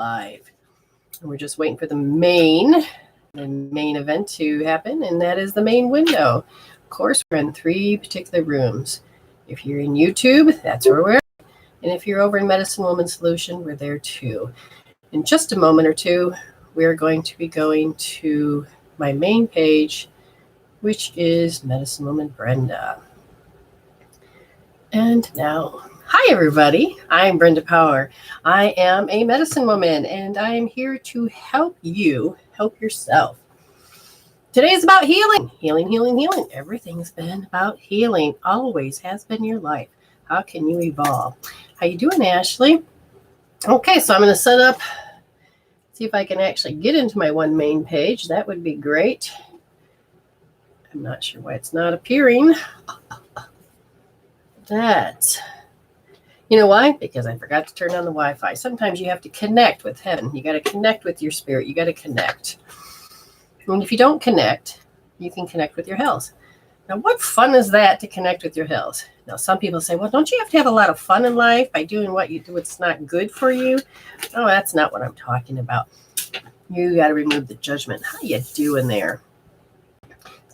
live. And we're just waiting for the main event to happen, and that is the main window. Of course, we're in 3 particular rooms. If you're in YouTube, that's where we're at. And if you're over in Medicine Woman Solution, we're there too. In just a moment or two, we're going to be going to my main page, which is Medicine Woman Brenda. And now, hi everybody, I'm Brenda Power. I am a medicine woman, and I am here to help you help yourself. Today is about healing. Healing. Everything's been about healing. Always has been your life. How can you evolve? How you doing, Ashley? Okay, so I'm going to set up, see if I can actually get into my one main page. That would be great. I'm not sure why it's not appearing. You know why? Because I forgot to turn on the Wi-Fi. Sometimes you have to connect with heaven. You got to connect with your spirit. You got to connect. And if you don't connect, you can connect with your hells. Now, what fun is that to connect with your hells? Now, some people say, well, don't you have to have a lot of fun in life by doing what you do? It's not good for you. No, that's not what I'm talking about. You got to remove the judgment. How you doing there?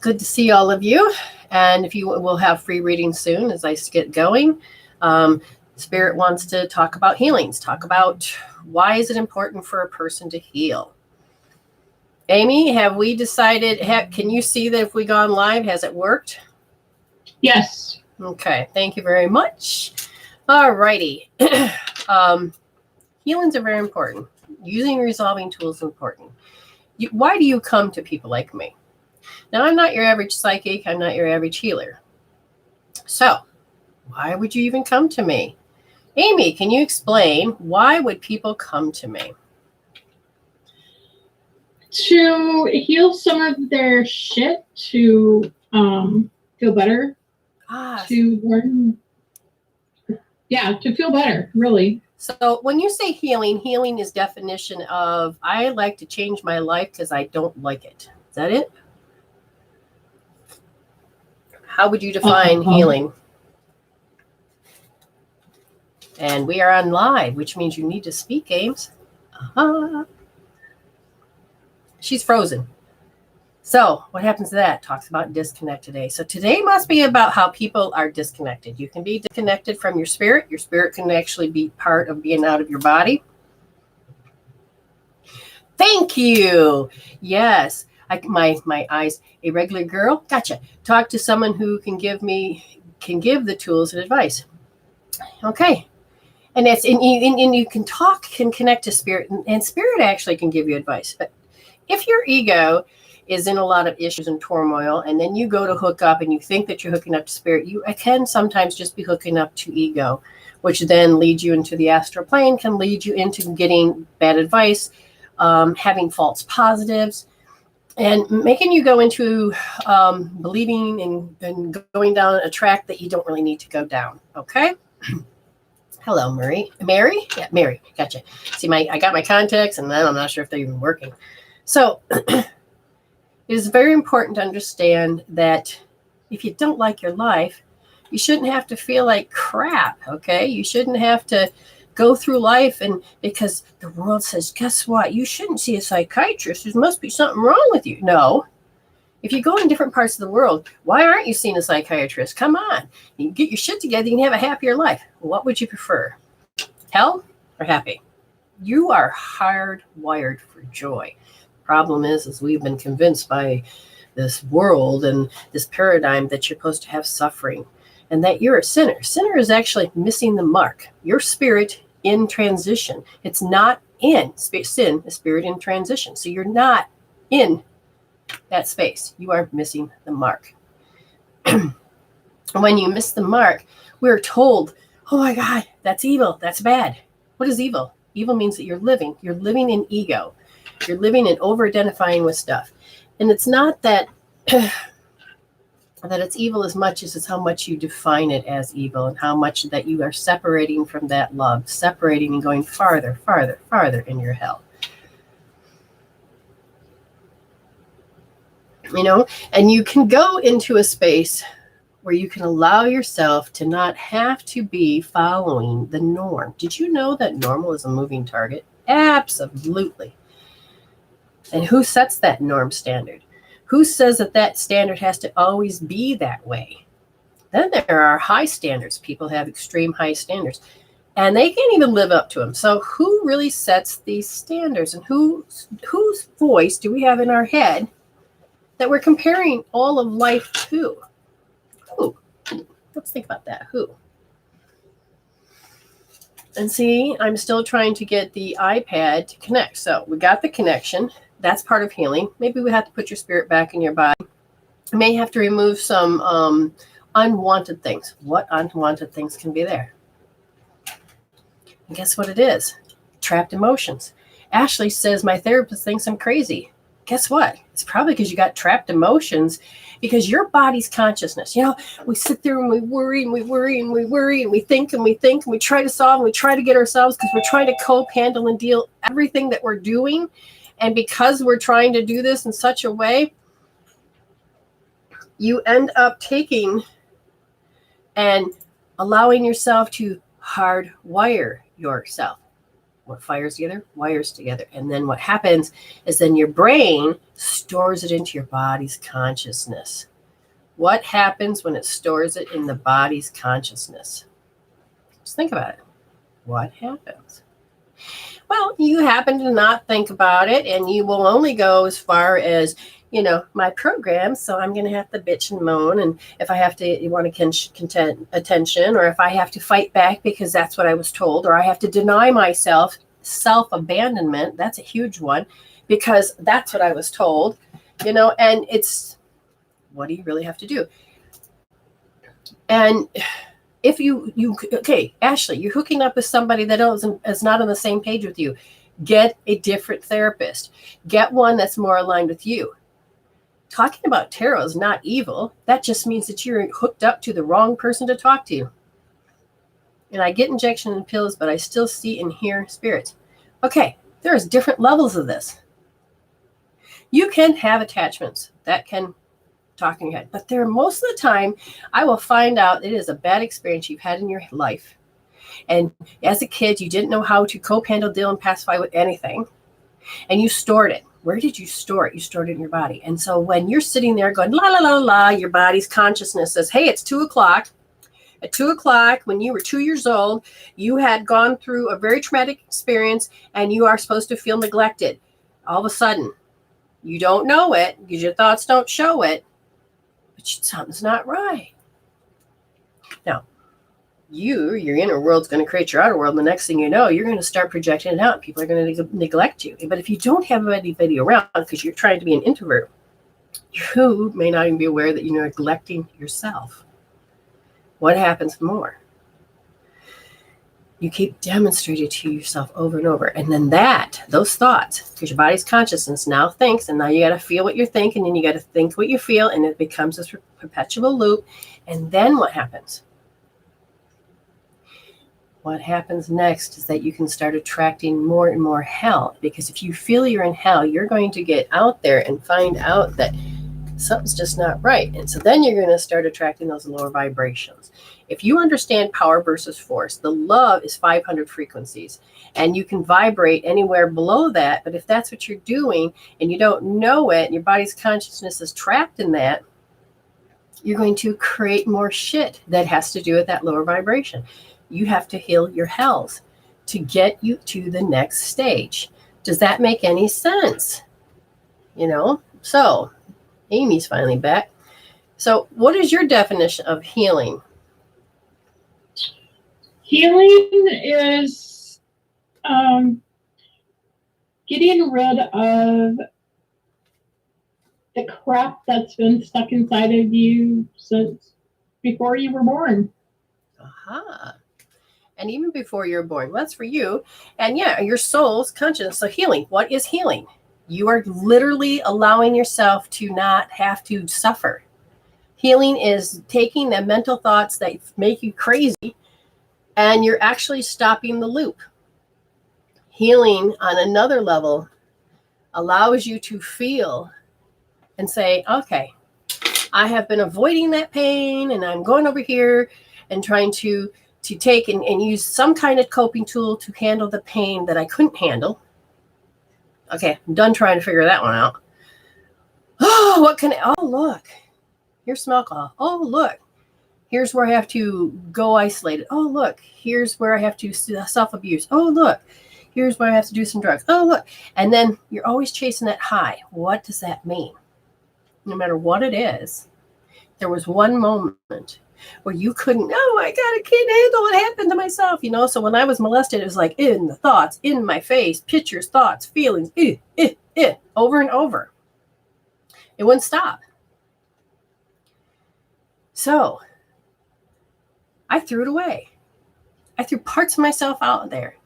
Good to see all of you. And if you will have free readings soon as I get going. Spirit wants to talk about healings. Talk about why is it important for a person to heal. Amy, have we decided, can you see that if we gone live, has it worked? Yes. Okay, thank you very much. All righty. Healings are very important. Using resolving tools is important. Why do you come to people like me? Now, I'm not your average psychic. I'm not your average healer. So, why would you even come to me? Amy, can you explain why would people come to me? To heal some of their shit, to feel better. To learn. Yeah, to feel better, really. So when you say healing is definition of, I like to change my life because I don't like it. Is that it? How would you define healing? And we are on live, which means you need to speak, Ames. She's frozen. So what happens to that? Talks about disconnect today. So today must be about how people are disconnected. You can be disconnected from your spirit. Your spirit can actually be part of being out of your body. Thank you. Yes. My eyes, irregular girl. Gotcha. Talk to someone who can give the tools and advice. Okay. And you can connect to spirit, and spirit actually can give you advice. But if your ego is in a lot of issues and turmoil, and then you go to hook up and you think that you're hooking up to spirit, you can sometimes just be hooking up to ego, which then leads you into the astral plane, can lead you into getting bad advice, having false positives, and making you go into believing and going down a track that you don't really need to go down. Okay. Hello, Mary. Yeah, Mary. Gotcha. See, I got my contacts, and then I'm not sure if they're even working. So it is very important to understand that if you don't like your life, you shouldn't have to feel like crap. Okay. You shouldn't have to go through life and because the world says, guess what? You shouldn't see a psychiatrist. There must be something wrong with you. No. If you go in different parts of the world, why aren't you seeing a psychiatrist? Come on. You can get your shit together. You can have a happier life. What would you prefer? Hell or happy? You are hardwired for joy. Problem is we've been convinced by this world and this paradigm that you're supposed to have suffering and that you're a sinner. Sinner is actually missing the mark. Your spirit in transition. It's not in sin, a spirit in transition. So you're not in that space. You are missing the mark. When you miss the mark, we're told, oh my God, that's evil. That's bad. What is evil? Evil means that you're living in ego. You're living in over-identifying with stuff. And it's not that that it's evil as much as it's how much you define it as evil and how much that you are separating from that love, separating and going farther in your hell. You know, and you can go into a space where you can allow yourself to not have to be following the norm. Did you know that normal is a moving target? Absolutely. And who sets that norm standard? Who says that that standard has to always be that way? Then there are high standards. People have extreme high standards, and they can't even live up to them. So who really sets these standards, and whose voice do we have in our head that we're comparing all of life to? Who? Let's think about that. Who? And see, I'm still trying to get the iPad to connect. So we got the connection. That's part of healing. Maybe we have to put your spirit back in your body. You may have to remove some unwanted things. What unwanted things can be there? And guess what it is? Trapped emotions. Ashley says, my therapist thinks I'm crazy. Guess what? It's probably because you got trapped emotions, because your body's consciousness. You know, we sit there and we worry and we worry and we worry and we think and we think and we try to solve and we try to get ourselves, because we're trying to cope, handle, and deal everything that we're doing. And because we're trying to do this in such a way, you end up taking and allowing yourself to hardwire yourself. What fires together, wires together. And then what happens is then your brain stores it into your body's consciousness. What happens when it stores it in the body's consciousness? Just think about it. What happens? Well, you happen to not think about it, and you will only go as far as, you know, my program. So I'm going to have to bitch and moan. And if I have to, you want to content attention, or if I have to fight back because that's what I was told, or I have to deny myself, self-abandonment, that's a huge one, because that's what I was told, you know, and it's, what do you really have to do? And if you okay, Ashley, you're hooking up with somebody that is not on the same page with you, get a different therapist. Get one that's more aligned with you. Talking about tarot is not evil. That just means that you're hooked up to the wrong person to talk to. And I get injection and pills, but I still see and hear spirits. Okay, there's different levels of this. You can have attachments that can talk in your head, but most of the time, I will find out it is a bad experience you've had in your life. And as a kid, you didn't know how to cope, handle, deal, and pacify with anything. And you stored it. Where did you store it? You stored it in your body. And so when you're sitting there going, la, la, la, la, your body's consciousness says, hey, it's 2:00. At 2:00, when you were 2 years old, you had gone through a very traumatic experience, and you are supposed to feel neglected. All of a sudden, you don't know it because your thoughts don't show it, but something's not right. Now, your inner world's going to create your outer world. And the next thing you know, you're going to start projecting it out. People are going to neglect you. But if you don't have anybody around because you're trying to be an introvert, you may not even be aware that you're neglecting yourself. What happens more? You keep demonstrating to yourself over and over. And then those thoughts, because your body's consciousness now thinks, and now you got to feel what you're thinking, and you got to think what you feel, and it becomes this perpetual loop. And then what happens? What happens next is that you can start attracting more and more hell, because if you feel you're in hell, you're going to get out there and find out that something's just not right. And so then you're going to start attracting those lower vibrations. If you understand power versus force, the love is 500 frequencies, and you can vibrate anywhere below that. But if that's what you're doing and you don't know it, and your body's consciousness is trapped in that, you're going to create more shit that has to do with that lower vibration. You have to heal your hells to get you to the next stage. Does that make any sense? You know, so Amy's finally back. So what is your definition of healing? Healing is getting rid of the crap that's been stuck inside of you since before you were born. Aha. And even before you're born. Well, that's for you. And yeah, your soul's conscious. So healing. What is healing? You are literally allowing yourself to not have to suffer. Healing is taking the mental thoughts that make you crazy, and you're actually stopping the loop. Healing on another level allows you to feel and say, okay, I have been avoiding that pain, and I'm going over here and trying to take and use some kind of coping tool to handle the pain that I couldn't handle. Okay, I'm done trying to figure that one out. Oh, what can I, oh, look, here's some alcohol. Oh, look, here's where I have to go isolated. Oh, look, here's where I have to self-abuse. Oh, look, here's where I have to do some drugs. Oh, look. And then you're always chasing that high. What does that mean? No matter what it is, there was one moment where you couldn't, oh my God, I can't handle what happened to myself. You know, so when I was molested, it was like in the thoughts, in my face, pictures, thoughts, feelings, over and over. It wouldn't stop. So I threw it away. I threw parts of myself out there.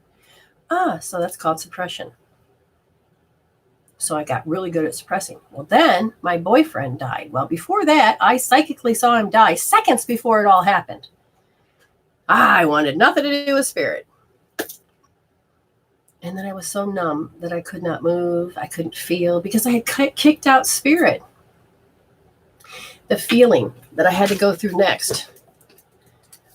So that's called suppression. So I got really good at suppressing. Well, then my boyfriend died. Well, before that, I psychically saw him die seconds before it all happened. I wanted nothing to do with spirit. And then I was so numb that I could not move. I couldn't feel because I had kicked out spirit. The feeling that I had to go through next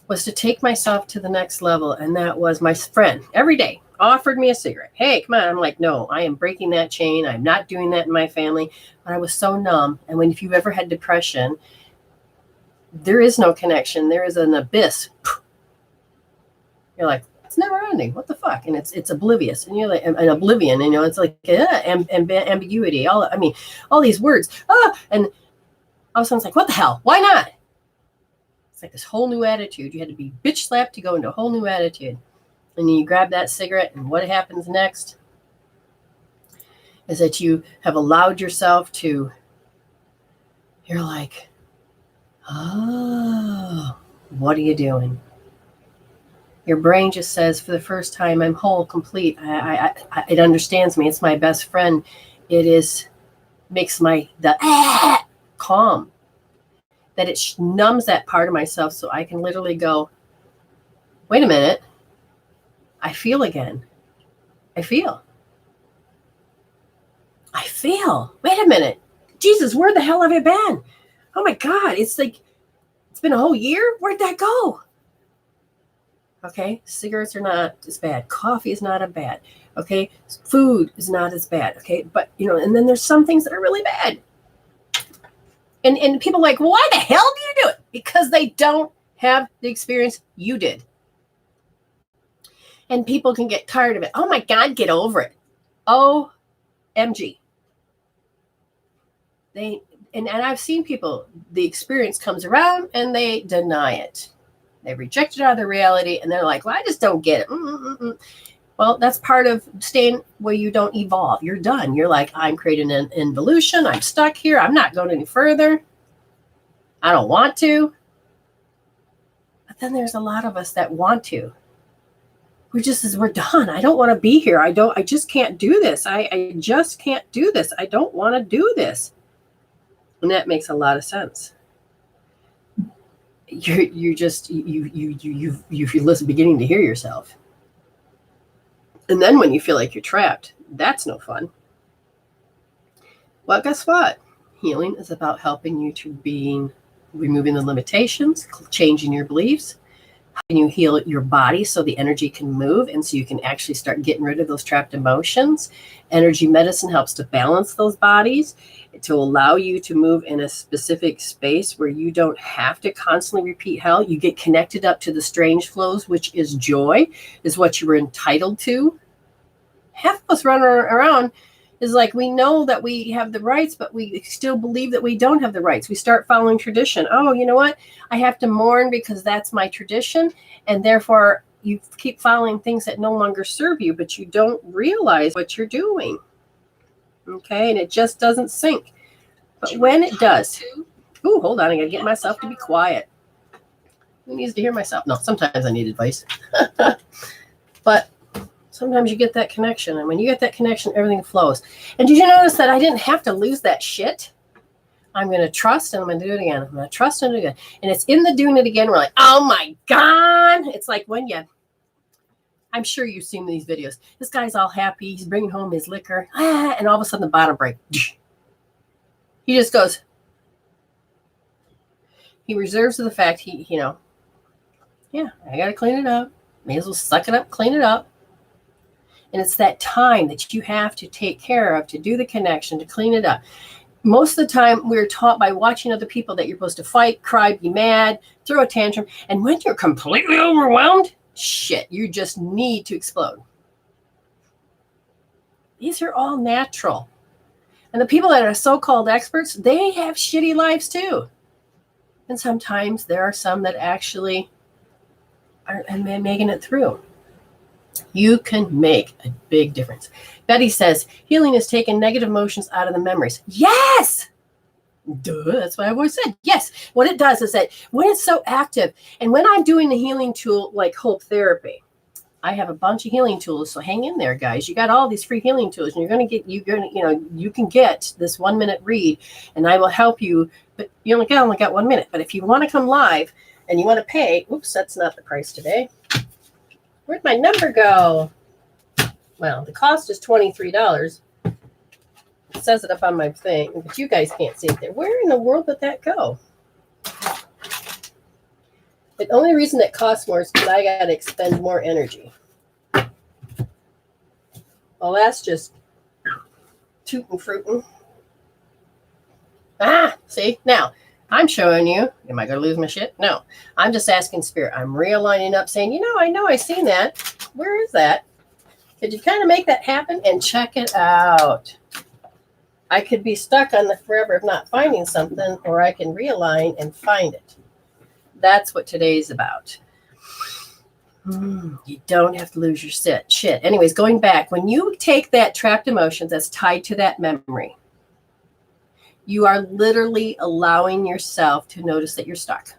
was to take myself to the next level. And that was my friend every day offered me a cigarette. Hey, come on. I'm like, no, I am breaking that chain. I'm not doing that in my family. But I was so numb. And if you've ever had depression, there is no connection. There is an abyss. You're like, it's never ending. What the fuck? And it's oblivious. And you're like, an oblivion. You know, it's like ambiguity. All these words. And all of a sudden it's like, what the hell? Why not? It's like this whole new attitude. You had to be bitch slapped to go into a whole new attitude. And then you grab that cigarette, and what happens next is that you have allowed yourself to, you're like, oh, what are you doing? Your brain just says, for the first time, I'm whole, complete. It understands me. It's my best friend. It makes the calm. That it numbs that part of myself so I can literally go, wait a minute. I feel again. I feel. Wait a minute. Jesus, where the hell have I been? Oh my God. It's like, it's been a whole year. Where'd that go? Okay. Cigarettes are not as bad. Coffee is not as bad. Okay. Food is not as bad. Okay. But, and then there's some things that are really bad. And people are like, well, why the hell do you do it? Because they don't have the experience you did. And people can get tired of it. Oh my God, get over it. OMG. And I've seen people, the experience comes around and they deny it. They reject it out of the reality and they're like, well, I just don't get it. Well, that's part of staying where you don't evolve. You're done. You're like, I'm creating an involution. I'm stuck here. I'm not going any further. I don't want to. But then there's a lot of us that want to. We're done. I don't want to be here. I just can't do this. I just can't do this. I don't want to do this. And that makes a lot of sense. You're beginning to hear yourself. And then when you feel like you're trapped, that's no fun. Well, guess what? Healing is about helping you to removing the limitations, changing your beliefs. How can you heal your body so the energy can move and so you can actually start getting rid of those trapped emotions? Energy medicine helps to balance those bodies, to allow you to move in a specific space where you don't have to constantly repeat hell. You get connected up to the strange flows, which is joy, is what you were entitled to. Half of us running around is like, we know that we have the rights, but we still believe that we don't have the rights. We start following tradition. Oh, you know what? I have to mourn because that's my tradition. And therefore you keep following things that no longer serve you, but you don't realize what you're doing. Okay. And it just doesn't sink. But when it does, hold on. I gotta get myself to be quiet. Who needs to hear myself? No, sometimes I need advice, but sometimes you get that connection. And when you get that connection, everything flows. And did you notice that I didn't have to lose that shit? I'm going to trust and I'm going to do it again. I'm going to trust and do it again. And it's in the doing it again. We're like, oh my God. It's like I'm sure you've seen these videos. This guy's all happy. He's bringing home his liquor. And all of a sudden the bottom break. He just goes. He reserves the fact Yeah, I got to clean it up. May as well suck it up, clean it up. And it's that time that you have to take care of to do the connection, to clean it up. Most of the time, we're taught by watching other people that you're supposed to fight, cry, be mad, throw a tantrum. And when you're completely overwhelmed, shit, you just need to explode. These are all natural. And the people that are so-called experts, they have shitty lives too. And sometimes there are some that actually are making it through. You can make a big difference. Betty says, healing is taking negative emotions out of the memories. Yes! Duh, that's what I've always said. Yes. What it does is that when it's so active, and when I'm doing the healing tool like Hope Therapy, I have a bunch of healing tools. So hang in there, guys. You got all these free healing tools, and you can get this 1 minute read, and I will help you. But you only got 1 minute. But if you want to come live and you want to pay, oops, that's not the price today. Where'd my number go? Well, the cost is $23. It says it up on my thing, but you guys can't see it there. Where in the world did that go? The only reason it costs more is because I got to expend more energy. Well, that's just tootin' fruitin'. See? Now, I'm showing you. Am I going to lose my shit? No. I'm just asking Spirit. I'm realigning up, saying, I know I seen that. Where is that? Could you kind of make that happen? And check it out. I could be stuck on the forever of not finding something, or I can realign and find it. That's what today's about. You don't have to lose your shit. Anyways, going back, when you take that trapped emotions that's tied to that memory, you are literally allowing yourself to notice that you're stuck.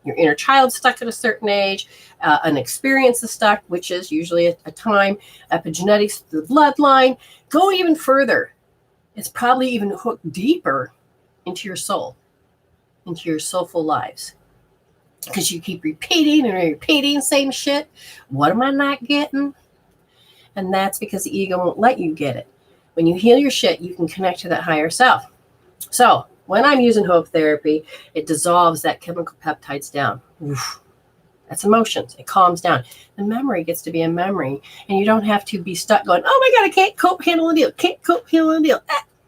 Your inner child's stuck at a certain age. An experience is stuck, which is usually a time. Epigenetics, the bloodline. Go even further. It's probably even hooked deeper into your soul, into your soulful lives. Because you keep repeating and repeating same shit. What am I not getting? And that's because the ego won't let you get it. When you heal your shit, you can connect to that higher self. So when I'm using Hope Therapy, it dissolves that chemical peptides down. Oof. That's emotions. It calms down. The memory gets to be a memory, and you don't have to be stuck going, oh my God, I can't cope, handle the deal. Can't cope, handle the deal.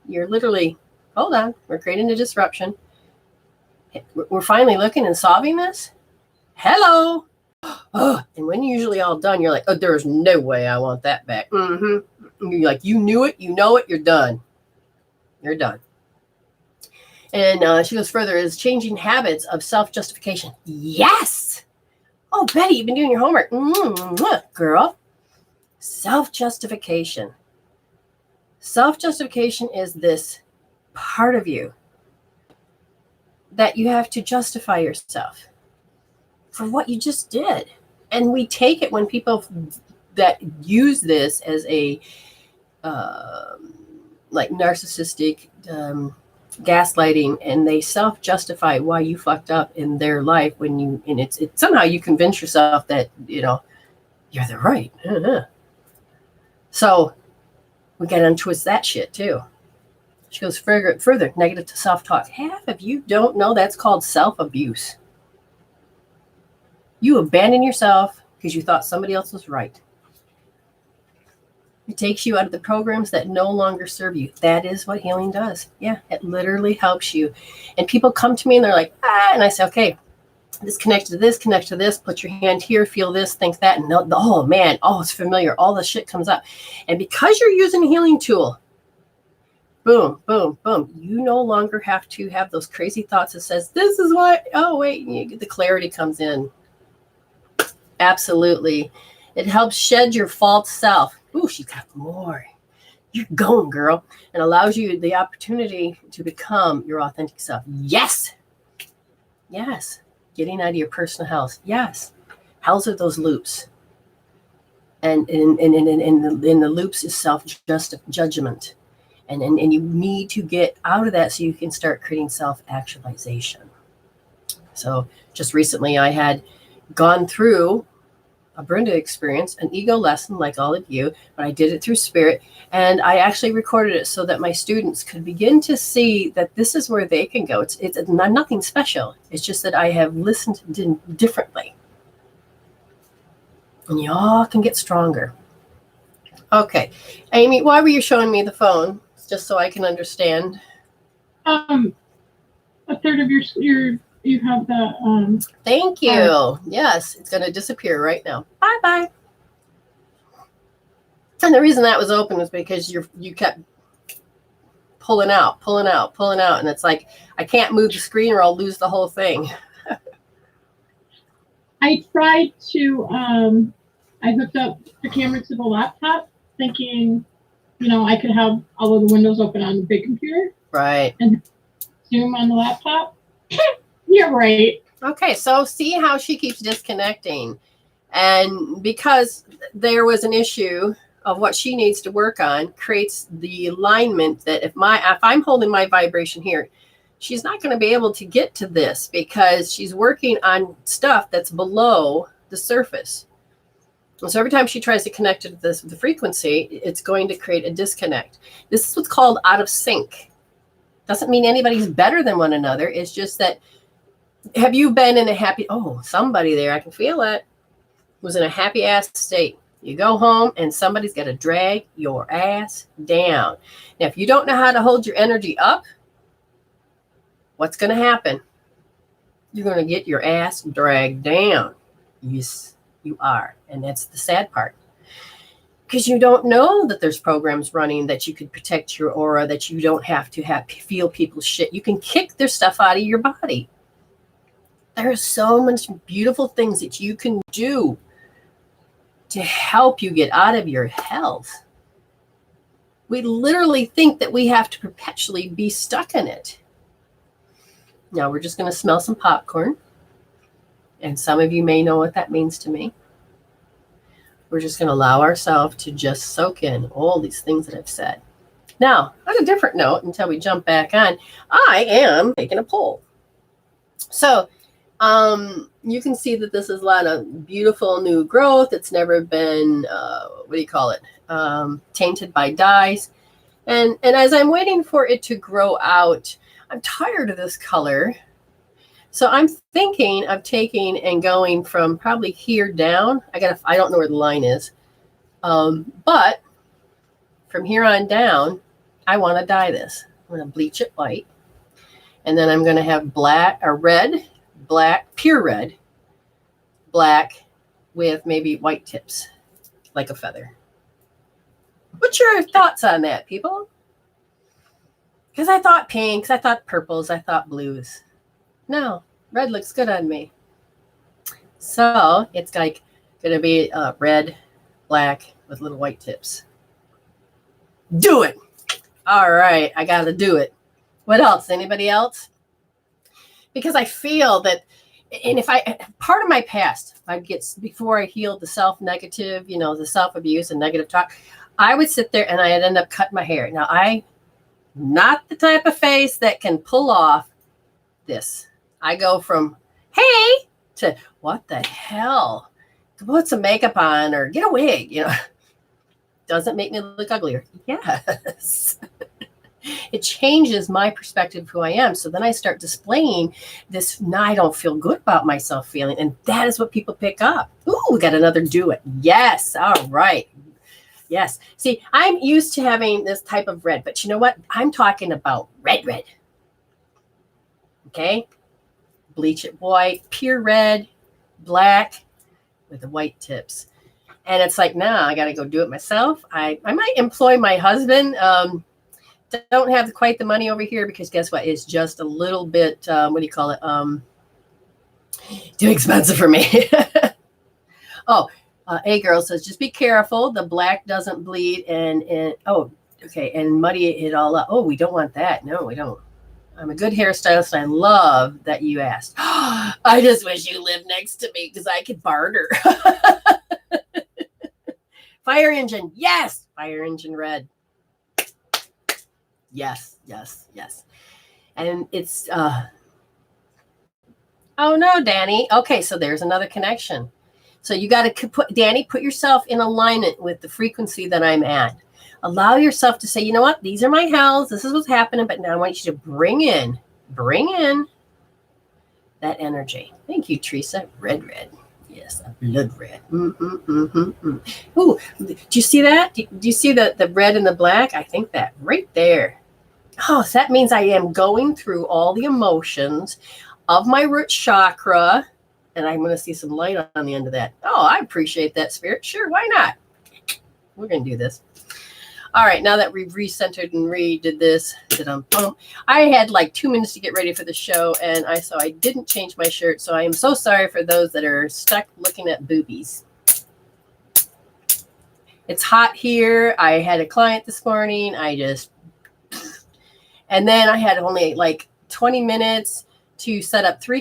You're literally, hold on, we're creating a disruption. We're finally looking and solving this. Hello. Oh, and when you're usually all done, you're like, oh, there's no way I want that back. You're like, you knew it, you know it, you're done. You're done. And she goes further, is changing habits of self-justification. Yes. Oh, Betty, you've been doing your homework. Girl. Self-justification. Self-justification is this part of you that you have to justify yourself for what you just did. And we take it when people that use this as a like narcissistic gaslighting, and they self-justify why you fucked up in their life and it's somehow you convince yourself that you're the right. So we got to untwist that shit too. She goes further negative to self-talk. Half of you don't know that's called self-abuse. You abandon yourself because you thought somebody else was right. It takes you out of the programs that no longer serve you. That is what healing does. Yeah, it literally helps you. And people come to me and they're like, and I say, okay, this connect to this, put your hand here, feel this, think that. And oh man, it's familiar. All the shit comes up. And because you're using a healing tool, boom, boom, boom. You no longer have to have those crazy thoughts that says, this is what, the clarity comes in. Absolutely. It helps shed your false self. Ooh, she got more. You're going, girl. And allows you the opportunity to become your authentic self. Yes. Yes. Getting out of your personal health. Yes. How's are those loops? And in the loops is self-judgment. And you need to get out of that so you can start creating self-actualization. So just recently I had gone through a Brenda experience, an ego lesson like all of you, but I did it through spirit. And I actually recorded it so that my students could begin to see that this is where they can go. It's nothing special. It's just that I have listened differently. And you all can get stronger. Okay. Amy, why were you showing me the phone? Just so I can understand. A third of your you have the Thank you. Yes, it's going to disappear right now. Bye-bye. And the reason that was open was because you kept pulling out, and it's like I can't move the screen or I'll lose the whole thing. I tried to I hooked up the camera to the laptop thinking, I could have all of the windows open on the big computer. Right. And Zoom on the laptop. You're right. Okay, so see how she keeps disconnecting. And because there was an issue of what she needs to work on, creates the alignment that if I'm holding my vibration here, she's not going to be able to get to this because she's working on stuff that's below the surface. And so every time she tries to connect to the frequency, it's going to create a disconnect. This is what's called out of sync. Doesn't mean anybody's better than one another. It's just that, have you been in a happy, somebody there, I can feel it, was in a happy ass state. You go home and somebody's got to drag your ass down. Now, if you don't know how to hold your energy up, what's going to happen? You're going to get your ass dragged down. Yes, you are. And that's the sad part. Because you don't know that there's programs running that you could protect your aura, that you don't have to feel people's shit. You can kick their stuff out of your body. There are so much beautiful things that you can do to help you get out of your health. We literally think that we have to perpetually be stuck in it. Now we're just going to smell some popcorn. And some of you may know what that means to me. We're just going to allow ourselves to just soak in all these things that I've said. Now, on a different note, until we jump back on, I am taking a poll. So, you can see that this is a lot of beautiful new growth. It's never been, tainted by dyes. And as I'm waiting for it to grow out, I'm tired of this color. So I'm thinking of taking and going from probably here down. I don't know where the line is. But from here on down, I want to dye this. I'm going to bleach it white. And then I'm going to have red, black, pure red, black with maybe white tips, like a feather. What's your thoughts on that, people? Because I thought pinks, I thought purples, I thought blues. No, red looks good on me. So it's like going to be red, black with little white tips. Do it. All right, I got to do it. What else? Anybody else? Because I feel that, and part of my past, before I healed the self-negative, the self-abuse and negative talk, I would sit there and I'd end up cutting my hair. Now, I'm not the type of face that can pull off this. I go from, hey, to what the hell? Put some makeup on or get a wig, Doesn't make me look uglier. Yes. It changes my perspective of who I am. So then I start displaying this, I don't feel good about myself feeling. And that is what people pick up. Ooh, we got another do it. Yes. All right. Yes. See, I'm used to having this type of red, but you know what? I'm talking about red. Okay. Bleach it white, pure red, black with the white tips. And it's like, nah, I got to go do it myself. I might employ my husband. Don't have quite the money over here because guess what? It's just a little bit, too expensive for me. A girl says, just be careful. The black doesn't bleed and muddy it all up. Oh, we don't want that. No, we don't. I'm a good hairstylist. And I love that you asked. I just wish you lived next to me because I could barter. Fire engine. Yes. Fire engine red. Yes. And it's, oh no, Danny. Okay, so there's another connection. So you got to put yourself in alignment with the frequency that I'm at. Allow yourself to say, you know what? These are my hells. This is what's happening. But now I want you to bring in that energy. Thank you, Teresa. Red. Yes, a blood red. Ooh, do you see that? Do you see the red and the black? I think that right there. Oh, so that means I am going through all the emotions of my root chakra, and I'm going to see some light on the end of that. Oh, I appreciate that, Spirit. Sure, why not? We're going to do this. All right, now that we've recentered and redid this, I had like 2 minutes to get ready for the show, and so I didn't change my shirt, so I am so sorry for those that are stuck looking at boobies. It's hot here. I had a client this morning. And then I had only like 20 minutes to set up 4,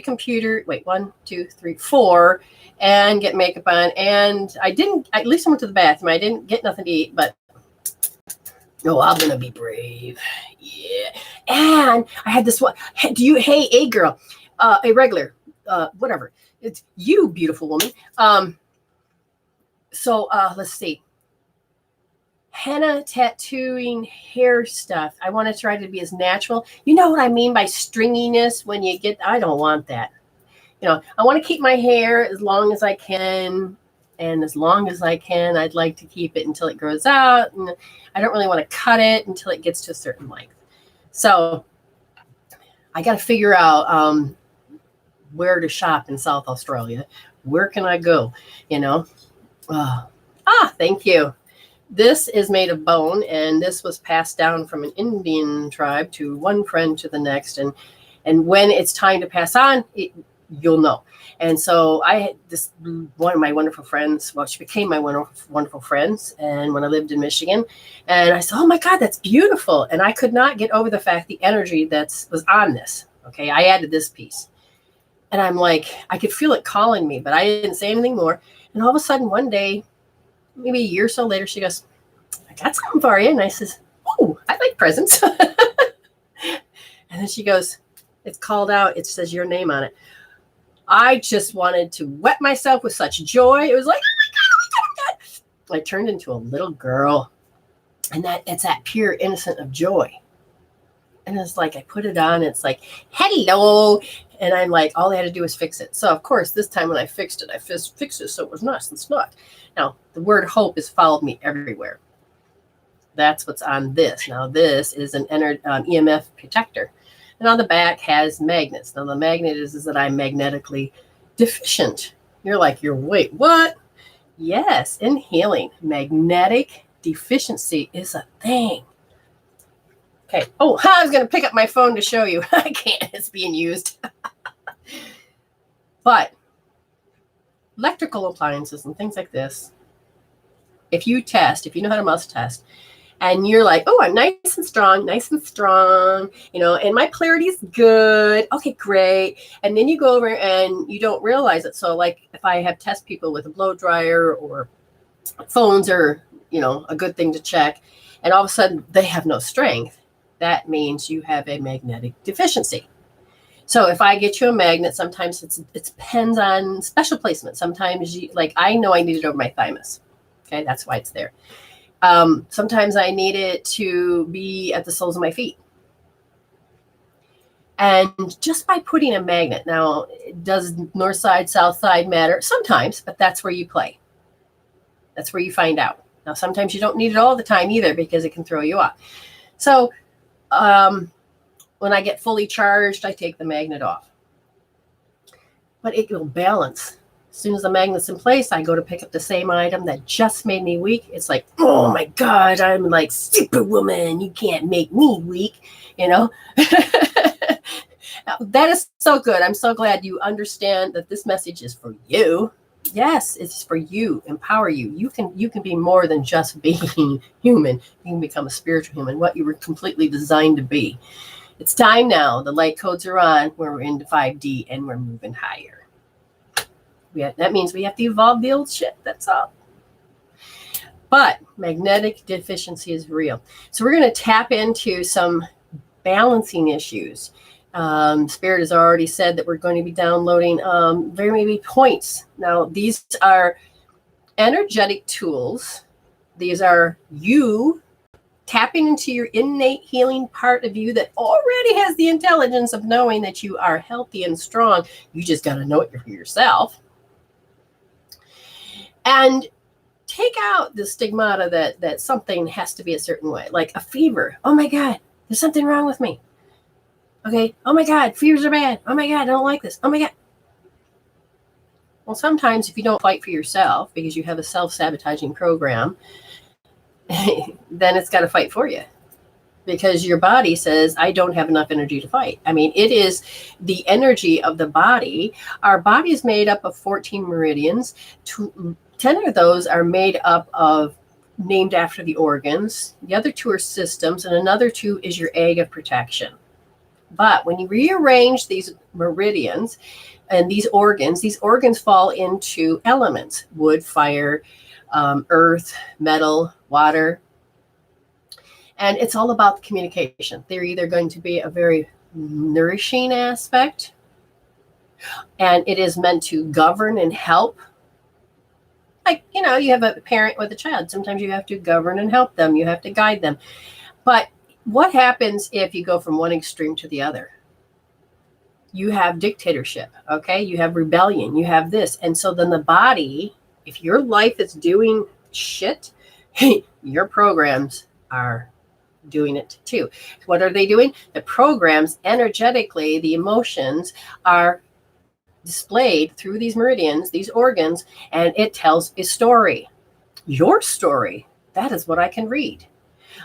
and get makeup on. And at least I went to the bathroom. I didn't get nothing to eat, but no, I'm going to be brave. Yeah. And I had this one. Hey, girl, irregular, whatever. It's you, beautiful woman. So let's see. Henna, tattooing, hair stuff. I want to try to be as natural. You know what I mean by stringiness when you get, I don't want that. I want to keep my hair as long as I can. And as long as I can, I'd like to keep it until it grows out. And I don't really want to cut it until it gets to a certain length. So I got to figure out where to shop in South Australia. Where can I go? Thank you. This is made of bone, and this was passed down from an Indian tribe to one friend to the next. And when it's time to pass on, you'll know. And so I had this one of my wonderful friends. Well, she became my wonderful friends. And when I lived in Michigan, and I said, "Oh my God, that's beautiful!" And I could not get over the fact the energy that was on this. Okay, I added this piece, and I'm like, I could feel it calling me, but I didn't say anything more. And all of a sudden, one day, maybe a year or so later, she goes, "I got something for you." And I says, "Oh, I like presents." And then she goes, "It's called out. It says your name on it." I just wanted to wet myself with such joy. It was like, oh my God. I turned into a little girl. And it's that pure innocent of joy. And it's like, I put it on. It's like, hello. And I'm like, all I had to do was fix it. So, of course, this time when I fixed it, fixed it so it was nice and snug. Now, the word hope has followed me everywhere. That's what's on this. Now, this is an EMF protector. And on the back has magnets. Now, the magnet is that I'm magnetically deficient. Wait, what? Yes, in healing, magnetic deficiency is a thing. Okay. Oh, I was going to pick up my phone to show you. I can't. It's being used. But electrical appliances and things like this, if you know how to must test, and you're like, oh, I'm nice and strong, and my clarity is good. Okay, great. And then you go over and you don't realize it. So like if I have test people with a blow dryer or phones are, a good thing to check, and all of a sudden they have no strength, that means you have a magnetic deficiency. So if I get you a magnet, sometimes it depends on special placement. Sometimes I know I need it over my thymus. Okay, that's why it's there. Sometimes I need it to be at the soles of my feet. And just by putting a magnet, now, does north side, south side matter? Sometimes, but that's where you play. That's where you find out. Now, sometimes you don't need it all the time either because it can throw you off. So when I get fully charged, I take the magnet off. But it will balance. As soon as the magnet's in place, I go to pick up the same item that just made me weak. It's like, oh my God, I'm like Superwoman. You can't make me weak, That is so good. I'm so glad you understand that this message is for you. Yes, it's for you. Empower you. You can be more than just being human. You can become a spiritual human, what you were completely designed to be. It's time now. The light codes are on. We're into 5D and we're moving higher. That means we have to evolve the old shit. That's all. But magnetic deficiency is real. So we're going to tap into some balancing issues. Spirit has already said that we're going to be downloading very maybe points. Now, these are energetic tools. These are you tapping into your innate healing part of you that already has the intelligence of knowing that you are healthy and strong. You just got to know it for yourself. And take out the stigmata that something has to be a certain way, like a fever. Oh my God, there's something wrong with me. Okay. Oh my God, fevers are bad. Oh my God, I don't like this. Oh my God. Well, sometimes if you don't fight for yourself because you have a self-sabotaging program, then it's got to fight for you because your body says, I don't have enough energy to fight. I mean, it is the energy of the body. Our body is made up of 14 meridians. 10 of those are made up of named after the organs. The other 2 are systems, and another 2 is your egg of protection. But when you rearrange these meridians and these organs fall into elements: wood, fire, earth, metal, water. And it's all about the communication. They're either going to be a very nourishing aspect, and it is meant to govern and help. Like, you know, you have a parent with a child. Sometimes you have to govern and help them. You have to guide them. But what happens if you go from one extreme to the other? You have dictatorship, okay? You have rebellion. You have this. And so then the body, if your life is doing shit, your programs are doing it too. What are they doing? The programs, energetically, the emotions are displayed through these meridians, these organs, and it tells a story. Your story. That is what I can read.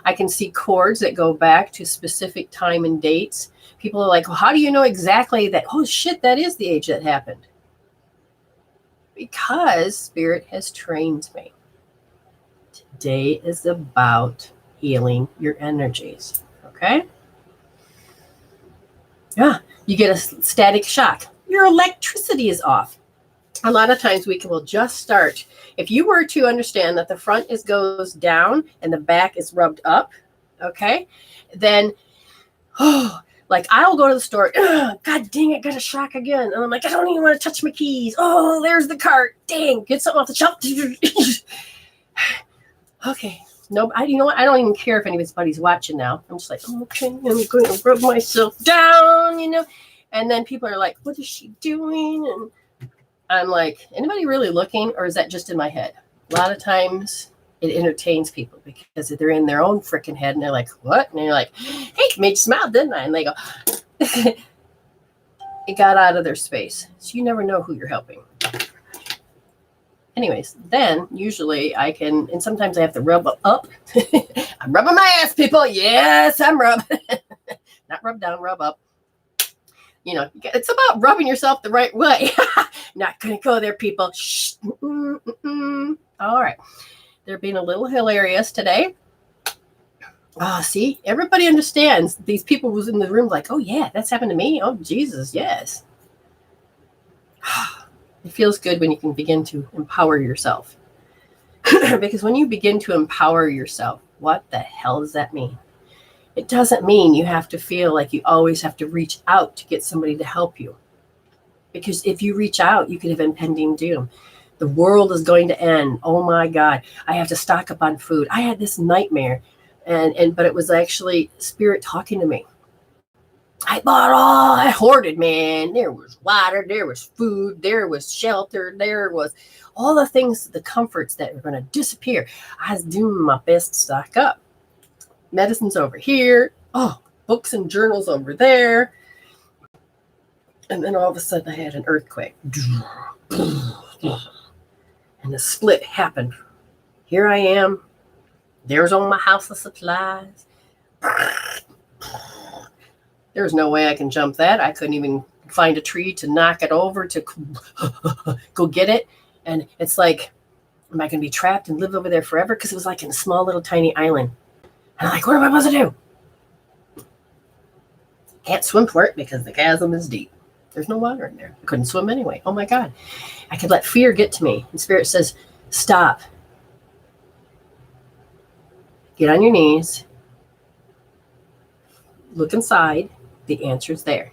I can see cords that go back to specific time and dates. People are like, well, how do you know exactly that? Oh shit, that is the age that happened. Because Spirit has trained me. Today is about healing your energies. Okay? Yeah, you get a static shock. Your electricity is off. A lot of times we will just start. If you were to understand that the front goes down and the back is rubbed up, okay, then, like I'll go to the store. God dang it, got a shock again. And I'm like, I don't even want to touch my keys. Oh, there's the cart. Dang, get something off the shelf. Okay. No, you know what? I don't even care if anybody's watching now. I'm just like, okay, I'm going to rub myself down, you know. And then people are like, what is she doing? And I'm like, anybody really looking, or is that just in my head? A lot of times it entertains people because they're in their own freaking head and they're like, what? And you're like, hey, made you smile, didn't I? And they go, it got out of their space. So you never know who you're helping. Anyways, then usually I can, and sometimes I have to rub up. I'm rubbing my ass, people. Yes, I'm rubbing. Not rub down, rub up. You know, it's about rubbing yourself the right way. Not going to go there, people. Shh. All right. They're being a little hilarious today. See, everybody understands. These people who's in the room like, oh, yeah, that's happened to me. Oh, Jesus, yes. It feels good when you can begin to empower yourself. Because when you begin to empower yourself, what the hell does that mean? It doesn't mean you have to feel like you always have to reach out to get somebody to help you. Because if you reach out, you could have impending doom. The world is going to end. Oh my God, I have to stock up on food. I had this nightmare, but it was actually Spirit talking to me. I hoarded, man. There was water, there was food, there was shelter, there was all the things, the comforts that were going to disappear. I was doing my best to stock up. Medicine's over here. Oh, books and journals over there. And then all of a sudden I had an earthquake. And the split happened. Here I am. There's all my house of supplies. There's no way I can jump that. I couldn't even find a tree to knock it over to go get it. And it's like, am I going to be trapped and live over there forever? Because it was like in a small little tiny island. And I'm like, what am I supposed to do? Can't swim for it because the chasm is deep. There's no water in there. I couldn't swim anyway. Oh my God. I could let fear get to me. And Spirit says, stop. Get on your knees. Look inside. The answer's there.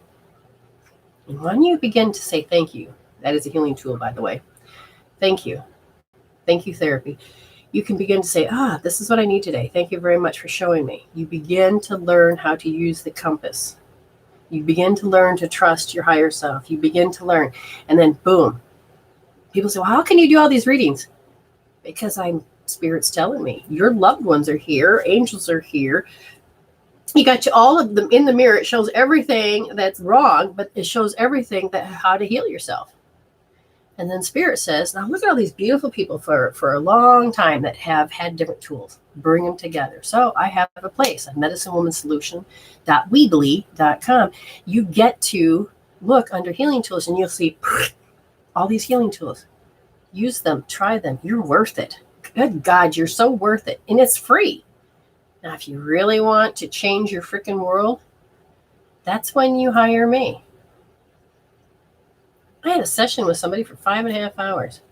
And when you begin to say thank you, that is a healing tool, by the way. Thank you. Thank you, therapy. You can begin to say, this is what I need today. Thank you very much for showing me. You begin to learn how to use the compass. You begin to learn to trust your higher self. You begin to learn. And then boom. People say, well, how can you do all these readings? because Spirit's telling me your loved ones are here. Angels are here. You got all of them in the mirror. It shows everything that's wrong, but it shows everything that how to heal yourself. And then Spirit says, now look at all these beautiful people for a long time that have had different tools. Bring them together. So I have a place, a medicinewomansolution.weebly.com. You get to look under healing tools and you'll see all these healing tools. Use them. Try them. You're worth it. Good God, you're so worth it. And it's free. Now, if you really want to change your freaking world, that's when you hire me. I had a session with somebody for 5.5 hours.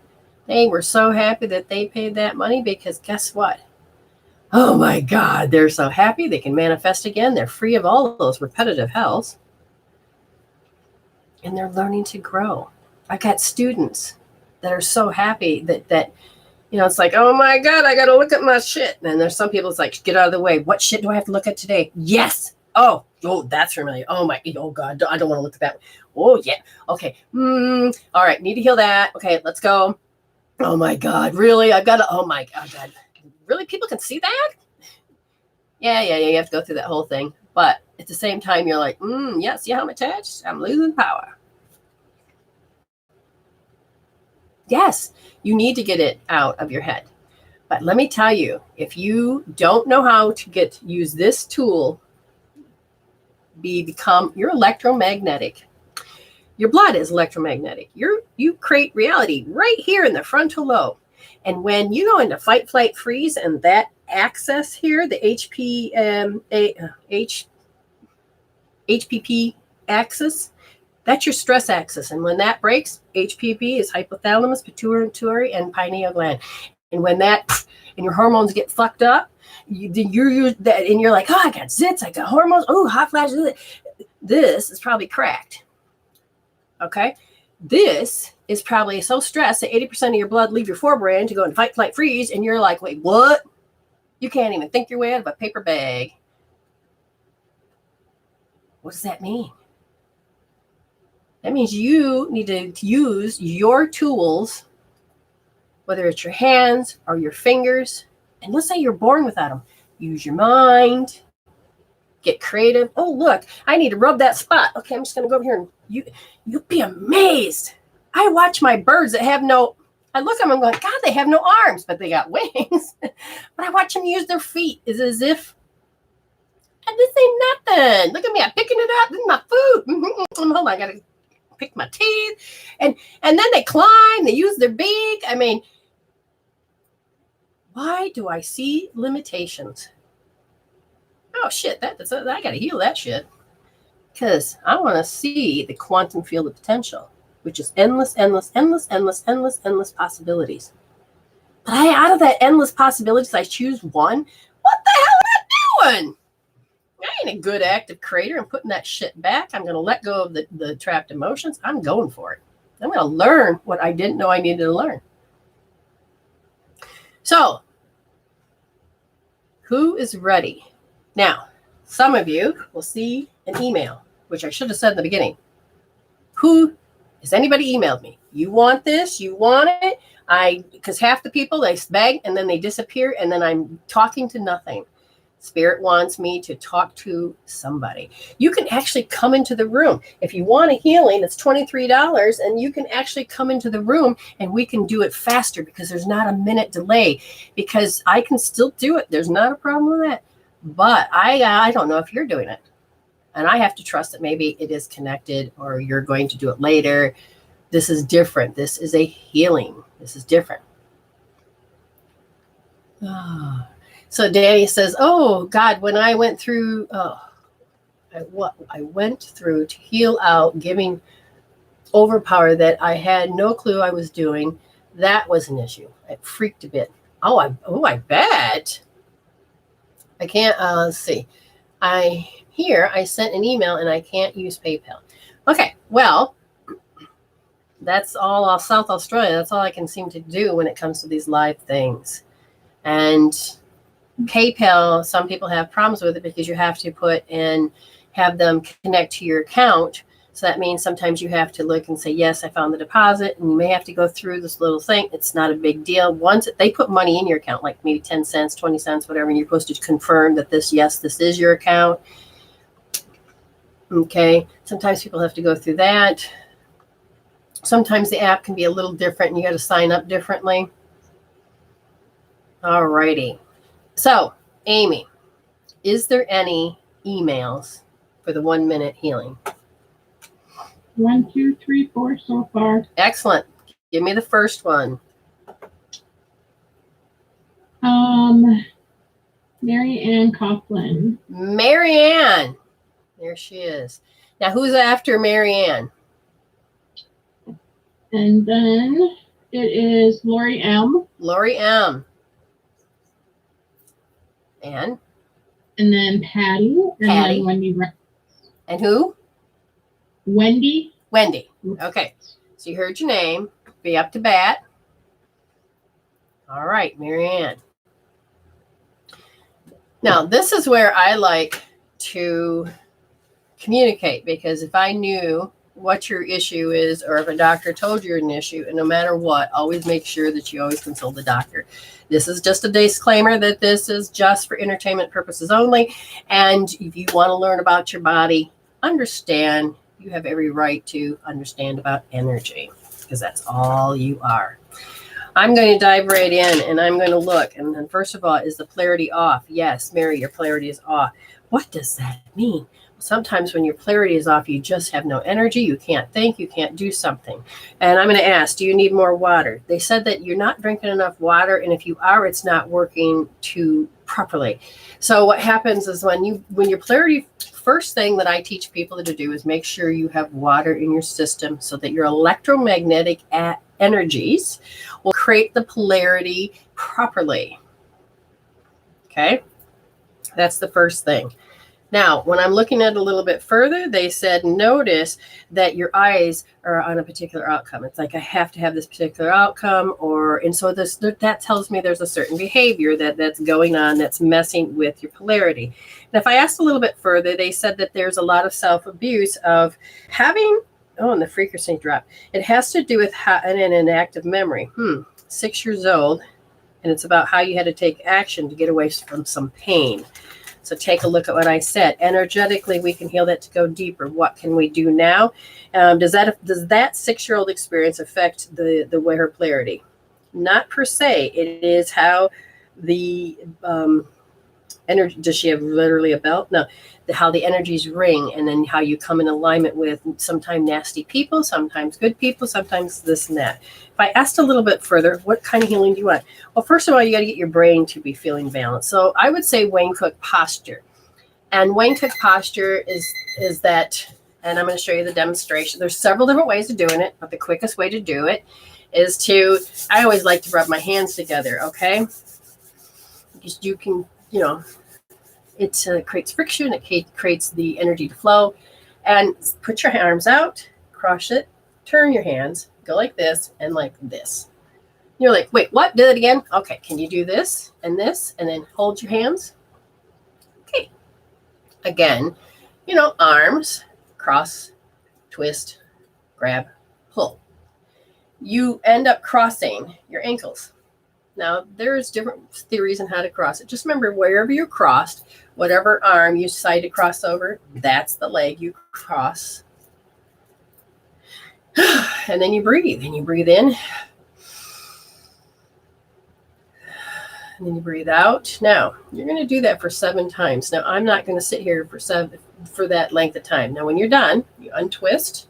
They were so happy that they paid that money because guess what? Oh my God, they're so happy they can manifest again. They're free of all of those repetitive hells. And they're learning to grow. I got students that are so happy that it's like, oh my God, I got to look at my shit. And there's some people, it's like, get out of the way. What shit do I have to look at today? Yes. Oh, that's familiar. Oh God, I don't want to look at that. Oh yeah. Okay. All right. Need to heal that. Okay, let's go. Oh my God, really? I've got to, oh my God. Really? People can see that? Yeah. You have to go through that whole thing. But at the same time, you're like, yeah, see how I'm attached? I'm losing power. Yes, you need to get it out of your head. But let me tell you, if you don't know how to use this tool, you're electromagnetic. Your blood is electromagnetic. You create reality right here in the frontal lobe. And when you go into fight, flight, freeze, and that axis here, the HPP axis, that's your stress axis. And when that breaks, HPP is hypothalamus, pituitary, and pineal gland. And when and your hormones get fucked up, you're that, and you're like, oh, I got zits, I got hormones, oh, hot flashes. This is probably cracked. Okay, this is probably so stressed that 80% of your blood leave your forebrain to go and fight, flight, freeze, and you're like, wait, what? You can't even think your way out of a paper bag. What does that mean? That means you need to use your tools, whether it's your hands or your fingers. And let's say you're born without them. Use your mind. Get creative. Oh, look, I need to rub that spot. Okay, I'm just going to go over here and you'll be amazed. I watch my birds that have I look at them and I'm going, God, they have no arms, but they got wings. But I watch them use their feet. It's as if, this ain't nothing. Look at me, I'm picking it up. This is my food. Hold on, I got to pick my teeth. And then they climb, they use their beak. I mean, why do I see limitations? Oh shit, I got to heal that shit. Because I want to see the quantum field of potential, which is endless possibilities. But out of that endless possibilities, I choose one. What the hell am I doing? I ain't a good active creator. I'm putting that shit back. I'm going to let go of the trapped emotions. I'm going for it. I'm going to learn what I didn't know I needed to learn. So, who is ready? Now, some of you will see an email, which I should have said in the beginning. Who has anybody emailed me? You want this? You want it? Because half the people, they beg and then they disappear and then I'm talking to nothing. Spirit wants me to talk to somebody. You can actually come into the room. If you want a healing, it's $23 and you can actually come into the room and we can do it faster because there's not a minute delay because I can still do it. There's not a problem with that. But I don't know if you're doing it. And I have to trust that maybe it is connected or you're going to do it later. This is different. This is a healing. This is different. So Danny says, oh, God, when I went through, I went through to heal out, giving overpower that I had no clue I was doing, that was an issue. It freaked a bit. I bet. I can't, let's see. I sent an email and I can't use PayPal. Okay, well, that's all South Australia. That's all I can seem to do when it comes to these live things. And PayPal, some people have problems with it because you have to have them connect to your account So that means sometimes you have to look and say, yes, I found the deposit, and you may have to go through this little thing. It's not a big deal. Once they put money in your account, like maybe 10 cents, 20 cents, whatever, and you're supposed to confirm that this is your account. Okay. Sometimes people have to go through that. Sometimes the app can be a little different and you got to sign up differently. All righty. So, Amy, is there any emails for the 1 minute healing? 1, 2, 3, 4 so far. Excellent. Give me the first one. Mary Ann Coughlin. Mary Ann. There she is. Now, who's after Mary Ann? And then it is Lori M. Lori M. And then Patty. And Patty. then Wendy. And who? Wendy. Wendy. Okay. So you heard your name. Be up to bat. All right, Mary Ann. Now, this is where I like to communicate, because if I knew what your issue is, or if a doctor told you an issue, and no matter what, always make sure that you always consult the doctor. This is just a disclaimer that this is just for entertainment purposes only. And if you want to learn about your body, understand you have every right to understand about energy, because that's all you are. I'm going to dive right in and I'm going to look. And then first of all, is the polarity off? Yes, Mary, your polarity is off. What does that mean? Sometimes when your polarity is off, you just have no energy. You can't think, you can't do something. And I'm going to ask, do you need more water? They said that you're not drinking enough water. And if you are, it's not working too properly. So what happens is when your polarity, first thing that I teach people to do is make sure you have water in your system so that your electromagnetic energies will create the polarity properly. Okay, that's the first thing. Now, when I'm looking at it a little bit further, they said, notice that your eyes are on a particular outcome. It's like, I have to have this particular outcome, and so that tells me there's a certain behavior that's going on that's messing with your polarity. And if I asked a little bit further, they said that there's a lot of self-abuse of having, and the frequency dropped. It has to do with an active memory. 6 years old, and it's about how you had to take action to get away from some pain. So take a look at what I said. Energetically, we can heal that to go deeper. What can we do now? Does that 6-year-old experience affect the way her polarity? Not per se. It is how the energy. Does she have literally a belt? No. How the energies ring, and then how you come in alignment with sometimes nasty people, sometimes good people, sometimes this and that. If I asked a little bit further, what kind of healing do you want? Well, first of all, you got to get your brain to be feeling balanced. So I would say Wayne Cook posture. And Wayne Cook posture is that, and I'm going to show you the demonstration. There's several different ways of doing it, but the quickest way to do it is I always like to rub my hands together, okay? Because you can, it creates friction, it creates the energy to flow. And put your arms out, cross it, turn your hands, go like this and like this. You're like, wait, what? Do it again? Okay, can you do this, and then hold your hands? Okay. Again, arms, cross, twist, grab, pull. You end up crossing your ankles. Now, there's different theories on how to cross it. Just remember, wherever you crossed, whatever arm you decide to cross over, that's the leg you cross. And then you breathe. And you breathe in. And then you breathe out. Now, you're going to do that for 7 times. Now, I'm not going to sit here for that length of time. Now, when you're done, you untwist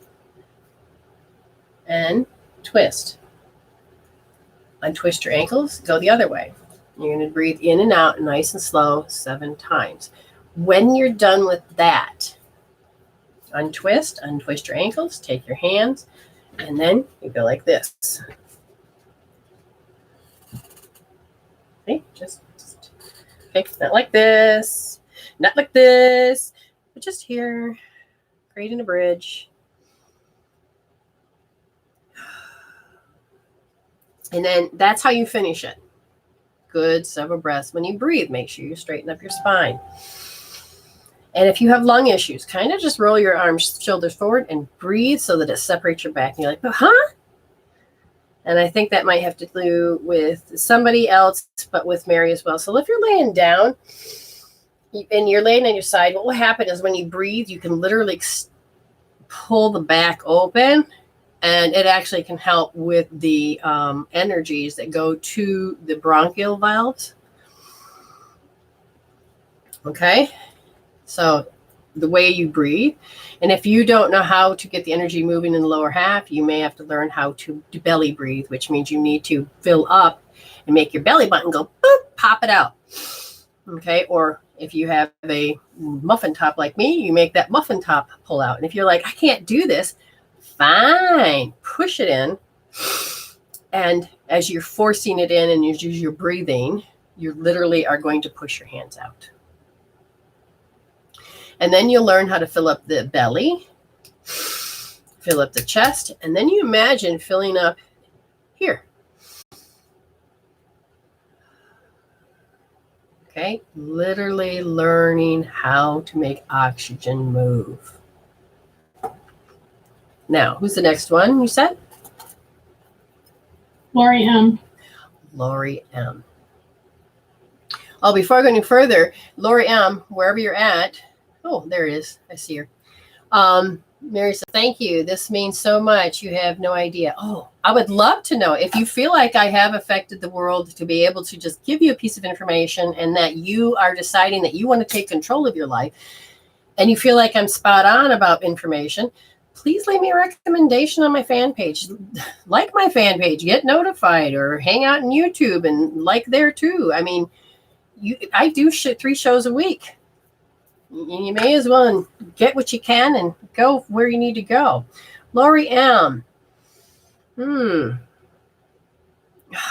and twist. Untwist your ankles, go the other way. You're going to breathe in and out nice and slow 7 times. When you're done with that, untwist your ankles, take your hands, and then you go like this. Okay, okay, not like this, but just here, creating a bridge. And then that's how you finish it. Good several breaths. When you breathe, make sure you straighten up your spine. And if you have lung issues, kind of just roll your arms, shoulders forward and breathe so that it separates your back. And you're like, but huh? And I think that might have to do with somebody else, but with Mary as well. So if you're laying down and you're laying on your side, what will happen is when you breathe, you can literally pull the back open, and it actually can help with the energies that go to the bronchial valves. Okay, so the way you breathe. And if you don't know how to get the energy moving in the lower half, you may have to learn how to belly breathe, which means you need to fill up and make your belly button go boop, pop it out. Okay, or if you have a muffin top like me, you make that muffin top pull out. And if you're like, I can't do this, fine, push it in. And as you're forcing it in and you're breathing, you literally are going to push your hands out. And then you'll learn how to fill up the belly, fill up the chest, and then you imagine filling up here. Okay, literally learning how to make oxygen move. Now, who's the next one you said? Lori M. Lori M. Oh, before I go any further, Lori M., wherever you're at, oh, there it is. I see her. Mary said, thank you. This means so much. You have no idea. Oh, I would love to know if you feel like I have affected the world, to be able to just give you a piece of information, and that you are deciding that you want to take control of your life, and you feel like I'm spot on about information. Please leave me a recommendation on my fan page. Like my fan page, get notified, or hang out on YouTube and like there too. I mean, I do 3 shows a week. You may as well get what you can and go where you need to go. Lori M.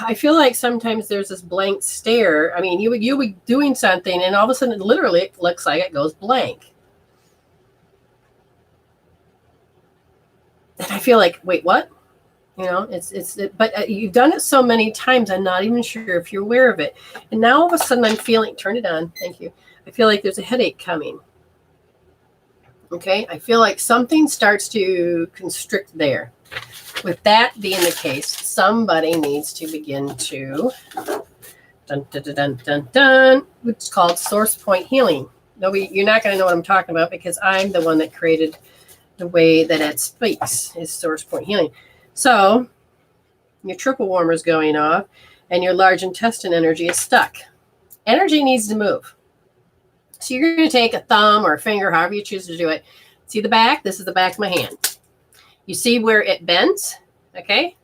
I feel like sometimes there's this blank stare. I mean, you'll be doing something, and all of a sudden, literally, it looks like it goes blank. And I feel like, wait, what? You know, but you've done it so many times, I'm not even sure if you're aware of it. And now all of a sudden I'm feeling, turn it on, thank you. I feel like there's a headache coming. Okay, I feel like something starts to constrict there. With that being the case, somebody needs to begin to, dun, dun, dun, dun, dun, dun, it's called source point healing. You're not going to know what I'm talking about, because I'm the one that created the way that it speaks, is source point healing. So your triple warmer is going off, and your large intestine energy is stuck. Energy needs to move. So you're going to take a thumb or a finger, however you choose to do it. See the back? This is the back of my hand. You see where it bends? Okay.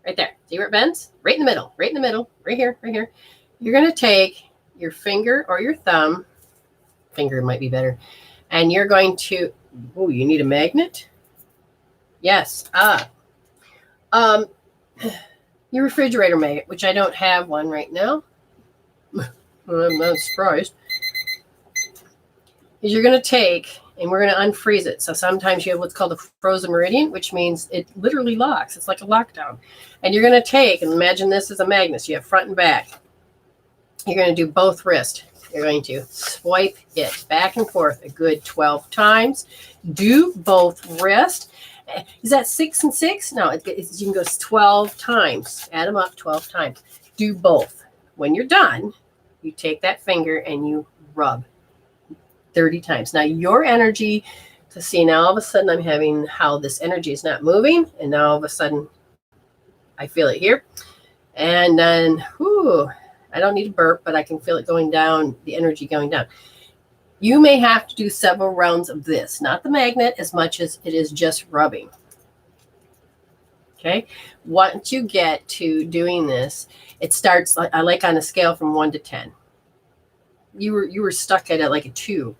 Right there. See where it bends? Right in the middle. Right in the middle. Right here. Right here. You're going to take your finger or your thumb. Finger might be better. And you're going to, oh, you need a magnet? Yes. Your refrigerator magnet, which I don't have one right now. I'm not surprised. Is you're going to take, and we're going to unfreeze it. So sometimes you have what's called a frozen meridian, which means it literally locks. It's like a lockdown. And you're going to take, and imagine this is a magnet. So you have front and back. You're going to do both wrists. You're going to swipe it back and forth a good 12 times. Do both wrists. Is that 6 and 6? No, you can go 12 times. Add them up 12 times. Do both. When you're done, you take that finger and you rub 30 times. Now your energy, to see, now all of a sudden I'm having how this energy is not moving, and now all of a sudden I feel it here. And then, whoo, I don't need to burp, but I can feel it going down, the energy going down. You may have to do several rounds of this, not the magnet as much as it is just rubbing. Okay. Once you get to doing this, it starts, I like on a scale from 1 to 10. You were stuck at it like a 2,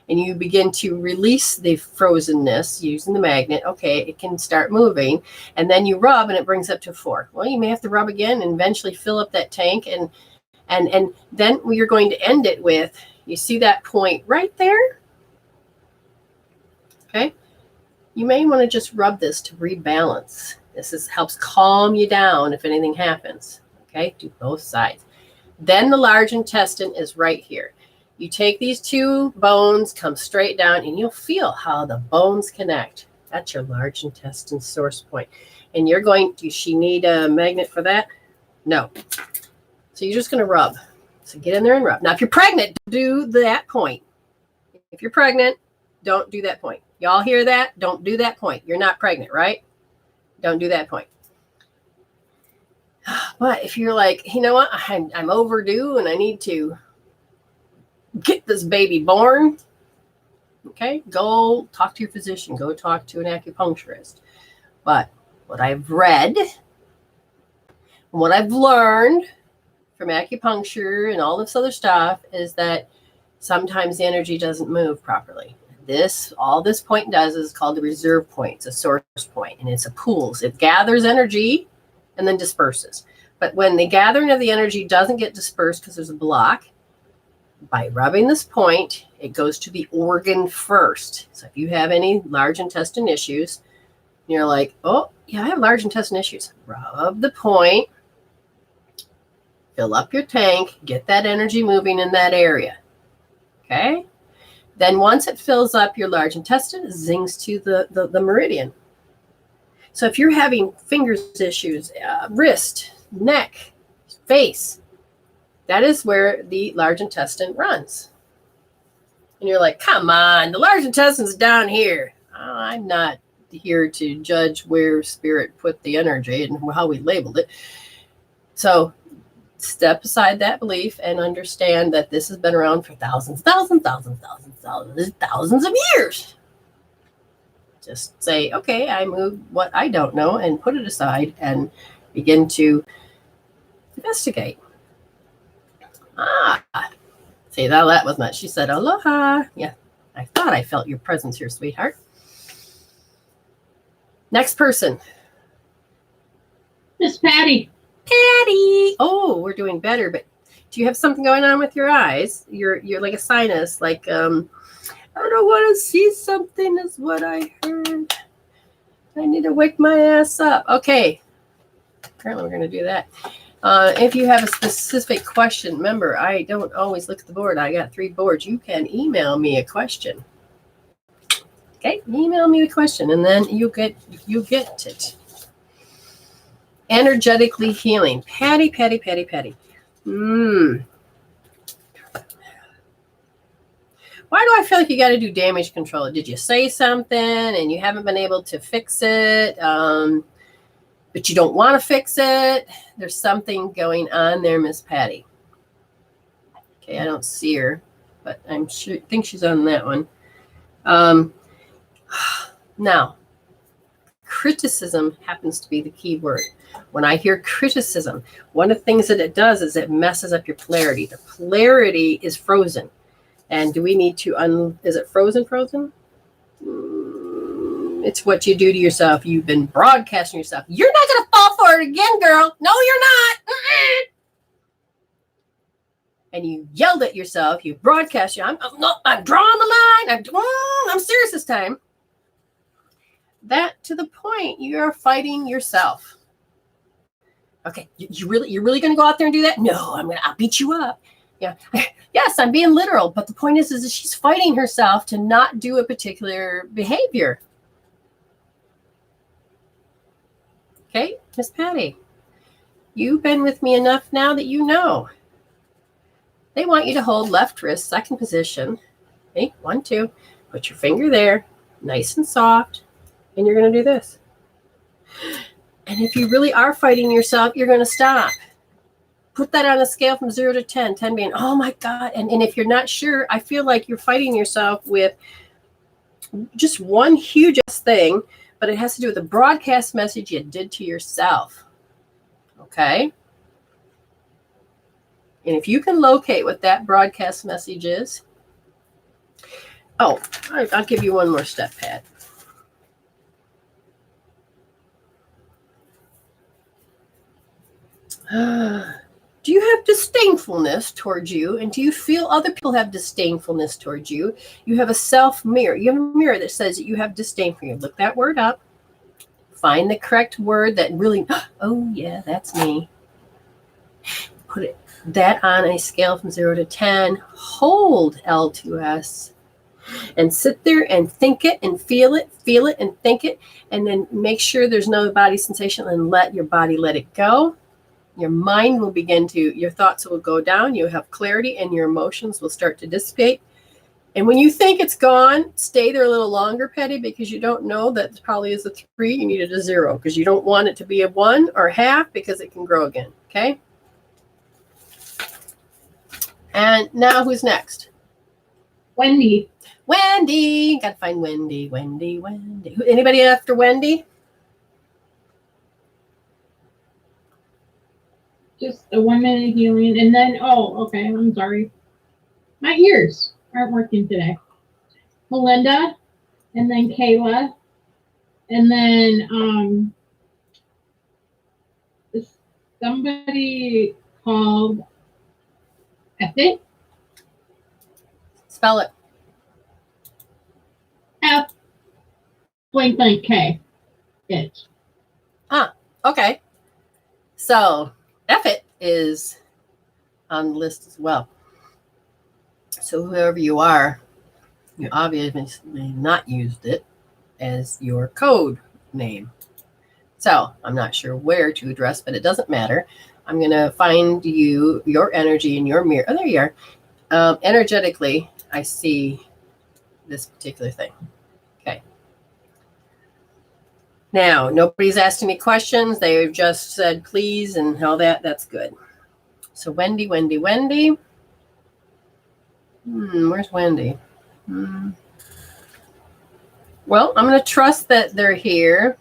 and you begin to release the frozenness using the magnet. Okay, it can start moving, and then you rub, and it brings up to 4. Well, you may have to rub again and eventually fill up that tank, and then you're going to end it with, you see that point right there? Okay, you may want to just rub this to rebalance. This helps calm you down if anything happens. Okay, do both sides. Then the large intestine is right here. You take these two bones, come straight down, and you'll feel how the bones connect. That's your large intestine source point. And you're going, does she need a magnet for that? No. So you're just going to rub. So get in there and rub. Now, if you're pregnant, do that point. If you're pregnant, don't do that point. Y'all hear that? Don't do that point. You're not pregnant, right? Don't do that point. But if you're like, you know what, I'm overdue and I need to get this baby born, okay, go talk to your physician. Go talk to an acupuncturist. But what I've read and what I've learned from acupuncture and all this other stuff is that sometimes the energy doesn't move properly. All this point does is called the reserve point. It's a source point, and it's a pools. It gathers energy and then disperses. But when the gathering of the energy doesn't get dispersed because there's a block, by rubbing this point, it goes to the organ first. So if you have any large intestine issues, you're like, oh, yeah, I have large intestine issues. Rub the point, fill up your tank, get that energy moving in that area. Okay? Then once it fills up your large intestine, it zings to the meridian. So if you're having fingers issues, wrist, neck, face, that is where the large intestine runs. And you're like, come on, the large intestine's down here. I'm not here to judge where spirit put the energy and how we labeled it. So step aside that belief and understand that this has been around for thousands of years. Just say, okay, I move what I don't know and put it aside and begin to investigate. See, that was not. She said, aloha. Yeah, I thought I felt your presence here, sweetheart. Next person. Miss Patty. Patty. Oh, we're doing better, but do you have something going on with your eyes? You're like a sinus, like, I don't want to see something is what I heard. I need to wake my ass up. Okay. Apparently we're going to do that. If you have a specific question, remember, I don't always look at the board. I got 3 boards. You can email me a question. Okay, email me a question, and then you get it. Energetically healing. Patty. Why do I feel like you got to do damage control? Did you say something and you haven't been able to fix it? But you don't want to fix it. There's something going on there, Miss Patty. Okay, I don't see her, but I think she's on that one. Now, criticism happens to be the key word. When I hear criticism, one of the things that it does is it messes up your polarity. The polarity is frozen. And do we need to, is it frozen? It's what you do to yourself. You've been broadcasting yourself. You're not going to fall for it again, girl. No, you're not. And you yelled at yourself. You broadcast. I'm drawing the line. I'm serious this time. That to the point you're fighting yourself. Okay, you're really going to go out there and do that? No, I'll beat you up. Yeah. Yes, I'm being literal. But the point is that she's fighting herself to not do a particular behavior. Okay, Miss Patty, you've been with me enough now that you know. They want you to hold left wrist, second position. Okay, 1, 2. Put your finger there, nice and soft, and you're going to do this. And if you really are fighting yourself, you're going to stop. Put that on a scale from 0 to 10, 10 being, oh my God. And if you're not sure, I feel like you're fighting yourself with just one huge thing, but it has to do with the broadcast message you did to yourself. Okay? And if you can locate what that broadcast message is. Oh, I'll give you one more step, Pat. Do you have disdainfulness towards you? And do you feel other people have disdainfulness towards you? You have a self-mirror. You have a mirror that says that you have disdain for you. Look that word up. Find the correct word that really, oh yeah, that's me. Put it that on a scale from 0 to 10, hold L2S and sit there and think it and feel it and think it, and then make sure there's no body sensation and let your body let it go. Your mind will begin to, your thoughts will go down, you'll have clarity, and your emotions will start to dissipate. And when you think it's gone, stay there a little longer, Patty, because you don't know that it probably is a 3, you need it a 0, because you don't want it to be a 1 or a half, because it can grow again, okay? And now who's next? Wendy. Wendy. Got to find Wendy. Anybody after Wendy? Just a 1 minute healing. And then, okay, I'm sorry. My ears aren't working today. Melinda, and then Kayla, and then somebody called F. Spell it. F blank blank K. It. Okay. So F is on the list as well. So whoever you are, you obviously not used it as your code name. So I'm not sure where to address, but it doesn't matter. I'm going to find you, your energy in your mirror. Oh, there you are. Energetically, I see this particular thing. Okay. Now, nobody's asked any questions. They've just said please and all that. That's good. So Wendy. Where's Wendy? Well, I'm going to trust that they're here.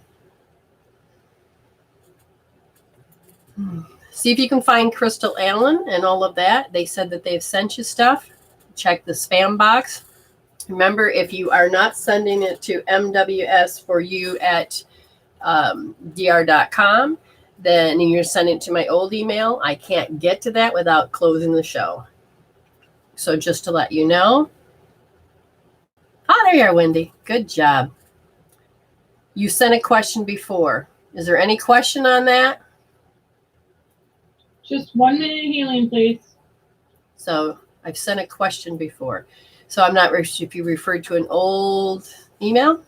See if you can find Crystal Allen and all of that. They said that they've sent you stuff. Check the spam box. Remember, if you are not sending it to mws4u@dr.com, then you're sending it to my old email. I can't get to that without closing the show. So just to let you know. There you are, Wendy. Good job. You sent a question before. Is there any question on that? Just 1 minute healing, please. So I've sent a question before. So I'm not sure if you referred to an old email.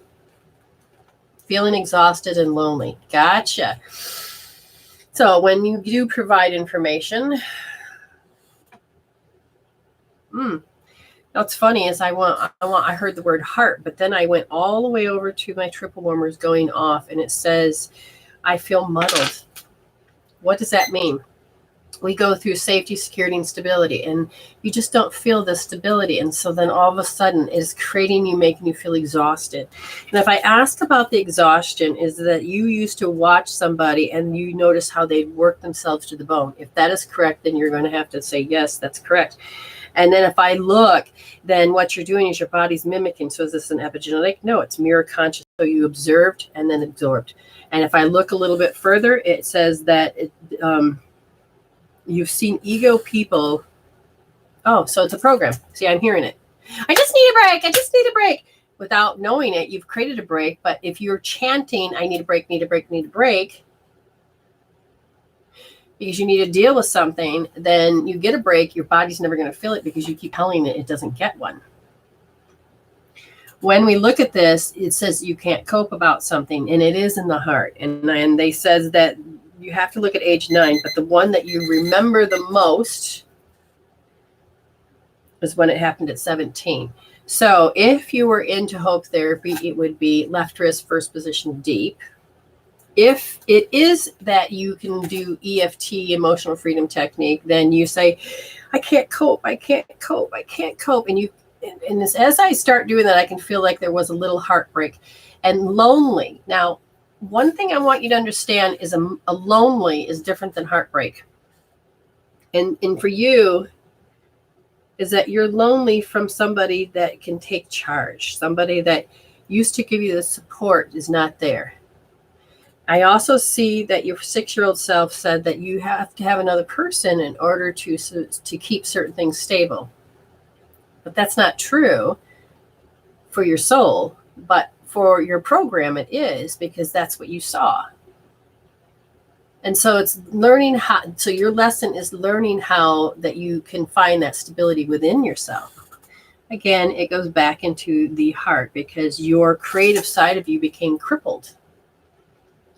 Feeling exhausted and lonely. Gotcha. So when you do provide information, what's funny is I heard the word heart, but then I went all the way over to my triple warmers going off, and it says, I feel muddled. What does that mean? We go through safety, security, and stability, and you just don't feel the stability. And so then all of a sudden it's creating you, making you feel exhausted. And if I ask about the exhaustion, is that you used to watch somebody and you notice how they work themselves to the bone. If that is correct, then you're going to have to say, yes, that's correct. And then if I look, then what you're doing is your body's mimicking. So is this an epigenetic? No, it's mirror conscious. So you observed and then absorbed. And if I look a little bit further, it says that you've seen ego people. Oh, so it's a program. See, I'm hearing it. I just need a break. Without knowing it, you've created a break. But if you're chanting, I need a break, because you need to deal with something, then you get a break. Your body's never going to feel it because you keep telling it doesn't get one. When we look at this, it says you can't cope about something, and it is in the heart. And they says that you have to look at age 9, but the one that you remember the most is when it happened at 17. So if you were into hope therapy, it would be left wrist, first position, deep. If it is that you can do EFT, emotional freedom technique, then you say, I can't cope. And as I start doing that, I can feel like there was a little heartbreak and lonely. Now, one thing I want you to understand is a lonely is different than heartbreak. And for you is that you're lonely from somebody that can take charge. Somebody that used to give you the support is not there. I also see that your 6-year-old self said that you have to have another person in order to keep certain things stable. But that's not true for your soul, but for your program it is, because that's what you saw. And so it's learning how, so your lesson is learning how that you can find that stability within yourself. Again, it goes back into the heart because your creative side of you became crippled.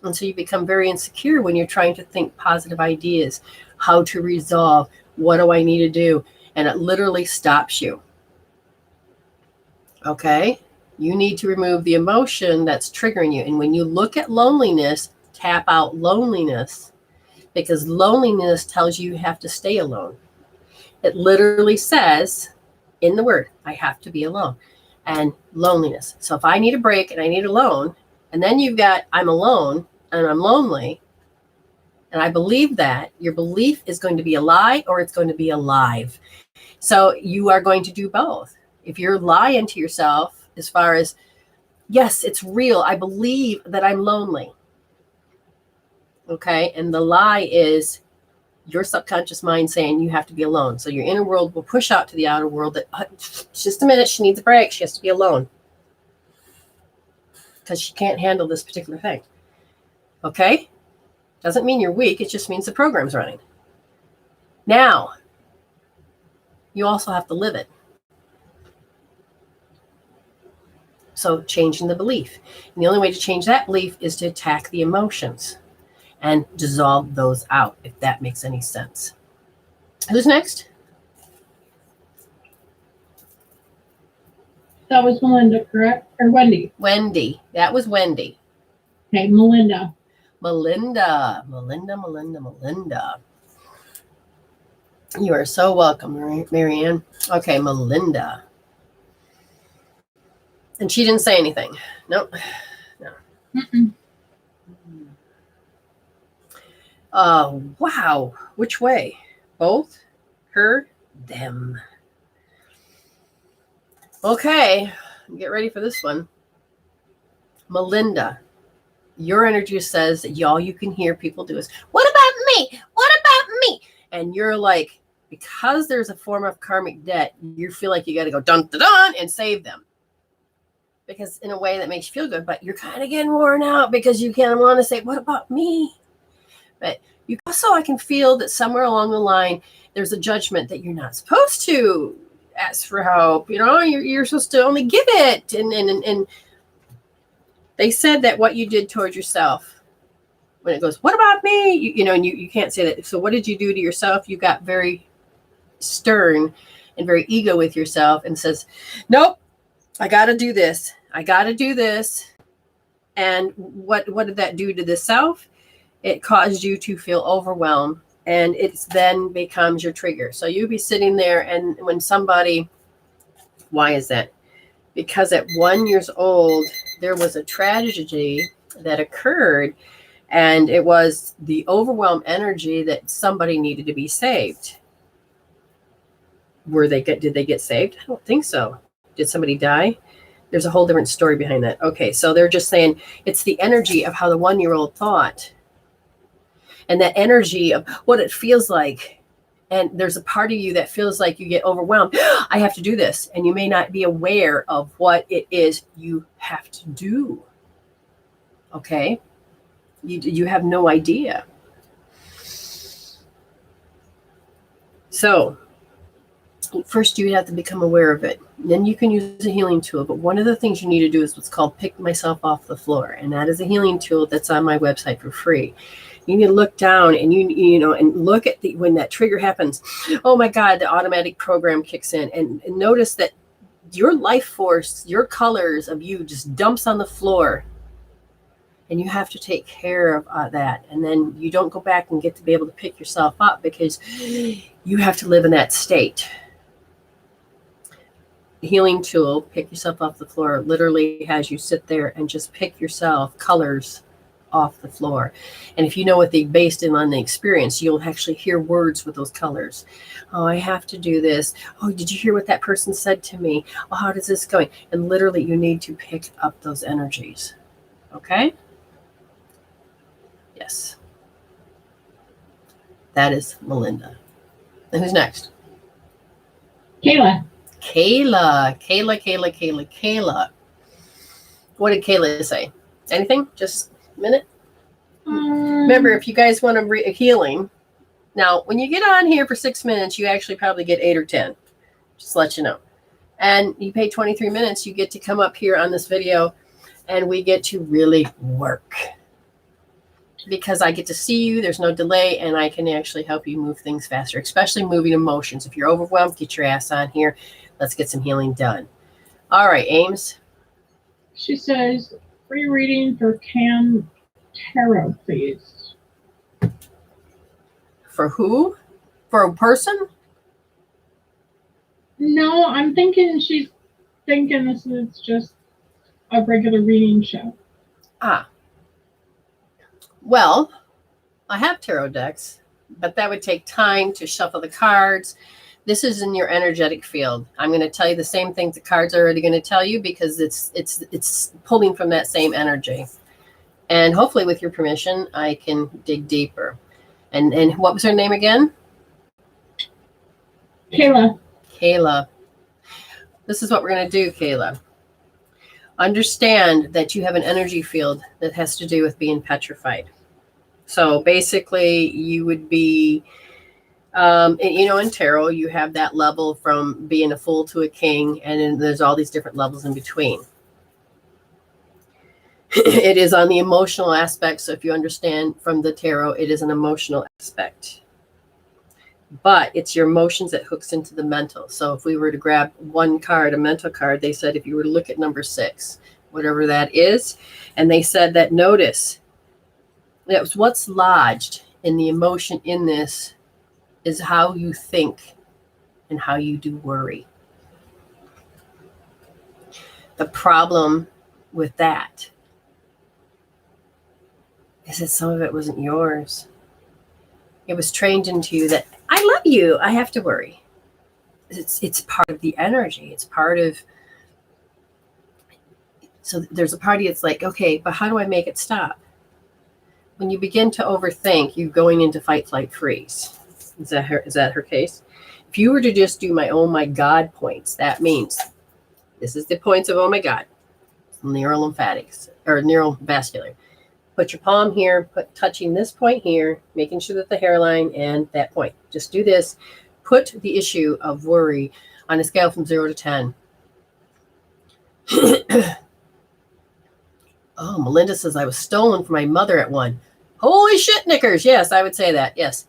And so you become very insecure when you're trying to think positive ideas, how to resolve, what do I need to do? And it literally stops you. Okay? You need to remove the emotion that's triggering you. And when you look at loneliness, tap out loneliness, because loneliness tells you have to stay alone. It literally says in the word, I have to be alone, and loneliness. So if I need a break and I need alone, and then you've got I'm alone and I'm lonely, and I believe that, your belief is going to be a lie or it's going to be alive. So you are going to do both. If you're lying to yourself as far as, yes, it's real, I believe that I'm lonely. Okay, and the lie is your subconscious mind saying you have to be alone. So your inner world will push out to the outer world that just a minute, she needs a break. She has to be alone because she can't handle this particular thing. Okay? Doesn't mean you're weak. It just means the program's running. Now, you also have to live it. So changing the belief. And the only way to change that belief is to attack the emotions and dissolve those out, if that makes any sense. Who's next? That was Melinda, correct? Or Wendy? Wendy. That was Wendy. Okay, Melinda. Melinda. You are so welcome, Marianne. Okay, Melinda. And she didn't say anything. Nope. No. Mm-mm. Wow. Which way? Both? Her? Them. Okay. Get ready for this one. Melinda, your energy says that all you can hear people do is, what about me? What about me? And you're like, because there's a form of karmic debt, you feel like you got to go dun dun dun and save them. Because in a way that makes you feel good, but you're kind of getting worn out because you kind of want to say, what about me? But you also, I can feel that somewhere along the line, there's a judgment that you're not supposed to ask for help. You know, you're supposed to only give it. And they said that what you did towards yourself, when it goes, what about me? You know, and you can't say that. So what did you do to yourself? You got very stern and very ego with yourself and says, nope, I got to do this. I got to do this. And what did that do to the self? It caused you to feel overwhelmed, and it then becomes your trigger. So you'd be sitting there, and when somebody, why is that? Because at 1 year old, there was a tragedy that occurred, and it was the overwhelmed energy that somebody needed to be saved. Did they get saved? I don't think so. Did somebody die? There's a whole different story behind that. Okay, so they're just saying it's the energy of how the 1 year old thought. And that energy of what it feels like. And there's a part of you that feels like you get overwhelmed. I have to do this. And you may not be aware of what it is you have to do. Okay? You have no idea. So, first you have to become aware of it. Then you can use a healing tool. But one of the things you need to do is what's called pick myself off the floor. And that is a healing tool that's on my website for free. You need to look down and you know, and look at when that trigger happens. Oh my God, the automatic program kicks in, and notice that your life force, your colors of you just dumps on the floor, and you have to take care of that. And then you don't go back and get to be able to pick yourself up because you have to live in that state. Healing tool, pick yourself off the floor, literally has you sit there and just pick yourself colors off the floor. And if you know what they based in on the experience, you'll actually hear words with those colors. Oh, I have to do this. Oh, did you hear what that person said to me? Oh, how does this going? And literally you need to pick up those energies. Okay? Yes. That is Melinda. And who's next? Kayla. Kayla. What did Kayla say? Anything? Just a minute? Remember, if you guys want a healing, now when you get on here for 6 minutes, you actually probably get 8 or 10. Just to let you know. And you pay 23 minutes, you get to come up here on this video and we get to really work. Because I get to see you, there's no delay, and I can actually help you move things faster, especially moving emotions. If you're overwhelmed, get your ass on here. Let's get some healing done. All right, Ames. She says, free reading for Cam Tarot, please. For who? For a person? No, I'm thinking she's thinking this is just a regular reading show. Ah. Well, I have tarot decks, but that would take time to shuffle the cards. This is in your energetic field. I'm going to tell you the same things the cards are already going to tell you because it's pulling from that same energy. And hopefully with your permission, I can dig deeper. And what was her name again? Kayla. Kayla. This is what we're going to do, Kayla. Understand that you have an energy field that has to do with being petrified. So basically, you would be, in tarot, you have that level from being a fool to a king, and then there's all these different levels in between. It is on the emotional aspect. So if you understand from the tarot, it is an emotional aspect. But it's your emotions that hooks into the mental. So if we were to grab one card, a mental card, they said if you were to look at number 6, whatever that is, and they said that notice that was what's lodged in the emotion in this is how you think and how you do worry. The problem with that is that some of it wasn't yours. It was trained into you that I love you, I have to worry. It's part of the energy. It's part of, so there's a party it's like, okay, but how do I make it stop? When you begin to overthink, you're going into fight, flight, freeze. Is that her case? If you were to just do my oh my God points, that means this is the points of oh my God, neurolymphatics or neurovascular. Put your palm here, touching this point here, making sure that the hairline and that point. Just do this. Put the issue of worry on a scale from 0 to 10. Oh, Melinda says I was stolen from my mother at 1. Holy shit, knickers. Yes, I would say that. Yes.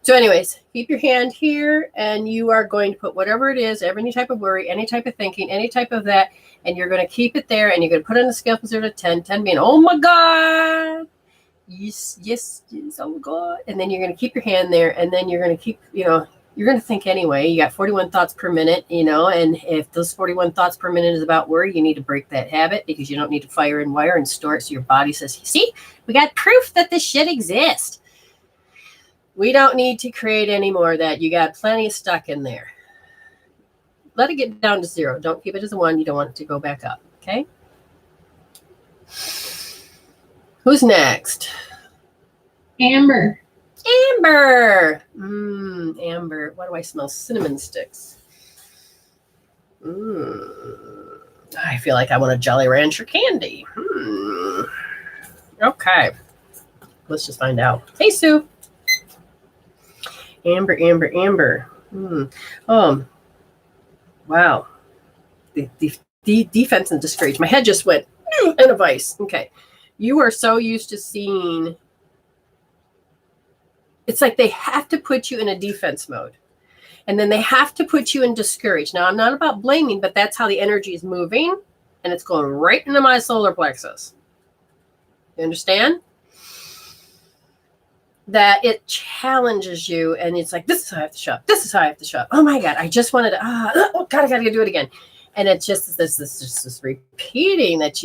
So anyways, keep your hand here and you are going to put whatever it is, any type of worry, any type of thinking, any type of that, and you're going to keep it there and you're going to put it on a scale from 0 to 10, 10 being, oh my God. Yes, oh my God. And then you're going to keep your hand there and then you're going to keep, you're going to think anyway. You got 41 thoughts per minute, and if those 41 thoughts per minute is about worry, you need to break that habit because you don't need to fire and wire and store it. So your body says, see, we got proof that this shit exists. We don't need to create any more of that. You got plenty stuck in there. Let it get down to 0. Don't keep it as a 1. You don't want it to go back up. Okay. Who's next? Amber. Amber. Amber. Why do I smell cinnamon sticks? I feel like I want a Jolly Rancher candy. Okay. Let's just find out. Hey, Sue. Amber. Wow. The defense and discourage. My head just went in a vice. Okay. You are so used to seeing. It's like they have to put you in a defense mode. And then they have to put you in discourage. Now, I'm not about blaming, but that's how the energy is moving. And it's going right into my solar plexus. You understand? That it challenges you and it's like, this is how I have to show up. This is how I have to show up. Oh my God, I just wanted to, oh God, I got to do it again. And it's just this repeating that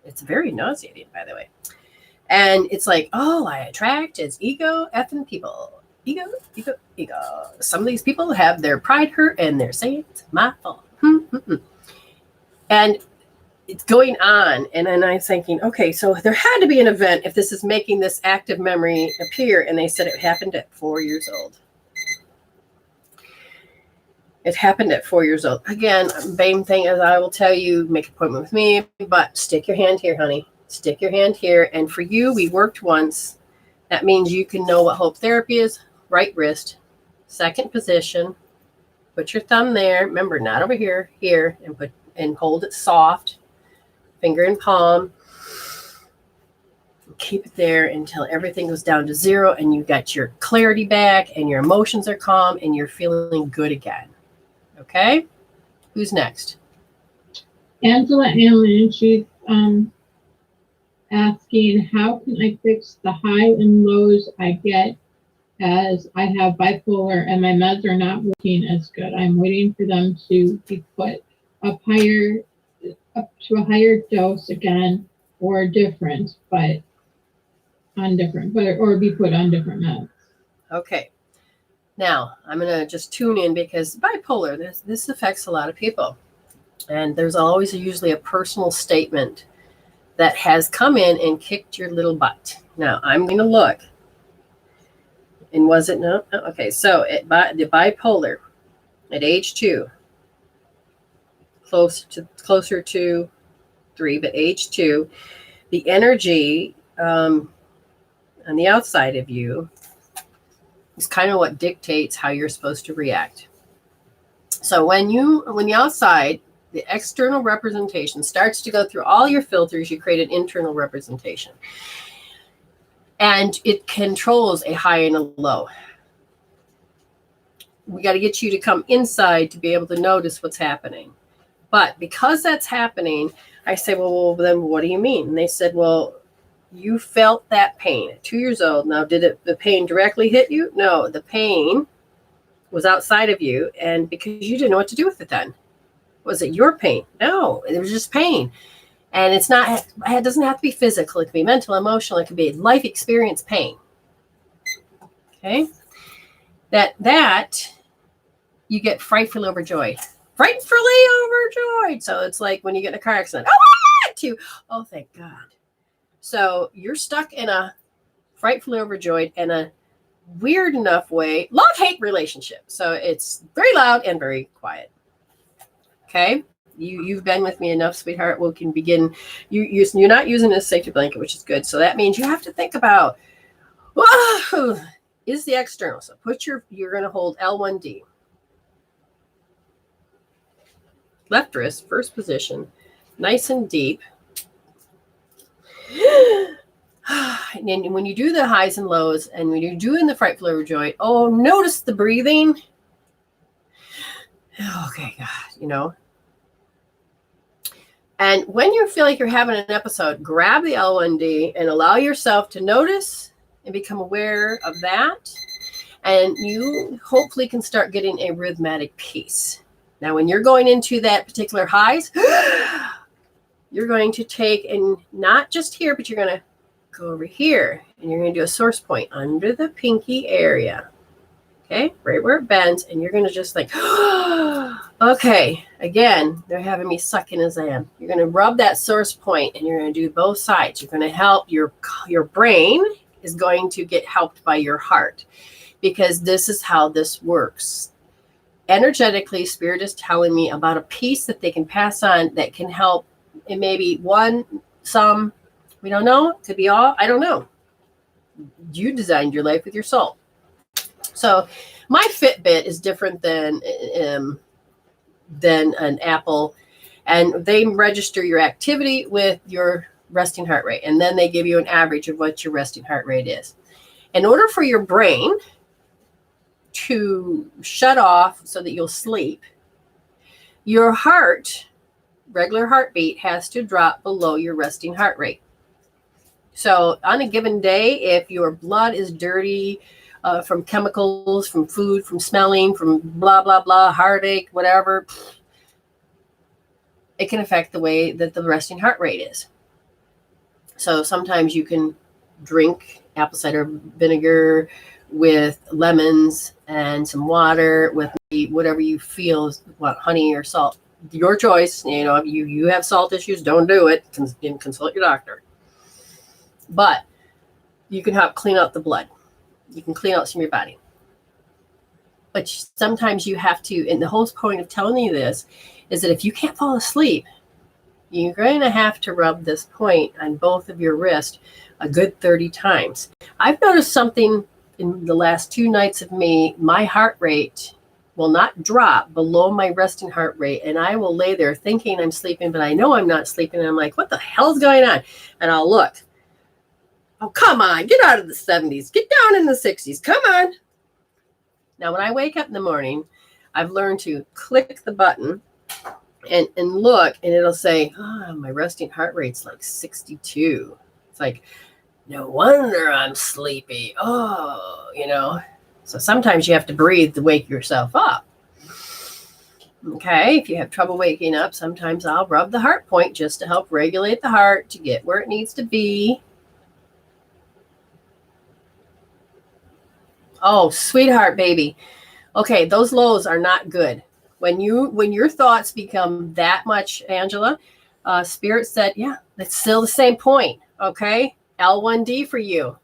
it's very nauseating, by the way. And it's like, all I attract is ego effing people. Ego. Some of these people have their pride hurt and they're saying it's my fault. And it's going on. And then I'm thinking, okay, so there had to be an event if this is making this active memory appear. And they said it happened at 4 years old. It happened at 4 years old. Again, same thing as I will tell you, make an appointment with me, but stick your hand here, honey. Stick your hand here. And for you, we worked once. That means you can know what hope therapy is. Right wrist, second position. Put your thumb there. Remember, not over here, here, and hold it soft. Finger in palm. Keep it there until everything goes down to 0 and you got your clarity back and your emotions are calm and you're feeling good again. Okay? Who's next? Angela Allen, she's asking, how can I fix the high and lows I get as I have bipolar and my meds are not working as good? I'm waiting for them to be put up to a higher dose again, or different, but or be put on different meds. Okay. Now, I'm going to just tune in because bipolar, this affects a lot of people. And there's always usually a personal statement that has come in and kicked your little butt. Now, I'm going to look. And was it? No? Okay, so the bipolar at age 2, closer to 3, but age 2, the energy on the outside of you is kind of what dictates how you're supposed to react. So when the outside, the external representation starts to go through all your filters, you create an internal representation. And it controls a high and a low. We got to get you to come inside to be able to notice what's happening. But because that's happening, I say, well, then what do you mean? And they said, well, you felt that pain at 2 years old. Now, did the pain directly hit you? No, the pain was outside of you. And because you didn't know what to do with it then. Was it your pain? No, it was just pain. And it doesn't have to be physical. It can be mental, emotional. It can be life experience pain. Okay. That you get frightfully overjoyed. Frightfully overjoyed. So it's like when you get in a car accident. Oh, thank God. So you're stuck in a frightfully overjoyed and a weird enough way, love-hate relationship. So it's very loud and very quiet. Okay. You've been with me enough, sweetheart. We can begin. You're not using a safety blanket, which is good. So that means you have to think about, whoa, is the external. So you're going to hold L1D. Left wrist, first position, nice and deep. And then when you do the highs and lows, and when you're doing the frightful overjoyed, notice the breathing. Okay, God, And when you feel like you're having an episode, grab the L1D and allow yourself to notice and become aware of that. And you hopefully can start getting a rhythmic piece. Now, when you're going into that particular highs, you're going to take, and not just here, but you're going to go over here. And you're going to do a source point under the pinky area. Okay, right where it bends. And you're going to just like, okay, again, they're having me suck in as I am. You're going to rub that source point and you're going to do both sides. You're going to help your brain is going to get helped by your heart, because this is how this works. Energetically, Spirit is telling me about a piece that they can pass on that can help. It may be some, we don't know, could be all, I don't know. You designed your life with your soul. So my Fitbit is different than an Apple, and they register your activity with your resting heart rate, and then they give you an average of what your resting heart rate is. In order for your brain to shut off so that you'll sleep, your heart, regular heartbeat, has to drop below your resting heart rate. So on a given day, if your blood is dirty, from chemicals, from food, from smelling, from blah, blah, blah, heartache, whatever, it can affect the way that the resting heart rate is. So sometimes you can drink apple cider vinegar with lemons and some water with whatever you feel, honey or salt. Your choice. You have salt issues, don't do it. Consult your doctor. But you can help clean out the blood. You can clean out some of your body. But sometimes you have to, and the whole point of telling you this is that if you can't fall asleep, you're going to have to rub this point on both of your wrists a good 30 times. I've noticed something in the last 2 nights of me. My heart rate will not drop below my resting heart rate, and I will lay there thinking I'm sleeping, but I know I'm not sleeping, and I'm like, what the hell's going on? And I'll look. Oh, come on, get out of the 70s, get down in the 60s, come on. Now, when I wake up in the morning, I've learned to click the button and look, and it'll say, oh, my resting heart rate's like 62. It's like, no wonder I'm sleepy. Oh, you know. So sometimes you have to breathe to wake yourself up. Okay, if you have trouble waking up, sometimes I'll rub the heart point just to help regulate the heart to get where it needs to be. Oh, sweetheart, baby. Okay, those lows are not good. When your thoughts become that much, Angela, Spirit said, yeah, that's still the same point. Okay, L1D for you.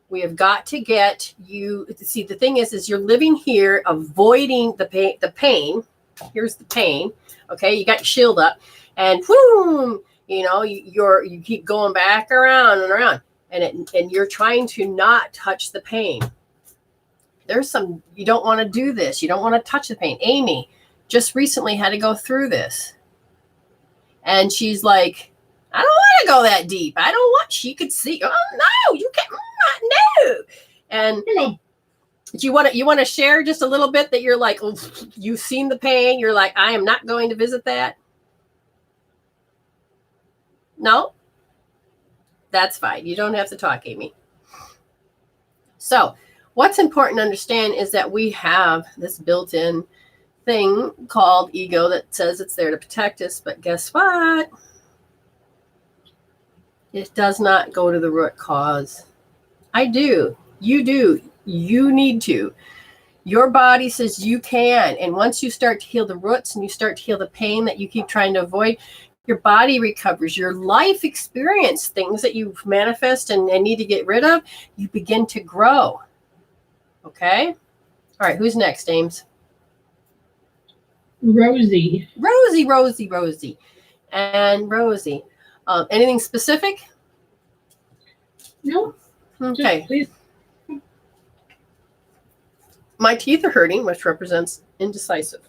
We have got to get you. See, the thing is you're living here, avoiding the pain. The pain. Here's the pain. Okay, you got your shield up, and boom, you know, you keep going back around and around, and you're trying to not touch the pain. There's some, you don't want to do this. You don't want to touch the pain. Amy just recently had to go through this, and she's like, I don't want to go that deep. I don't want. She could see. Oh no, you can't. No. And you want to share just a little bit that you're like, oh, you've seen the pain. You're like, I am not going to visit that. No, that's fine. You don't have to talk, Amy. So what's important to understand is that we have this built-in thing called ego that says it's there to protect us. But guess what? It does not go to the root cause. I do. You do. You need to. Your body says you can. And once you start to heal the roots and you start to heal the pain that you keep trying to avoid, your body recovers. Your life experience, things that you manifest and need to get rid of, you begin to grow. Okay? All right. Who's next, Ames? Rosie. Rosie. And Rosie. Anything specific? No. Okay. Please. My teeth are hurting, which represents indecisive.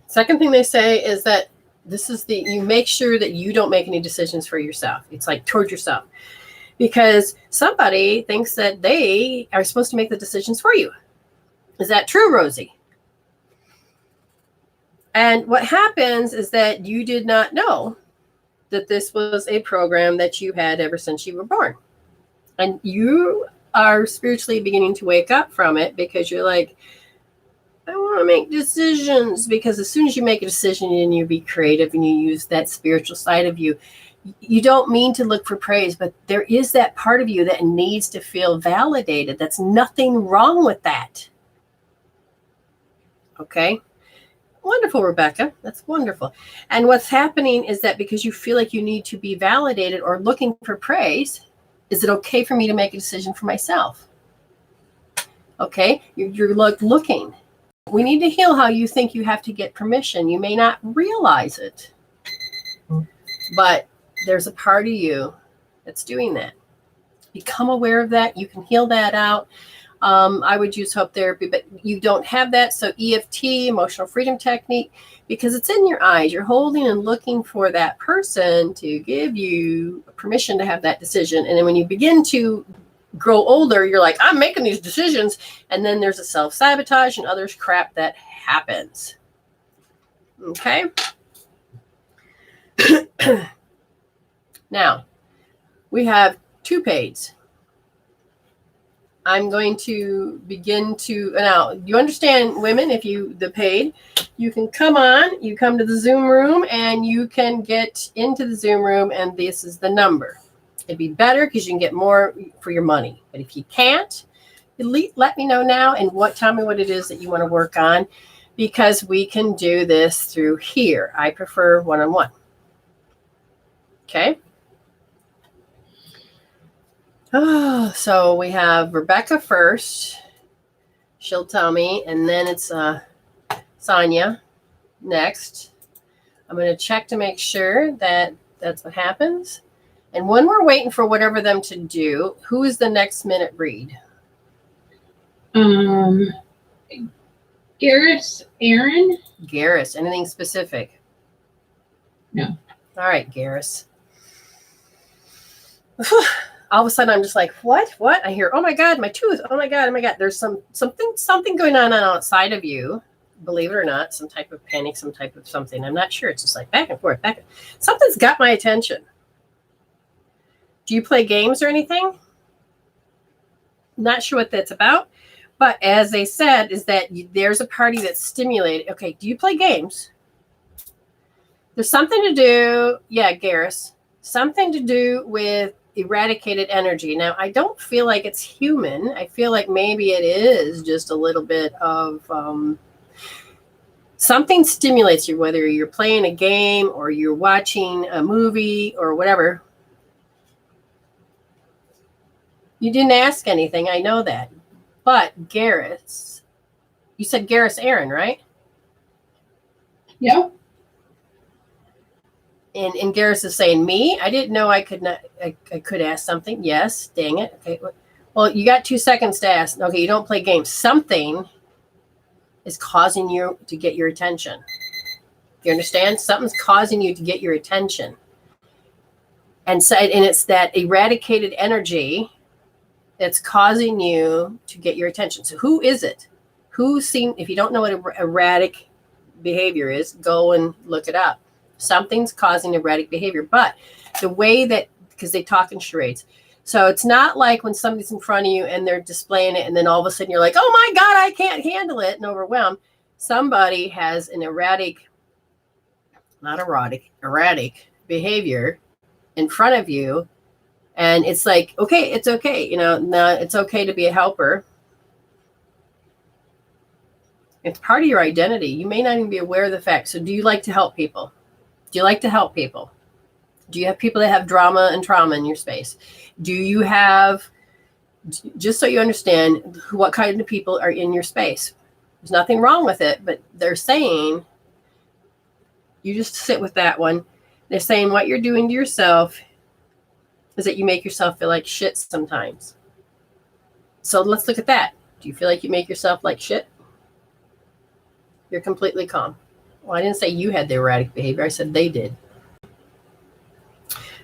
Second thing they say is that you make sure that you don't make any decisions for yourself. It's like toward yourself. Because somebody thinks that they are supposed to make the decisions for you. Is that true, Rosie? And what happens is that you did not know that this was a program that you had ever since you were born. And you are spiritually beginning to wake up from it because you're like, I want to make decisions. Because as soon as you make a decision and you be creative and you use that spiritual side of you, you don't mean to look for praise, but there is that part of you that needs to feel validated. That's nothing wrong with that. Okay? Wonderful, Rebecca. That's wonderful. And what's happening is that because you feel like you need to be validated or looking for praise, is it okay for me to make a decision for myself? Okay? You're looking. We need to heal how you think you have to get permission. You may not realize it, but there's a part of you that's doing that. Become aware of that. You can heal that out. I would use hope therapy, but you don't have that. So EFT, emotional freedom technique, because it's in your eyes. You're holding and looking for that person to give you permission to have that decision. And then when you begin to grow older, you're like, I'm making these decisions. And then there's a self-sabotage and other crap that happens. Okay. Now, we have 2 paids. I'm going to begin to, now, you understand, women, if the paid, you can come on, you come to the Zoom room, and you can get into the Zoom room, and this is the number. It'd be better because you can get more for your money. But if you can't, let me know now and tell me what it is that you want to work on, because we can do this through here. I prefer one-on-one. Okay? Oh, so we have Rebecca first. She'll tell me, and then it's Sonia next. I'm going to check to make sure that that's what happens. And when we're waiting for whatever them to do, who is the next minute read? Garrus Aaron. Garrus. Anything specific? No. All right, Garrus. All of a sudden, I'm just like, what? I hear, oh my God, my tooth. Oh my God. There's something going on outside of you. Believe it or not, some type of panic, some type of something. I'm not sure. It's just like back and forth. Something's got my attention. Do you play games or anything? Not sure what that's about. But as they said, is that there's a party that's stimulated. Okay, do you play games? There's something to do, yeah, Garrus, something to do with eradicated energy. Now, I don't feel like it's human. I feel like maybe it is just a little bit of something stimulates you, whether you're playing a game or you're watching a movie or whatever. You didn't ask anything. I know that. But Garrus, you said Garrus Aaron, right? Yep. And Garrus is saying, me? I didn't know I could not. I could ask something. Yes. Dang it. Okay. Well, you got 2 seconds to ask. Okay, you don't play games. Something is causing you to get your attention. You understand? Something's causing you to get your attention. And it's that eradicated energy that's causing you to get your attention. So who is it? If you don't know what erratic behavior is, go and look it up. Something's causing erratic behavior. But the way that, because they talk in charades. So it's not like when somebody's in front of you and they're displaying it and then all of a sudden you're like, oh my God, I can't handle it and overwhelmed. Somebody has an erratic behavior in front of you. And it's like, okay, it's okay. No, it's okay to be a helper. It's part of your identity. You may not even be aware of the fact. So do you like to help people? Do you like to help people? Do you have people that have drama and trauma in your space? Do you have, just so you understand what kind of people are in your space? There's nothing wrong with it, but they're saying, you just sit with that one. They're saying what you're doing to yourself is that you make yourself feel like shit sometimes. So let's look at that. Do you feel like you make yourself like shit? You're completely calm. Well, I didn't say you had the erratic behavior. I said they did.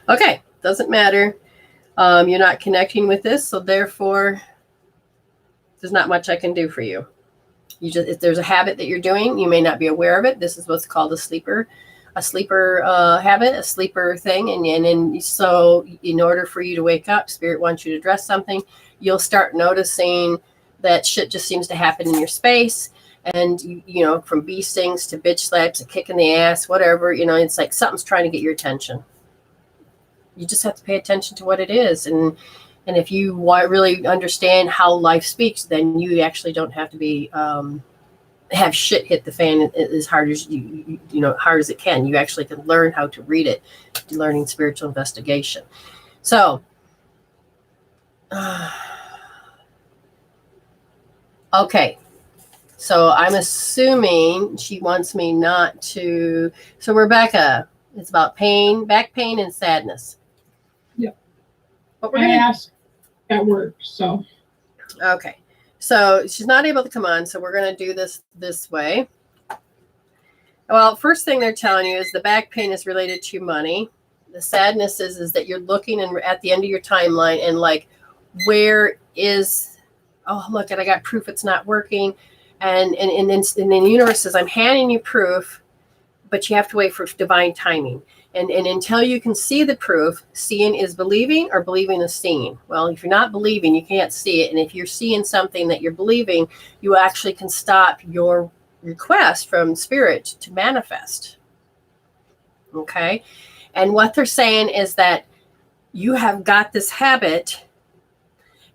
Okay, doesn't matter. You're not connecting with this, so therefore, there's not much I can do for you. If there's a habit that you're doing, you may not be aware of it. This is what's called a sleeper habit, a sleeper thing. And so in order for you to wake up, Spirit wants you to address something. You'll start noticing that shit just seems to happen in your space. And, from bee stings to bitch slaps, a kick in the ass, whatever, it's like something's trying to get your attention. You just have to pay attention to what it is. And if you really understand how life speaks, then you actually don't have to be have shit hit the fan as hard as hard as it can. You actually can learn how to read it, learning spiritual investigation. So, okay. So I'm assuming she wants me not to. So Rebecca, it's about pain, back pain, and sadness. Yep. But I asked at work, so. Okay. So she's not able to come on, so we're going to do this way. Well, first thing they're telling you is the back pain is related to money. The sadness is that you're looking at the end of your timeline and like, where is, oh, look, I got proof it's not working. And then the universe says, I'm handing you proof, but you have to wait for divine timing. And until you can see the proof, seeing is believing or believing is seeing. Well, if you're not believing, you can't see it. And if you're seeing something that you're believing, you actually can stop your request from Spirit to manifest. Okay? And what they're saying is that you have got this habit.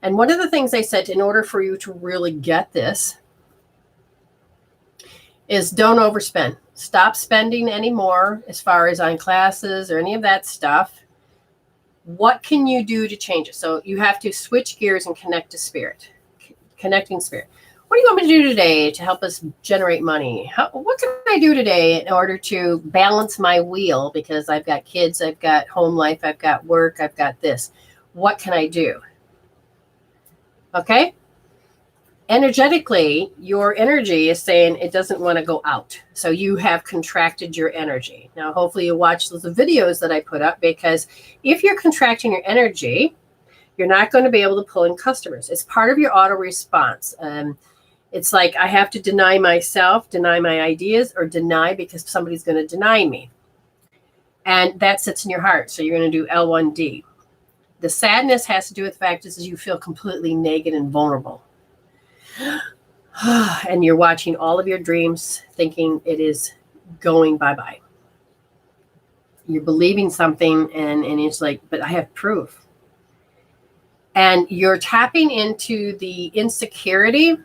And one of the things they said, in order for you to really get this, is don't overspend. Stop spending anymore as far as on classes or any of that stuff. What can you do to change it? So you have to switch gears and connect to Spirit. Connecting Spirit. what do you want me to do today to help us generate money? What can I do today in order to balance my wheel? Because I've got kids, I've got home life, I've got work, I've got this. What can I do? Okay? Energetically, your energy is saying it doesn't want to go out. So you have contracted your energy. Now, hopefully you watch those videos that I put up, because if you're contracting your energy, you're not going to be able to pull in customers. It's part of your auto response. It's like I have to deny myself, deny my ideas, or deny because somebody's going to deny me. And that sits in your heart. So you're going to do L1D. The sadness has to do with the fact is you feel completely naked and vulnerable. And you're watching all of your dreams thinking it is going bye-bye. You're believing something and it's like, but I have proof. And you're tapping into the insecurity.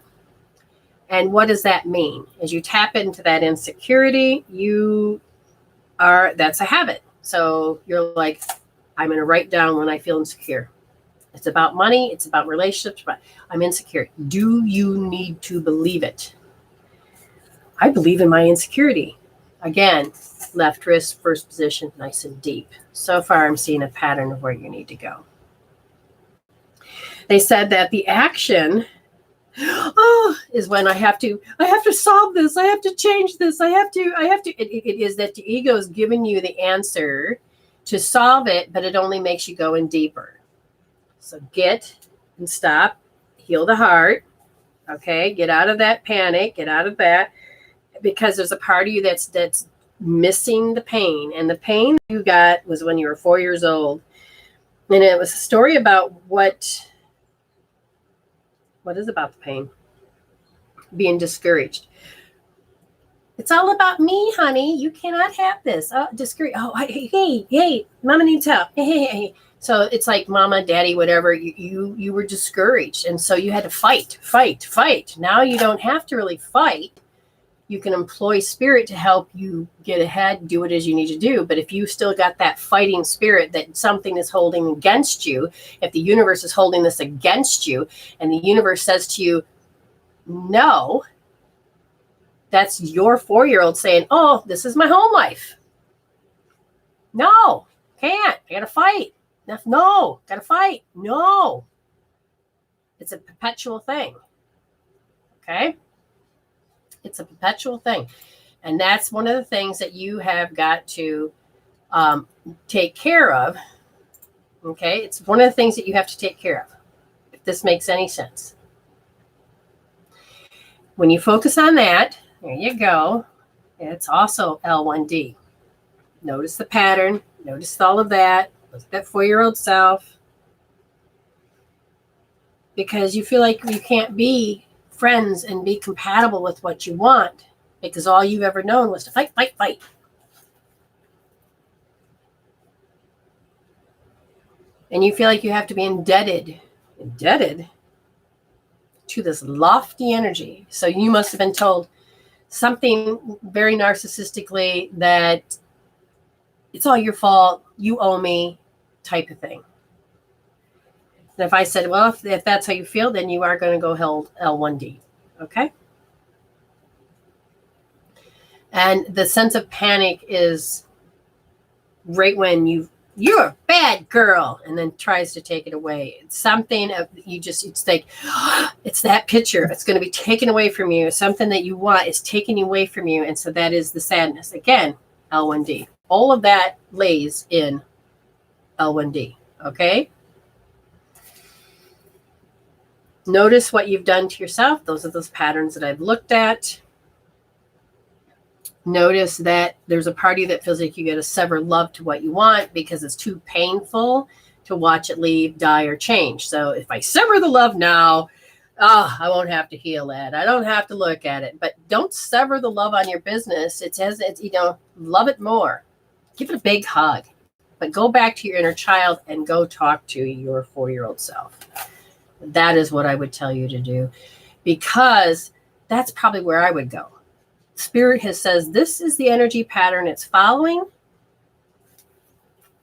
And what does that mean? As you tap into that insecurity, that's a habit. So you're like, I'm going to write down when I feel insecure. It's about money. It's about relationships. But I'm insecure. Do you need to believe it? I believe in my insecurity. Again, left wrist, first position, nice and deep. So far, I'm seeing a pattern of where you need to go. They said that the action, is when I have to solve this. I have to change this. It is that the ego is giving you the answer to solve it, but it only makes you go in deeper. So get and stop, heal the heart. Okay. Get out of that panic, get out of that, because there's a part of you that's missing the pain. And the pain you got was when you were 4 years old. And it was a story about what is about the pain? Being discouraged. It's all about me, honey. You cannot have this. Discouraged. Hey, mama needs help. Hey. So it's like mama, daddy, whatever, you were discouraged. And so you had to fight. Now you don't have to really fight. You can employ spirit to help you get ahead, do what it is you need to do. But if you still got that fighting spirit that something is holding against you, if the universe is holding this against you, and the universe says to you, no, that's your 4-year-old saying, oh, this is my home life. No, can't. I got to fight. No, got to fight. No. It's a perpetual thing. Okay? It's a perpetual thing. And that's one of the things that you have got to take care of. Okay? It's one of the things that you have to take care of, if this makes any sense. When you focus on that, there you go. It's also L1D. Notice the pattern. Notice all of that. Look at that 4-year-old self. Because you feel like you can't be friends and be compatible with what you want, because all you've ever known was to fight. And you feel like you have to be indebted to this lofty energy. So you must have been told something very narcissistically that it's all your fault, you owe me, type of thing. And if I said, well, if that's how you feel, then you are going to go L1D. Okay? And the sense of panic is right when you're a bad girl, and then tries to take it away. It's something of it's like, it's that picture. It's going to be taken away from you. Something that you want is taken away from you. And so that is the sadness. Again, L1D. All of that lays in L1D. Okay? Notice what you've done to yourself. Those are those patterns that I've looked at. Notice that there's a part of you that feels like you got to sever love to what you want because it's too painful to watch it leave, die, or change. So if I sever the love now, I won't have to heal that. I don't have to look at it. But don't sever the love on your business. It says, love it more. Give it a big hug. But go back to your inner child and go talk to your 4-year-old self. That is what I would tell you to do, because that's probably where I would go. Spirit says, this is the energy pattern it's following.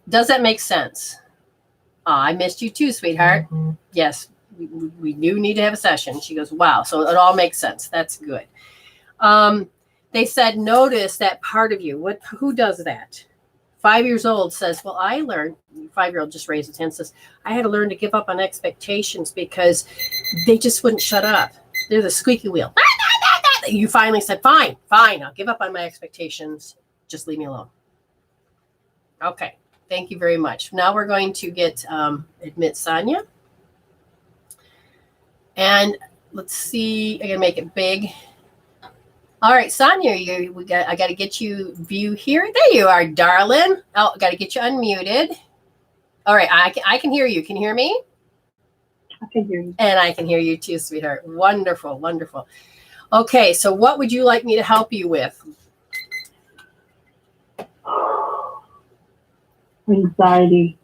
Does that make sense? I missed you too, sweetheart. Mm-hmm. Yes. we do need to have a session. She goes, wow. So it all makes sense. That's good. They said, notice that part of you. Who does that? 5 years old says, well, I learned, 5-year-old just raised his hand, says, I had to learn to give up on expectations because they just wouldn't shut up. They're the squeaky wheel. You finally said, fine, I'll give up on my expectations. Just leave me alone. Okay, thank you very much. Now we're going to get admit Sonia. And let's see, I'm gonna make it big. All right, Sonia, I got to get you view here. There you are, darling. Oh, got to get you unmuted. All right, I can hear you. Can you hear me? I can hear you. And I can hear you too, sweetheart. Wonderful, wonderful. Okay, so what would you like me to help you with? Anxiety.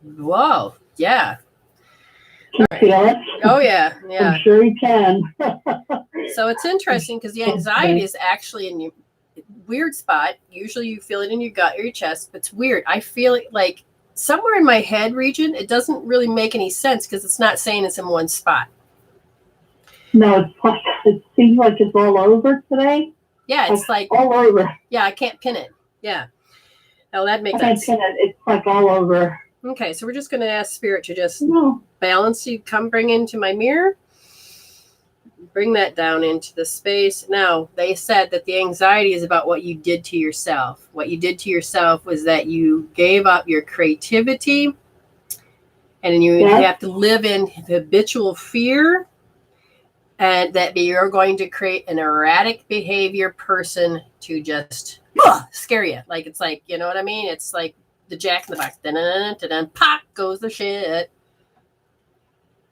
Whoa, yeah. Can you feel it? Oh, yeah. I'm sure you can. So it's interesting because the anxiety is actually in your weird spot. Usually you feel it in your gut or your chest, but it's weird. I feel it like somewhere in my head region. It doesn't really make any sense because it's not saying it's in one spot. No, it seems like it's all over today. Yeah, it's like all over. Yeah, I can't pin it. Yeah. Oh, that makes sense. I can't pin it. It's like all over. Okay, so we're just going to ask Spirit to just balance you. Come bring into my mirror. Bring that down into the space. Now, they said that the anxiety is about what you did to yourself. What you did to yourself was that you gave up your creativity, and you have to live in habitual fear, and that you're going to create an erratic behavior person to just scare you. Like, it's like, you know what I mean? It's like the Jack in the Box. Dun-dun-dun-dun-dun, pop goes the shit.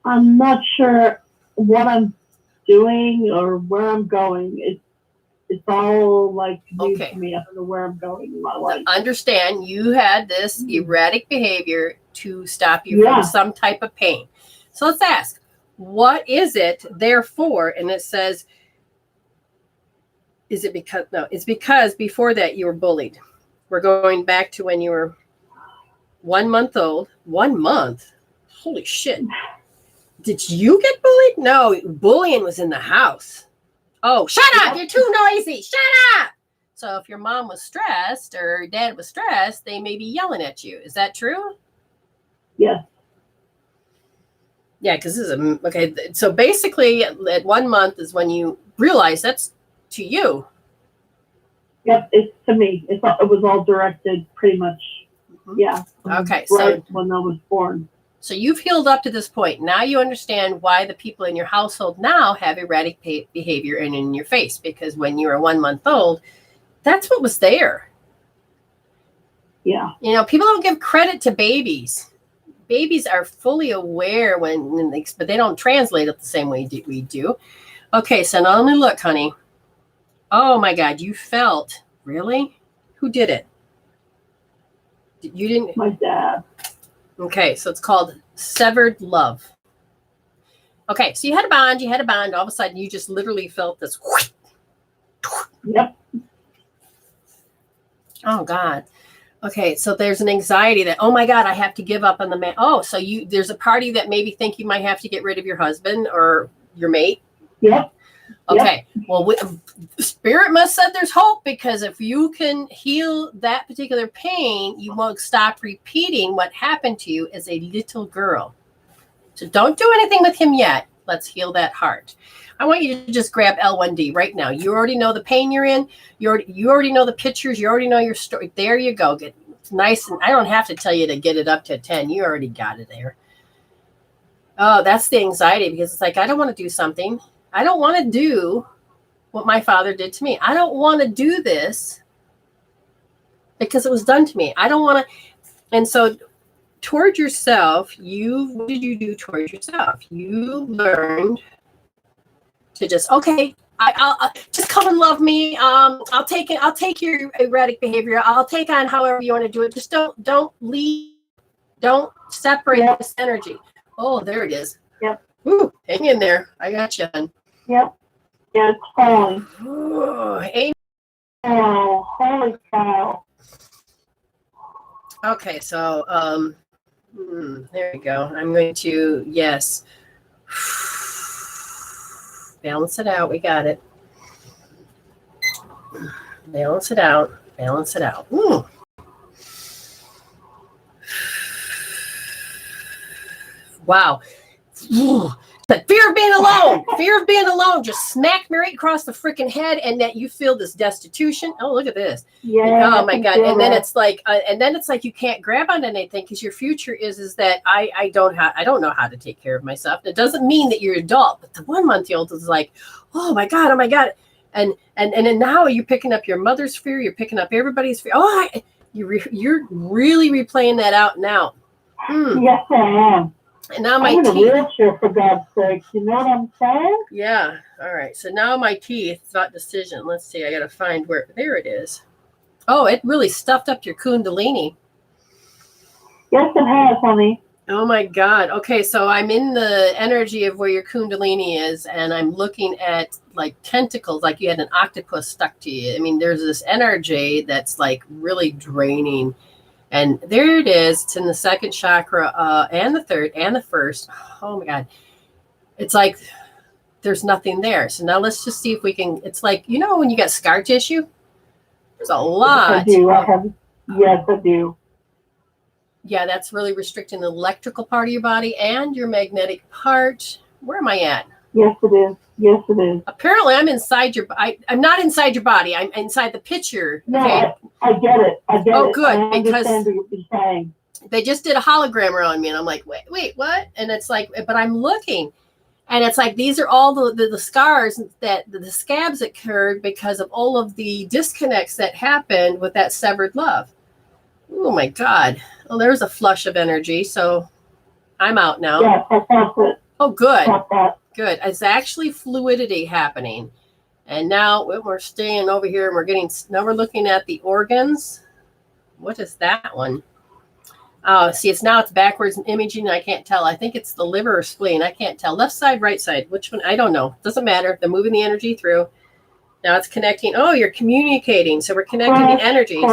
I'm not sure what I'm doing or where I'm going. It's all like new to me. I don't know where I'm going in my life. Understand, you had this erratic behavior to stop you from some type of pain. So let's ask, what is it therefore? And it says, is it because, no, it's because before that you were bullied. We're going back to when you were 1 month old. 1 month? Holy shit. Did you get bullied? No, bullying was in the house. Oh, shut up. You're too noisy. Shut up. So if your mom was stressed or dad was stressed, they may be yelling at you. Is that true? Yes. Yeah, because this is okay. So basically, at 1 month is when you realize that's to you. Yep, it's to me. It was all directed pretty much. Yeah. Okay. Right when I was born. So you've healed up to this point. Now you understand why the people in your household now have erratic behavior and in your face, because when you were 1 month old, that's what was there. Yeah. You know, people don't give credit to babies. Babies are fully aware but they don't translate it the same way we do. Okay, so now let me look, honey. Oh my God, you felt, really? Who did it? You didn't? My dad. Okay, so it's called severed love. Okay, so you had a bond. All of a sudden, you just literally felt this. Yep. Oh, God. Okay, so there's an anxiety that, oh, my God, I have to give up on the man. Oh, so there's a party that maybe think you might have to get rid of your husband or your mate. Yep. Okay, well, Spirit must said there's hope, because if you can heal that particular pain, you won't stop repeating what happened to you as a little girl. So don't do anything with him yet. Let's heal that heart. I want you to just grab L1D right now. You already know the pain you're in. You already know the pictures. You already know your story. There you go. It's nice. And I don't have to tell you to get it up to 10. You already got it there. Oh, that's the anxiety, because it's like, I don't want to do something. I don't want to do what my father did to me. I don't want to do this because it was done to me. I don't want to. And so toward yourself, what did you do towards yourself? You learned to just, okay, I'll just come and love me. I'll take your erratic behavior. I'll take on however you want to do it. Just don't leave. Don't separate this energy. Oh, there it is. Yep. Ooh, hang in there. I got you. Yep. Yeah, it's falling. Oh, holy cow. Okay, so there we go. I'm going to, yes. Balance it out. We got it. Balance it out. Balance it out. Ooh. Wow. Ooh. The fear of being alone. Fear of being alone just smacked me right across the freaking head, and that you feel this destitution. Oh, look at this. Yeah. Oh my God. And then it's like, you can't grab on anything because your future is that I don't know how to take care of myself. It doesn't mean that you're an adult, but the 1 month-old is like, oh my God. And then now you're picking up your mother's fear. You're picking up everybody's fear. Oh, you're really replaying that out now. Yes, I am. And now my I'm in a teeth. wheelchair, for God's sake. You know what I'm saying? Yeah. All right. So now my teeth, it's not decision. Let's see. I got to find where. There it is. Oh, it really stuffed up your kundalini. Yes, it has, honey. Oh my God. Okay. So I'm in the energy of where your kundalini is, and I'm looking at like tentacles, like you had an octopus stuck to you. I mean, there's this energy that's like really draining. And there it is. It's in the second chakra, and the third and the first. Oh my God. It's like there's nothing there. So now let's just see if we can. It's like, you know, when you got scar tissue, there's a lot. Yes, I do. Yes, I do. Yeah, that's really restricting the electrical part of your body and your magnetic part. Where am I at? Yes, it is. Yes, it is. Apparently, I'm inside your. I'm not inside your body. I'm inside the picture. No, okay? I get it. I get it. Oh, good, I because understand what you're saying. They just did a hologram around me, and I'm like, wait, what? And it's like, but I'm looking, and it's like these are all the scars that the scabs occurred because of all of the disconnects that happened with that severed love. Oh my God! Well, there's a flush of energy, so I'm out now. Yeah, I felt it. Oh, good. Felt that. Good. It's actually fluidity happening. And now we're staying over here, and now we're looking at the organs. What is that one? Oh, see, it's backwards imaging. I can't tell. I think it's the liver or spleen. I can't tell. Left side, right side. Which one? I don't know. Doesn't matter. They're moving the energy through. Now it's connecting. Oh, you're communicating. So we're connecting the energies.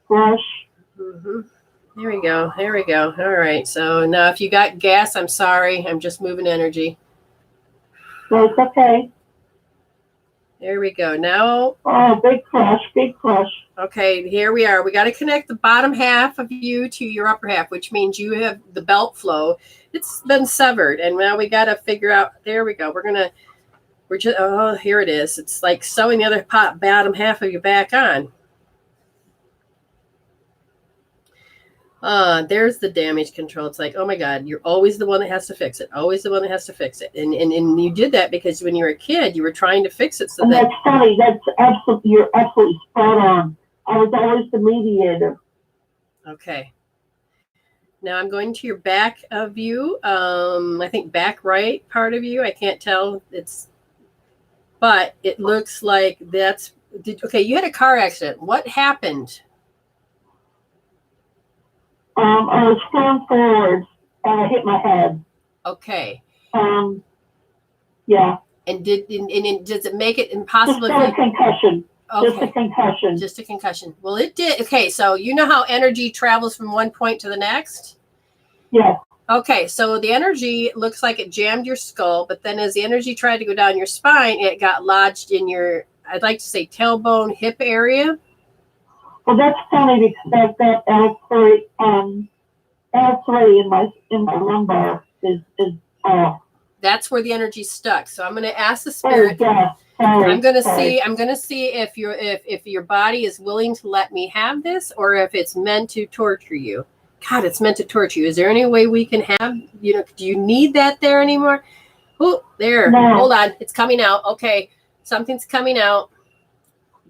Flush. Mm-hmm. There we go. There we go. All right. So now if you got gas, I'm sorry. I'm just moving energy. No, it's okay. There we go. Now. Oh, big flush, big flush. Okay, here we are. We got to connect the bottom half of you to your upper half, which means you have the belt flow. It's been severed. And now we got to figure out. There we go. Oh, here it is. It's like sewing the other bottom half of you back on. There's the damage control. It's like, oh my God, you're always the one that has to fix it. Always the one that has to fix it. And you did that because when you were a kid, you were trying to fix it. And that's funny. You're absolutely spot on. I was always the mediator. Okay. Now I'm going to your back of you. I think back right part of you. I can't tell. But it looks like okay, you had a car accident. What happened? I was thrown forward and I hit my head. Okay. Yeah. And does it make it impossible? Just a concussion. Okay. Just a concussion. Just a concussion. Well, it did. Okay, so you know how energy travels from one point to the next? Yeah. Okay, so the energy looks like it jammed your skull, but then as the energy tried to go down your spine, it got lodged in your, I'd like to say, tailbone, hip area. Well, that's funny because that L3 in my lumbar is off. That's where the energy's stuck. So I'm going to ask the spirit. Oh, yeah. Sorry, I'm going to see if your body is willing to let me have this, or if it's meant to torture you. God, it's meant to torture you. Is there any way we can have, do you need that there anymore? Oh, there. No. Hold on. It's coming out. Okay. Something's coming out.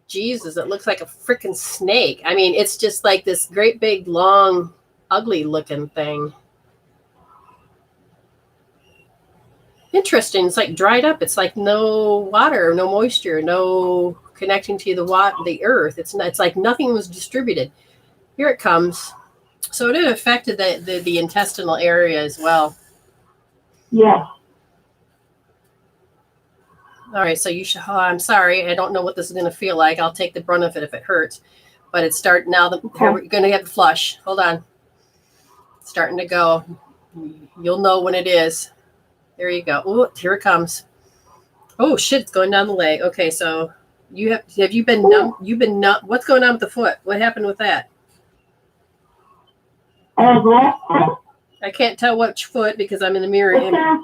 Jesus, it looks like a freaking snake. I mean, it's just like this great big, long, ugly looking thing. Interesting. It's like dried up. It's like no water, no moisture, no connecting to the earth. It's like nothing was distributed. Here it comes. So it affected the intestinal area as well. Yeah. All right. So you should. Oh, I'm sorry. I don't know what this is going to feel like. I'll take the brunt of it if it hurts. But it's starting now. We're going to have the flush. Hold on. It's starting to go. You'll know when it is. There you go. Oh, here it comes. Oh shit, it's going down the leg. Okay, so have you been numb? You've been numb. What's going on with the foot? What happened with that? I can't tell which foot because I'm in the mirror. I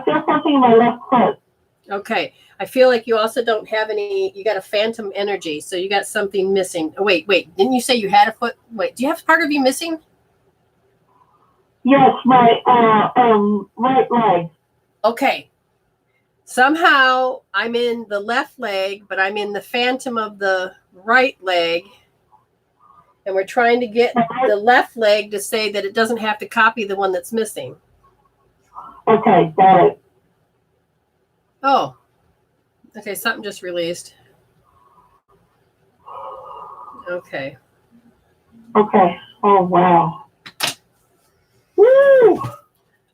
feel something in my left foot. Okay. I feel like you also don't have any, you got a phantom energy. So you got something missing. Oh, wait. Didn't you say you had a foot? Wait, do you have part of you missing? Yes, my right leg. Okay. Somehow I'm in the left leg, but I'm in the phantom of the right leg. And we're trying to get the left leg to say that it doesn't have to copy the one that's missing. Okay, got it. Oh. Okay, something just released. Okay. Okay. Oh, wow. Woo!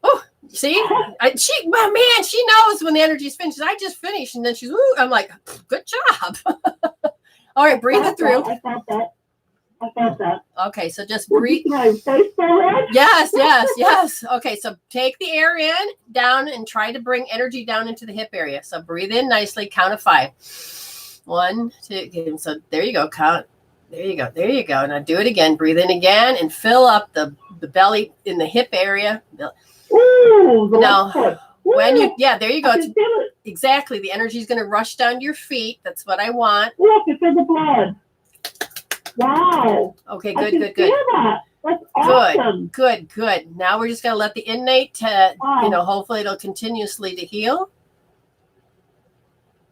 Oh, see? Well, man, she knows when the energy's finished. I just finished, and then she's, woo. I'm like, good job. All right, breathe it through. I felt that. Okay, so just breathe. My face so red? Yes. Okay, so take the air in, down, and try to bring energy down into the hip area. So breathe in nicely, count of 5. 1, 2, so there you go, count. There you go. Now do it again. Breathe in again and fill up the belly in the hip area. Ooh, now, when you, there you go. I can feel it. Exactly. The energy is going to rush down to your feet. That's what I want. Look, it's in the blood. Wow. Okay, good. Good. Feel that. That's awesome. Good. Now we're just going to let the innate, hopefully it'll continuously to heal.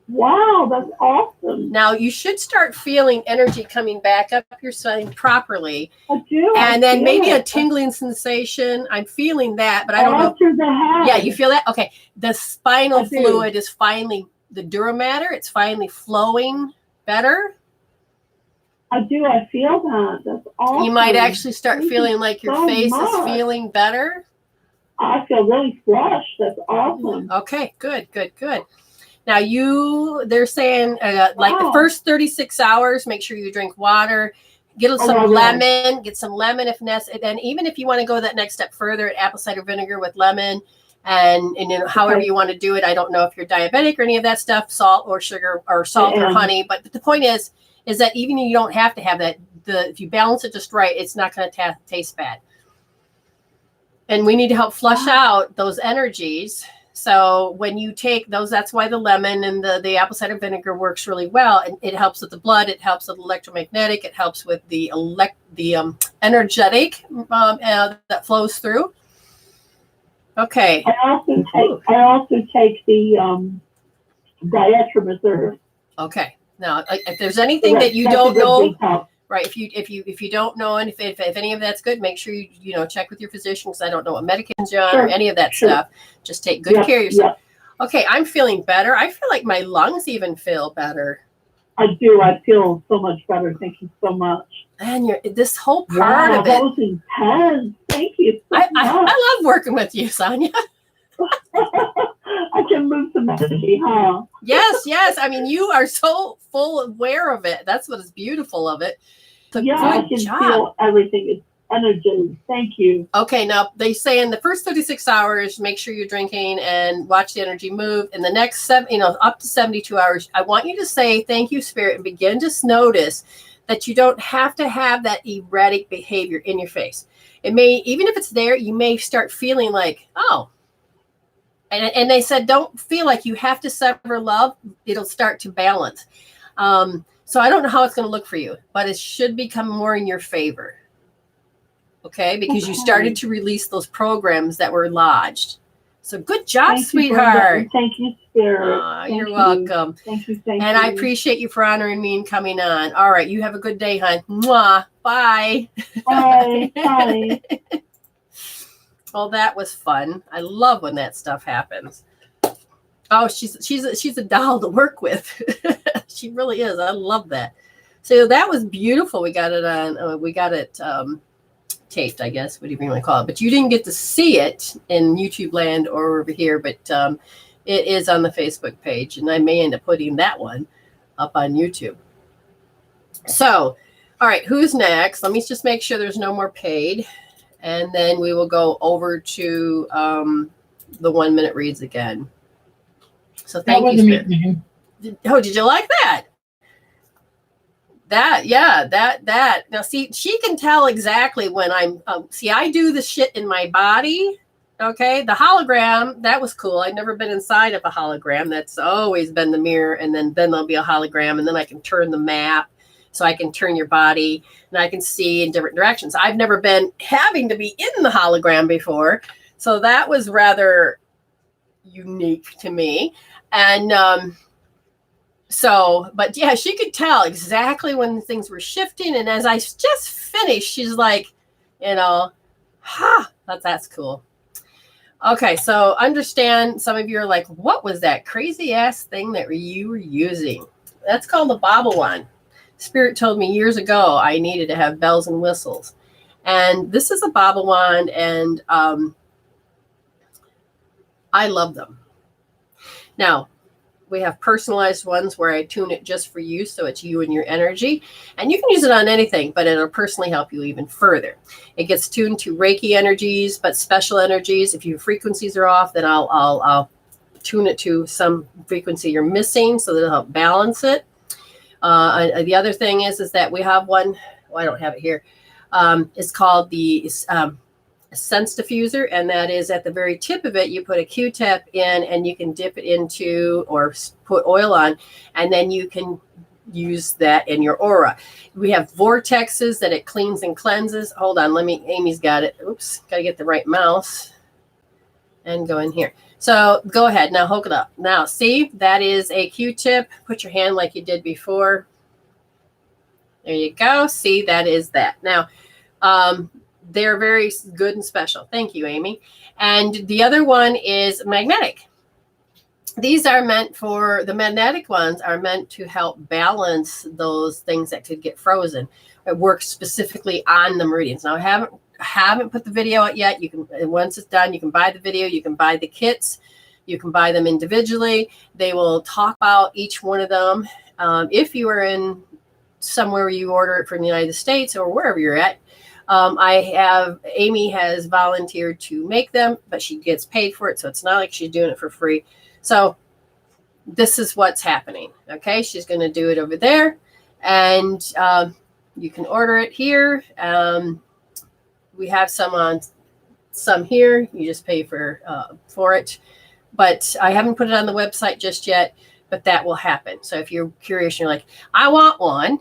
Wow, that's awesome. Now you should start feeling energy coming back up your spine properly. I do. And then maybe a tingling sensation. I'm feeling that, but I don't know. Through the head. Yeah, you feel that? Okay. The spinal fluid is finally, the dura mater, it's finally flowing better. I do. I feel that. That's awesome. You might actually start feeling like your face is feeling better. I feel really flushed. That's awesome. Okay, good. Now they're saying the first 36 hours, make sure you drink water, get some lemon if necessary. And even if you want to go that next step further, apple cider vinegar with lemon and however you want to do it. I don't know if you're diabetic or any of that stuff, salt or sugar or salt or honey. But the point is that even if you don't have to have that, if you balance it just right, it's not going to taste bad. And we need to help flush out those energies. So when you take those, that's why the lemon and the apple cider vinegar works really well. And it helps with the blood. It helps with electromagnetic. It helps with the energetic that flows through. Okay. I also take the dietary. Okay. Now, if there's anything that you don't know, right? If you don't know, and if any of that's good, make sure you check with your physician, because I don't know what medications you're on or any of that stuff. Just take good care of yourself. Yeah. Okay, I'm feeling better. I feel like my lungs even feel better. I do. I feel so much better. Thank you so much. And this whole part of it. That was intense. Thank you so much. I love working with you, Sonia. I can move some energy, huh? Yes. I mean, you are so full aware of it. That's what is beautiful of it. I can feel everything. It's energy. Thank you. Okay, now they say in the first 36 hours, make sure you're drinking and watch the energy move. In the next up to 72 hours, I want you to say thank you, Spirit, and begin to notice that you don't have to have that erratic behavior in your face. It may, even if it's there, you may start feeling like, oh. And they said, don't feel like you have to sever love. It'll start to balance. So I don't know how it's going to look for you, but it should become more in your favor. Okay? Because you started to release those programs that were lodged. So good job, sweetheart. Thank you, Spirit. You're welcome. Thank you. And I appreciate you for honoring me and coming on. All right. You have a good day, hon. Mwah. Bye. Bye. Well, that was fun. I love when that stuff happens. Oh, she's a doll to work with. She really is. I love that. So that was beautiful. We got it on. We got it taped, I guess. What do you want to call it? But you didn't get to see it in YouTube land or over here. But it is on the Facebook page, and I may end up putting that one up on YouTube. So, all right, who's next? Let me just make sure there's no more paid. And then we will go over to the 1 minute reads again. So That thank was you, Spirit. amazing. Did you like that? That. Now, see, she can tell exactly when I'm, see, I do the shit in my body. Okay. The hologram, that was cool. I've never been inside of a hologram. That's always been the mirror. And then there'll be a hologram. And then I can turn the map. So I can turn your body and I can see in different directions. I've never been having to be in the hologram before. So that was rather unique to me. And, but yeah, she could tell exactly when things were shifting. And as I just finished, she's like, that's cool. Okay. So understand, some of you are like, what was that crazy ass thing that you were using? That's called a bobble wand. Spirit told me years ago, I needed to have bells and whistles. And this is a bobble wand. And, I love them. Now, we have personalized ones where I tune it just for you. So it's you and your energy. And you can use it on anything, but it'll personally help you even further. It gets tuned to Reiki energies, but special energies. If your frequencies are off, then I'll tune it to some frequency you're missing. So that'll help balance it. The other thing is that we have one. Well, I don't have it here. It's called the sense diffuser, and that is at the very tip of it. You put a Q-tip in, and you can dip it into or put oil on, and then you can use that in your aura. We have vortexes that it cleans and cleanses. Hold on, Amy's got it. Oops, got to get the right mouse and go in here. So go ahead now, hook it up. Now see, that is a Q-tip. Put your hand like you did before. There you go. See, that is that. Now, they're very good and special. Thank you, Amy. And the other one is magnetic. These are meant for, the magnetic ones are meant to help balance those things that could get frozen. It works specifically on the meridians. Now, I haven't put the video out yet. You can, once it's done, you can buy the video, you can buy the kits, you can buy them individually. They will talk about each one of them. If you are in somewhere where you order it from the United States or wherever you're at, Amy has volunteered to make them, but she gets paid for it. So it's not like she's doing it for free. So this is what's happening. Okay. She's going to do it over there, and you can order it here. We have some here. You just pay for it, but I haven't put it on the website just yet, but that will happen. So if you're curious, you're like, I want one.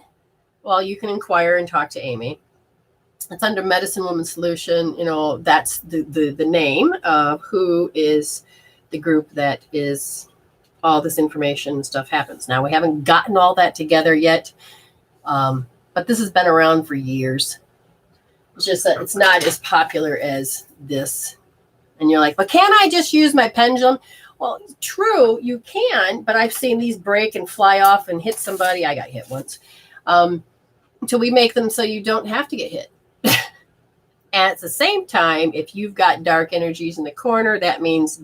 Well, you can inquire and talk to Amy. It's under Medicine Woman Solution. That's the name of who is the group that is all this information and stuff happens. Now, we haven't gotten all that together yet, but this has been around for years. It's just that it's not as popular as this. And you're like, but can't I just use my pendulum? Well, true, you can, but I've seen these break and fly off and hit somebody. I got hit once. So we make them so you don't have to get hit. At the same time, if you've got dark energies in the corner, that means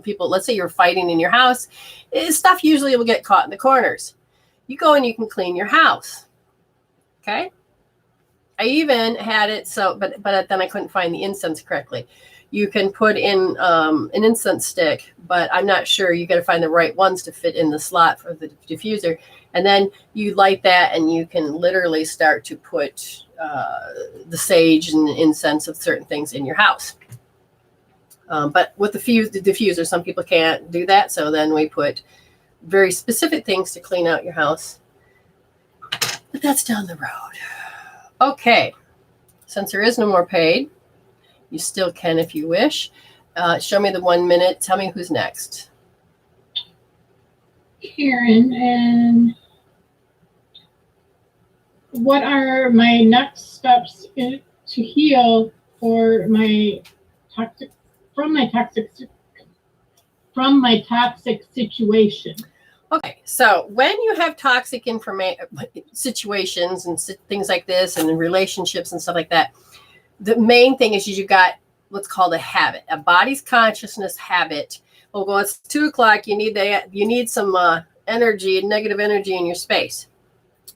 people, let's say you're fighting in your house, stuff usually will get caught in the corners. You go and you can clean your house. Okay. I even had it so, but then I couldn't find the incense correctly. You can put in an incense stick, but I'm not sure. You got to find the right ones to fit in the slot for the diffuser. And then you light that, and you can literally start to put the sage and incense of certain things in your house. But with the diffuser, some people can't do that. So then we put very specific things to clean out your house. But that's down the road. Okay. Since there is no more paid, you still can if you wish. Show me the 1 minute. Tell me who's next. Karen, and what are my next steps to heal for my toxic situation? Okay, so when you have toxic situations and things like this, and in relationships and stuff like that, the main thing is you got what's called a habit, a body's consciousness habit. Well, it's 2:00. You need some energy, negative energy in your space.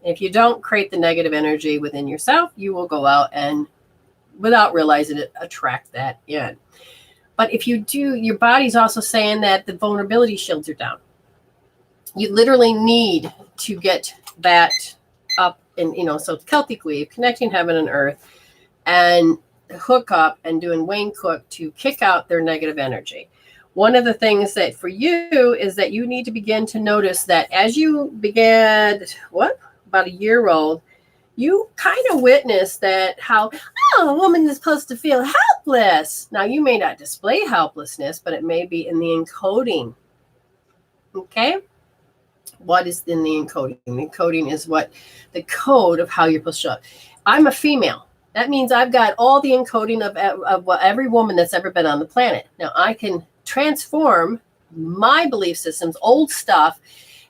If you don't create the negative energy within yourself, you will go out and, without realizing it, attract that in. But if you do, your body's also saying that the vulnerability shields are down. You literally need to get that up and, so Celtic weave, connecting heaven and earth, and hook up and doing Wayne Cook to kick out their negative energy. One of the things that for you is that you need to begin to notice that as you began, about a year old, you kind of witnessed that how, a woman is supposed to feel helpless. Now, you may not display helplessness, but it may be in the encoding. Okay? What is in the encoding? The encoding is what the code of how you're supposed to show up. I'm a female. That means I've got all the encoding of what every woman that's ever been on the planet. Now, I can transform my belief systems, old stuff,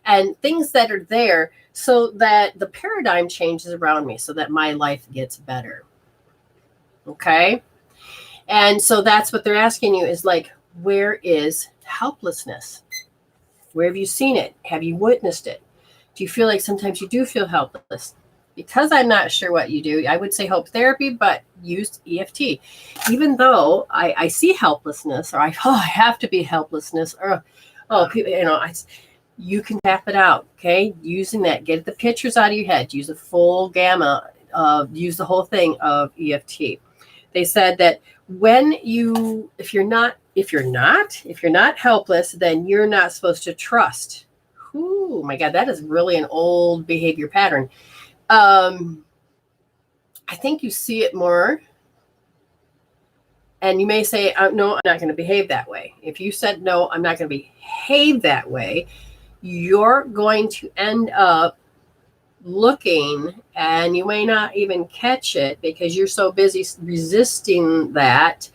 and things that are there so that the paradigm changes around me so that my life gets better. Okay? And so that's what they're asking you is like, where is helplessness? Where have you seen it? Have you witnessed it? Do you feel like sometimes you do feel helpless? Because I'm not sure what you do, I would say hope therapy, but use EFT. Even though I see helplessness, or I have to be helplessness, or you can tap it out. Okay, using that, get the pictures out of your head. Use a full gamma. Use the whole thing of EFT. They said that if you're not helpless, then you're not supposed to trust. Oh my God, that is really an old behavior pattern. I think you see it more, and you may say, no, I'm not going to behave that way. If you said, no, I'm not going to behave that way, you're going to end up looking, and you may not even catch it because you're so busy resisting that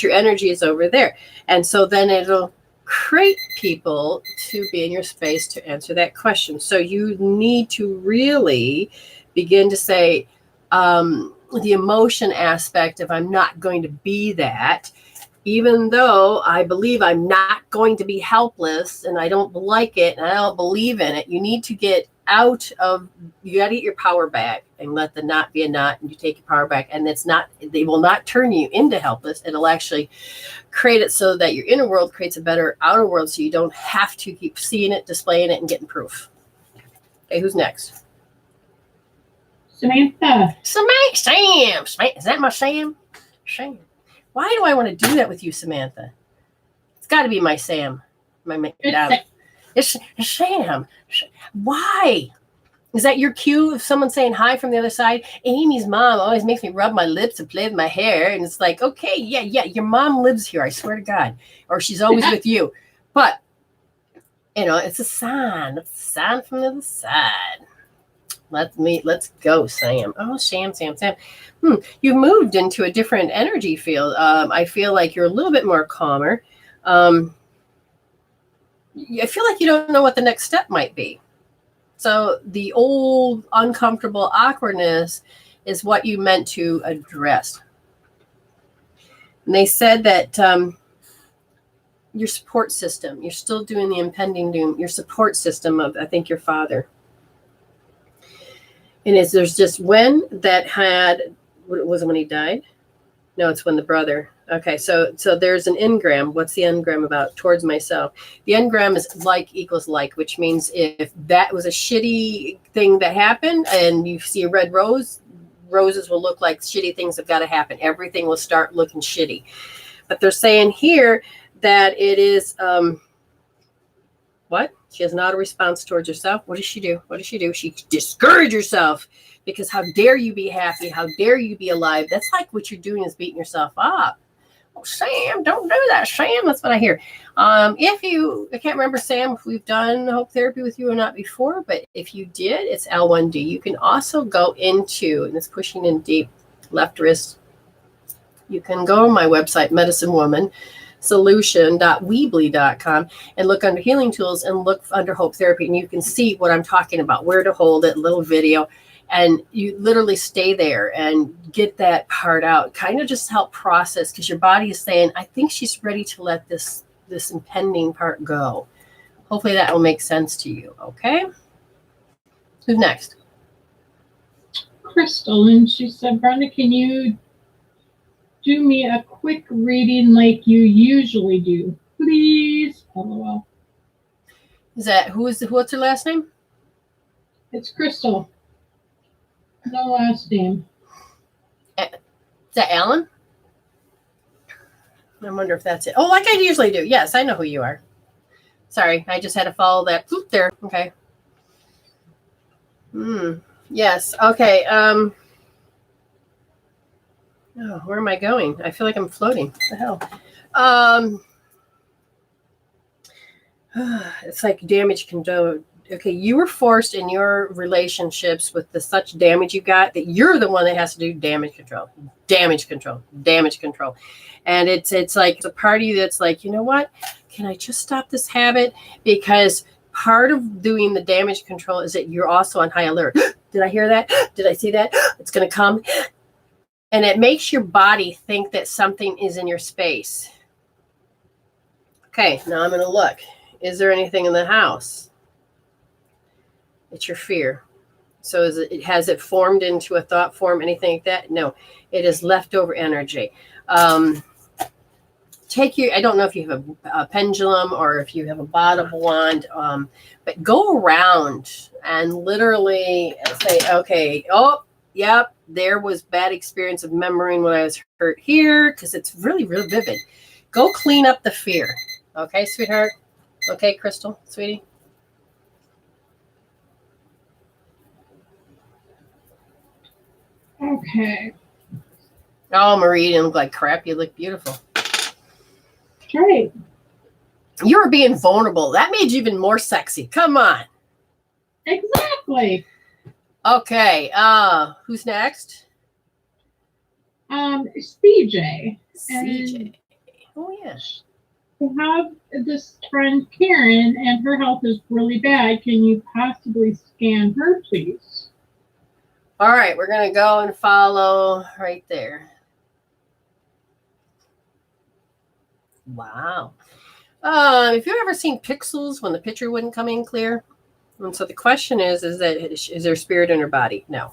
your energy is over there. And so then it'll create people to be in your space to answer that question. So you need to really begin to say the emotion aspect of I'm not going to be that, even though I believe I'm not going to be helpless and I don't like it and I don't believe in it. You need to get out of, you got to get your power back and let the not be a not, and you take your power back, and they will not turn you into helpless. It'll actually create it so that your inner world creates a better outer world, so you don't have to keep seeing it, displaying it, and getting proof. Okay, who's next? Samantha. Sam. Is that my Sam? Sam. Why do I want to do that with you, Samantha? It's got to be my Sam. It's Sam. Why? Is that your cue of someone saying hi from the other side? Amy's mom always makes me rub my lips and play with my hair. And it's like, okay, yeah, your mom lives here, I swear to God. Or she's always with you. But, it's a sign. It's a sign from the other side. Let's go, Sam. Oh, Sam. You've moved into a different energy field. I feel like you're a little bit more calmer. I feel like you don't know what the next step might be. So the old uncomfortable awkwardness is what you meant to address. And they said that your support system, you're still doing the impending doom, your support system of, I think, your father. And there's just when that had, was it when he died? No, it's when the brother. Okay, so there's an engram. What's the engram about? Towards myself. The engram is like equals like, which means if that was a shitty thing that happened and you see a red rose, roses will look like shitty things have got to happen. Everything will start looking shitty. But they're saying here that it is, what? She has not a response towards herself. What does she do? She discourages herself because how dare you be happy? How dare you be alive? That's like what you're doing is beating yourself up. Oh, Sam, don't do that, Sam. That's what I hear. I can't remember, Sam, if we've done hope therapy with you or not before, but if you did, it's L1D. You can also go into, and it's pushing in deep, left wrist. You can go to my website, Medicine Woman solution.weebly.com, and look under healing tools and look under hope therapy, and you can see what I'm talking about, where to hold it, little video, and you literally stay there and get that part out, kind of just help process, because your body is saying, I think she's ready to let this impending part go. Hopefully that will make sense to you. Okay, who's next? Crystal, and she said, Brenda, can you do me a quick reading like you usually do, please? LOL. Is that what's her last name? It's Crystal. No last name. Is that Alan? I wonder if that's it. Oh, like I usually do. Yes, I know who you are. Sorry, I just had to follow that. Oop, there. Okay. Yes. Okay. Oh, where am I going? I feel like I'm floating. What the hell? It's like damage control. Okay, you were forced in your relationships with the such damage you got that you're the one that has to do damage control, and it's like a party that's like, you know what? Can I just stop this habit? Because part of doing the damage control is that you're also on high alert. Did I hear that? Did I see that? It's going to come, and it makes your body think that something is in your space. Okay, now I'm going to look. Is there anything in the house? It's your fear. So has it formed into a thought form, anything like that? No, it is leftover energy. I don't know if you have a pendulum or if you have a bottom wand, but go around and literally say, okay, oh, yep, there was bad experience of remembering when I was hurt here, because it's really, really vivid. Go clean up the fear. Okay, sweetheart? Okay, Crystal, sweetie? Okay. Oh, Meridian, look like crap. You look beautiful. Great. You were being vulnerable. That made you even more sexy. Come on. Exactly. Okay. Who's next? It's CJ. CJ. Oh, yeah. To have this friend Karen, and her health is really bad. Can you possibly scan her, please? All right. We're going to go and follow right there. Wow. Have you ever seen pixels when the picture wouldn't come in clear? And so the question is there spirit in her body? No.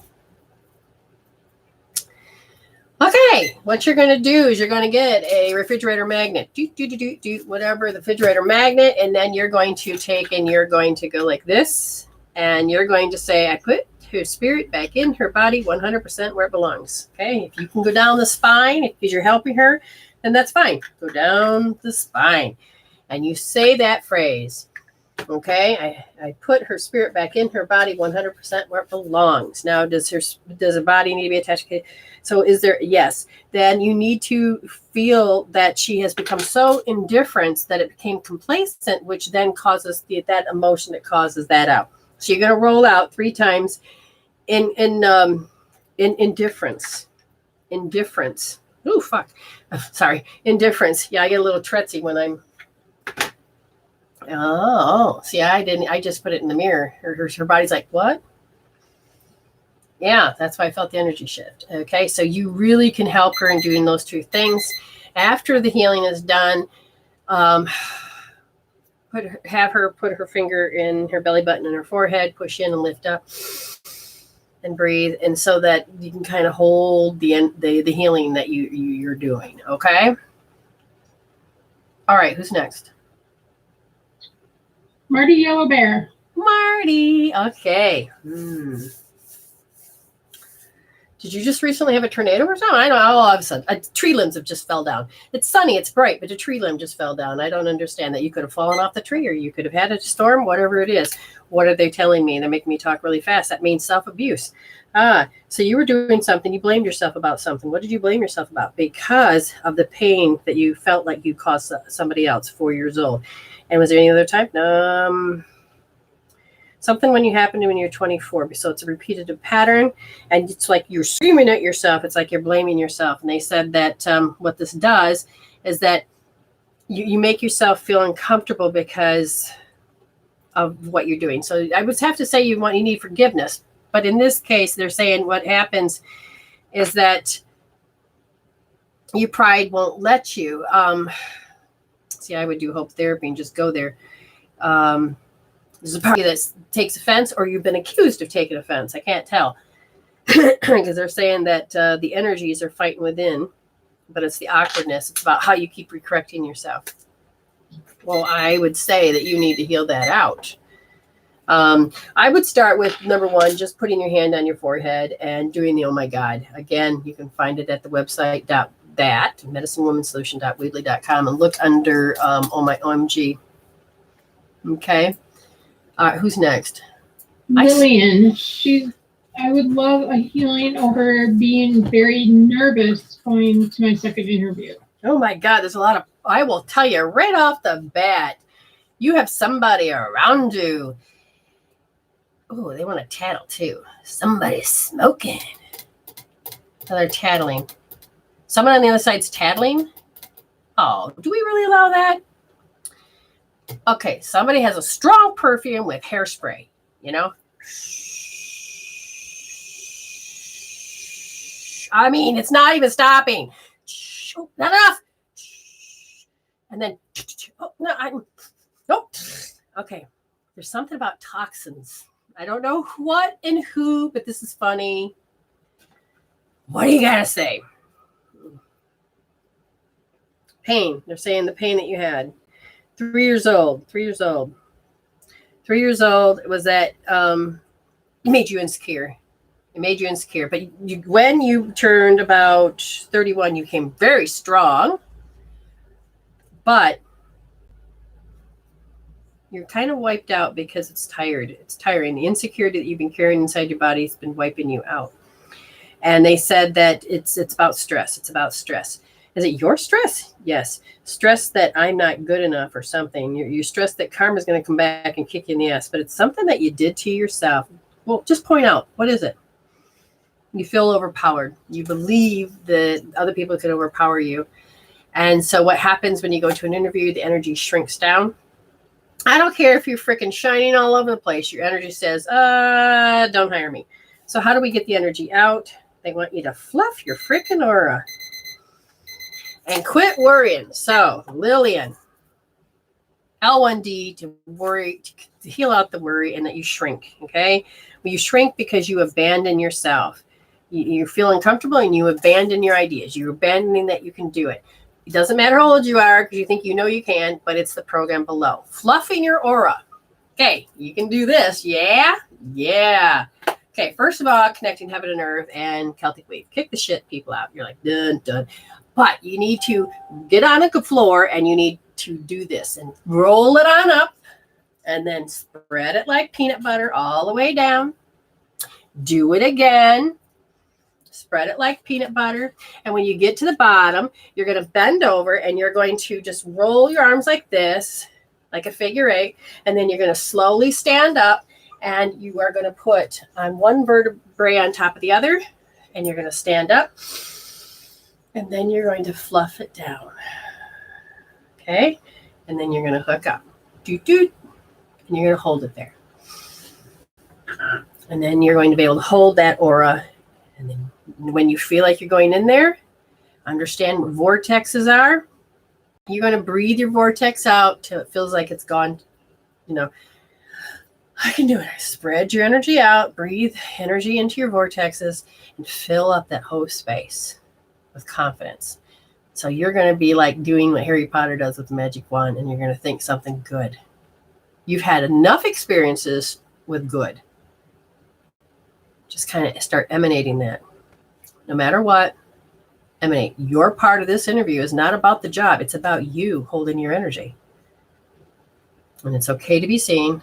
Okay, what you're going to do is you're going to get a refrigerator magnet, whatever, the refrigerator magnet, and then you're going to take and you're going to go like this, and you're going to say, I put her spirit back in her body 100% where it belongs. Okay, if you can go down the spine, because you're helping her, then that's fine. Go down the spine, and you say that phrase. Okay, I put her spirit back in her body 100% where it belongs. Now, does her body need to be attached to? So is there? Yes. Then you need to feel that she has become so indifferent that it became complacent, which then causes that emotion that causes that out. So you're going to roll out 3 times in indifference. Indifference. Oh, fuck. Sorry. Indifference. Yeah, I get a little tretzy when I'm. Oh, see, I didn't. I just put it in the mirror. Her body's like, what? Yeah, that's why I felt the energy shift. Okay, so you really can help her in doing those 2 things. After the healing is done, have her put her finger in her belly button and her forehead, push in and lift up, and breathe, and so that you can kind of hold the healing that you're doing. Okay. All right, who's next? Marty Yellow Bear. Marty. Okay. Did you just recently have a tornado or something? I know. All of a sudden, tree limbs have just fell down. It's sunny, it's bright, but a tree limb just fell down. I don't understand that. You could have fallen off the tree, or you could have had a storm, whatever it is. What are they telling me? They're making me talk really fast. That means self-abuse. So you were doing something. You blamed yourself about something. What did you blame yourself about? Because of the pain that you felt like you caused somebody else, 4 years old. And was there any other time? Something when you happened when you're 24. So it's a repetitive pattern, and it's like you're screaming at yourself. It's like you're blaming yourself. And they said that what this does is that you make yourself feel uncomfortable because of what you're doing. So I would have to say you need forgiveness. But in this case, they're saying what happens is that your pride won't let you. See, I would do hope therapy and just go there. There's a party that takes offense, or you've been accused of taking offense. I can't tell because they're saying that the energies are fighting within but it's the awkwardness. It's about how you keep correcting yourself. Well, I would say that you need to heal that out. I would start with number one, just putting your hand on your forehead and doing the oh my God. Again, you can find it at the website medicinewomansolution.weebly.com, and look under oh my OMG. Okay. Who's next? Lillian. I would love a healing over being very nervous going to my second interview. Oh my God, there's a lot of, I will tell you right off the bat, you have somebody around you. Oh, they want to tattle too. Somebody's smoking. So they're tattling. Someone on the other side's tattling? Oh, do we really allow that? Okay, somebody has a strong perfume with hairspray, you know? I mean, it's not even stopping. Oh, not enough. And then, oh, no, nope. Okay, there's something about toxins. I don't know what and who, but this is funny. What do you got to say? Pain. They're saying the pain that you had. 3 years old. 3 years old. 3 years old was that it made you insecure. It made you insecure. But when you turned about 31, you became very strong. But you're kind of wiped out because it's tired. It's tiring. The insecurity that you've been carrying inside your body has been wiping you out. And they said that it's about stress. It's about stress. Is it your stress? Yes. Stress that I'm not good enough or something. You're stressed that karma's going to come back and kick you in the ass. But it's something that you did to yourself. Well, just point out. What is it? You feel overpowered. You believe that other people can overpower you. And so what happens when you go to an interview, the energy shrinks down. I don't care if you're freaking shining all over the place. Your energy says, don't hire me. So how do we get the energy out? They want you to fluff your freaking aura and quit worrying. So Lillian, L1D to worry, to heal out the worry, and that you shrink. Okay. Well, you shrink because you abandon yourself. You feel uncomfortable and you abandon your ideas. You're abandoning that you can do it. It doesn't matter how old you are because you think you know you can, but it's the program below. Fluffing your aura. Okay, you can do this. Yeah? Yeah. Okay, first of all, connecting heaven and earth and Celtic wave. Kick the shit people out. You're like, dun, dun. But you need to get on a floor and you need to do this and roll it on up and then spread it like peanut butter all the way down. Do it again. Spread it like peanut butter. And when you get to the bottom, you're going to bend over and you're going to just roll your arms like this, like a figure eight. And then you're going to slowly stand up and you are going to put on one vertebrae on top of the other. And you're going to stand up. And then you're going to fluff it down. Okay? And then you're going to hook up. Doot, doot. And you're going to hold it there. And then you're going to be able to hold that aura. And then when you feel like you're going in there, understand what vortexes are. You're going to breathe your vortex out till it feels like it's gone. You know, I can do it. Spread your energy out, breathe energy into your vortexes, and fill up that whole space with confidence. So you're going to be like doing what Harry Potter does with the magic wand, and you're going to think something good. You've had enough experiences with good. Just kind of start emanating that. No matter what, emanate. Your part of this interview is not about the job. It's about you holding your energy. And it's okay to be seen.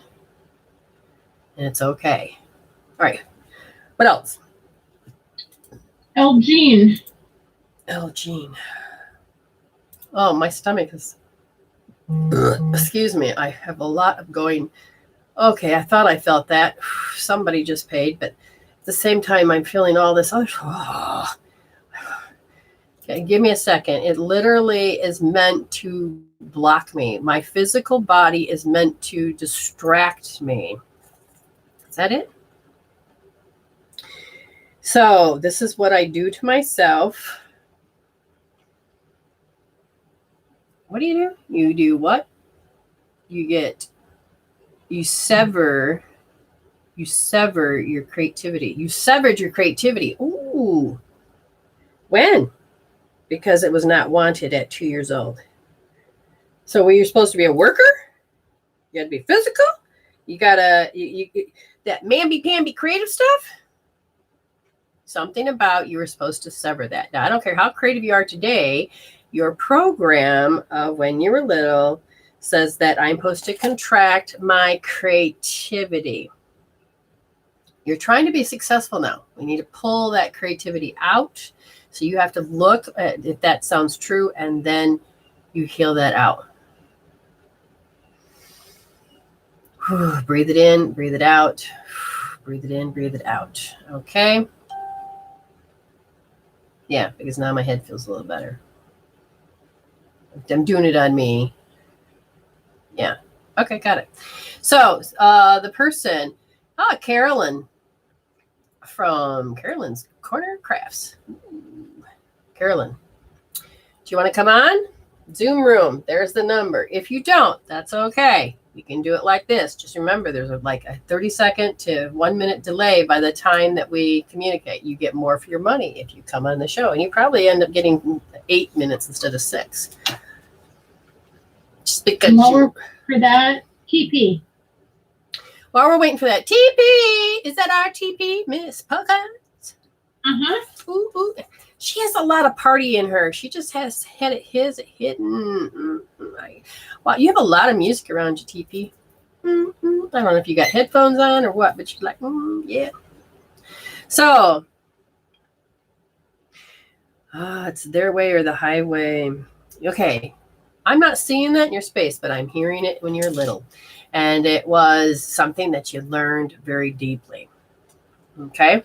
And it's okay. All right. What else? Elgene. Elgene. Oh, my stomach is... Excuse me. I have a lot of going... Okay, I thought I felt that. Somebody just paid, but at the same time, I'm feeling all this other... Oh. Okay, give me a second. It literally is meant to block me. My physical body is meant to distract me. Is that it? So this is what I do to myself. What do? You do what? You sever your creativity. You severed your creativity. Ooh. When? because it was not wanted at 2 years old. So were you supposed to be a worker? You had to be physical? You gotta, that mamby-pamby creative stuff? Something about you were supposed to sever that. Now, I don't care how creative you are today, your program of when you were little says that I'm supposed to contract my creativity. You're trying to be successful now. We need to pull that creativity out. So you have to look at if that sounds true, and then you heal that out. Breathe it in, breathe it out. Breathe it in, breathe it out. Okay. Yeah, because now my head feels a little better. I'm doing it on me. Yeah. Okay, got it. So the person, Carolyn from Carolyn's Corner Crafts. Carolyn, do you want to come on? Zoom room. There's the number. If you don't, that's okay. We can do it like this. Just remember, there's like a 30-second to 1 minute delay by the time that we communicate. You get more for your money if you come on the show, and you probably end up getting 8 minutes instead of 6. Just because lower for that TP. While we're waiting for that TP, is that our TP, Miss Puckins? Ooh, ooh. She has a lot of party in her. She just has had it hidden. Wow, you have a lot of music around you, TP. I don't know if you got headphones on or what, but you're like, yeah. So, it's their way or the highway. Okay, I'm not seeing that in your space, but I'm hearing it when you're little. And it was something that you learned very deeply. Okay?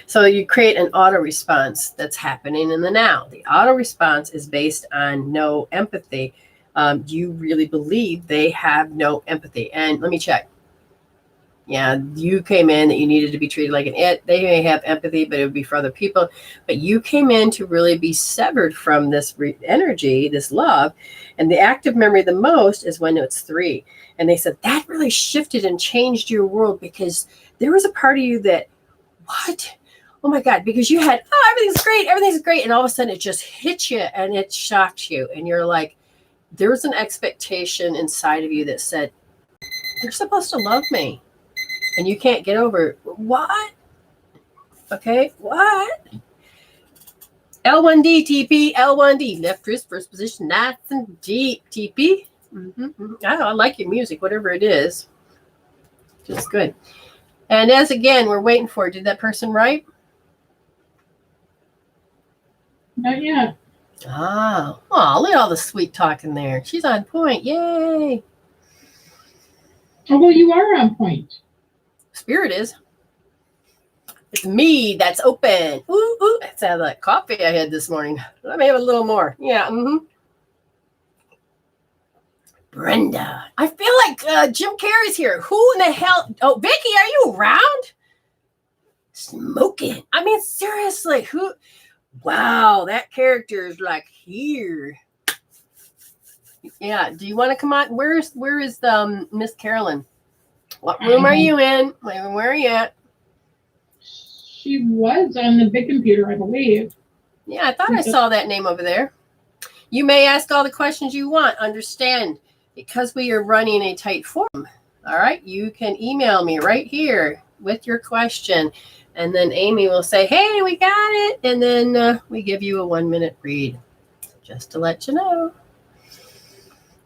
So you create an auto response that's happening in the now. The auto response is based on no empathy. You really believe they have no empathy. And let me check. Yeah, you came in that you needed to be treated like an it. They may have empathy, but it would be for other people. But you came in to really be severed from this energy, this love. And the active memory the most is when it's 3. And they said that really shifted and changed your world because there was a part of you that, what? Oh my God, because you had, everything's great. And all of a sudden it just hit you and it shocked you. And you're like, there was an expectation inside of you that said, they're supposed to love me. And you can't get over it. What? Okay, what? L1D, TP, L1D. Left wrist, first position, nice and deep, TP. I like your music, whatever it is. Just good. And as again, we're waiting for, did that person write? Not yet. Look at all the sweet talking there. She's on point. Yay. Oh, well, you are on point. Spirit is. It's me that's open. Ooh. That's out of that coffee I had this morning. Let me have a little more. Yeah. Brenda. I feel like Jim Carrey's here. Who in the hell? Oh, Vicky, are you around? Smoking. I mean, seriously, who? Wow, that character is like here. Yeah. Do you want to come on? Where is Miss Carolyn? What room are you in? Where are you at? She was on the big computer, I believe. Yeah, I thought I saw that name over there. You may ask all the questions you want. Understand, because we are running a tight form. All right, you can email me right here with your question. And then Amy will say, hey, we got it. And then we give you a 1-minute read, just to let you know.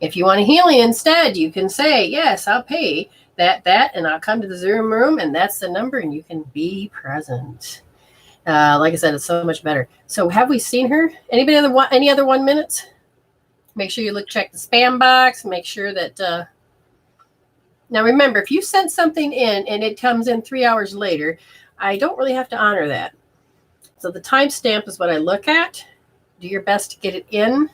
If you want a healing instead, you can say, yes, I'll pay that, and I'll come to the Zoom room, and that's the number, and you can be present. Like I said, it's so much better. So have we seen her? Any other 1 minutes? Make sure you check the spam box. Make sure that. Now remember, if you send something in and it comes in 3 hours later, I don't really have to honor that. So the timestamp is what I look at. Do your best to get it in.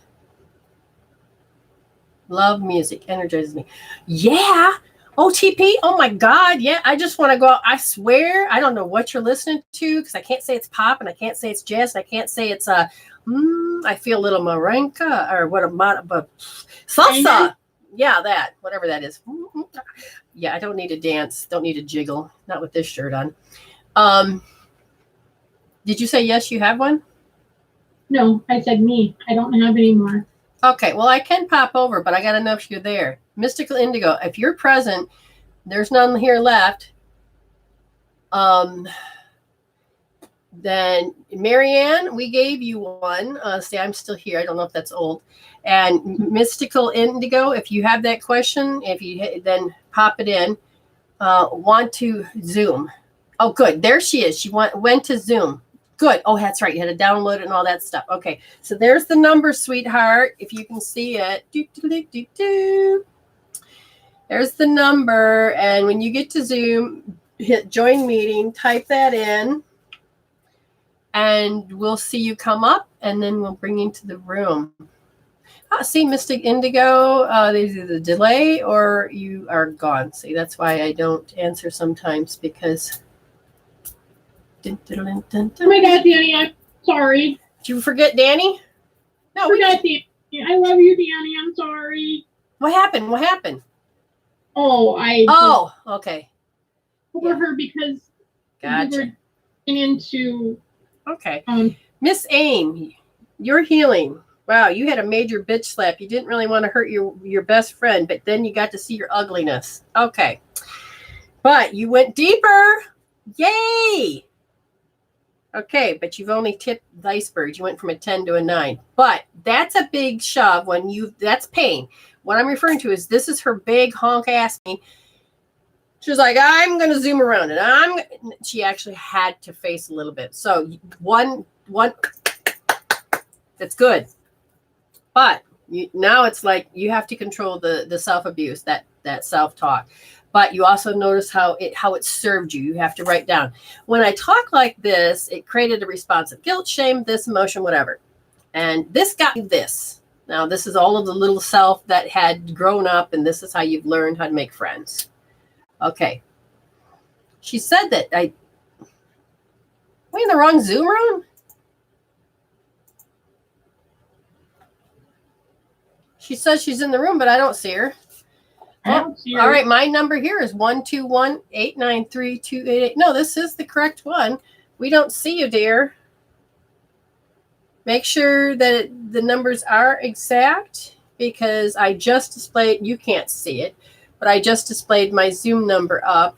Love music, energizes me. Yeah. OTP. Oh my God. Yeah. I just want to go out. I swear. I don't know what you're listening to because I can't say it's pop and I can't say it's jazz. And I can't say it's I feel a little marenka or what a salsa. Yeah, that, whatever that is. Yeah, I don't need to dance. Don't need to jiggle. Not with this shirt on. Did you say yes, you have one? No, I said me. I don't have any more. Okay, well, I can pop over, but I got to know if you're there. Mystical Indigo, if you're present, there's none here left. Then Marianne, we gave you one. See, I'm still here. I don't know if that's old. And Mystical Indigo, if you have that question, if you then pop it in. Want to Zoom. Oh, good. There she is. She went to Zoom. Good. Oh, that's right. You had to download it and all that stuff. Okay. So there's the number, sweetheart. If you can see it. There's the number. And when you get to Zoom, hit join meeting, type that in. And we'll see you come up. And then we'll bring you into the room. See, Mystic Indigo, there's either the delay or you are gone. See, that's why I don't answer sometimes because. Oh my God, Danny, I'm sorry. Did you forget Danny? No, I forgot Danny. I love you, Danny. I'm sorry. What happened? What happened? Oh, okay. Over her because gotcha. we were into. Okay. Miss Aim, you're healing. Wow, you had a major bitch slap. You didn't really want to hurt your best friend, but then you got to see your ugliness. Okay. But you went deeper. Yay. Okay, but you've only tipped the iceberg. You went from a 10 to a 9. But that's a big shove that's pain. What I'm referring to is this is her big honk ass pain. She was like, I'm going to zoom around. And she actually had to face a little bit. So one, that's good. But now it's like you have to control the self-abuse, that self-talk. But you also notice how it served you. You have to write down. When I talk like this, it created a response of guilt, shame, this emotion, whatever. And this got me this. Now, this is all of the little self that had grown up, and this is how you've learned how to make friends. Okay. She said that we in the wrong Zoom room? She says she's in the room, but I don't see her. I don't see her. All right, my number here is 121-893-288. No, this is the correct one. We don't see you, dear. Make sure that the numbers are exact because I just displayed, you can't see it, but I just displayed my Zoom number up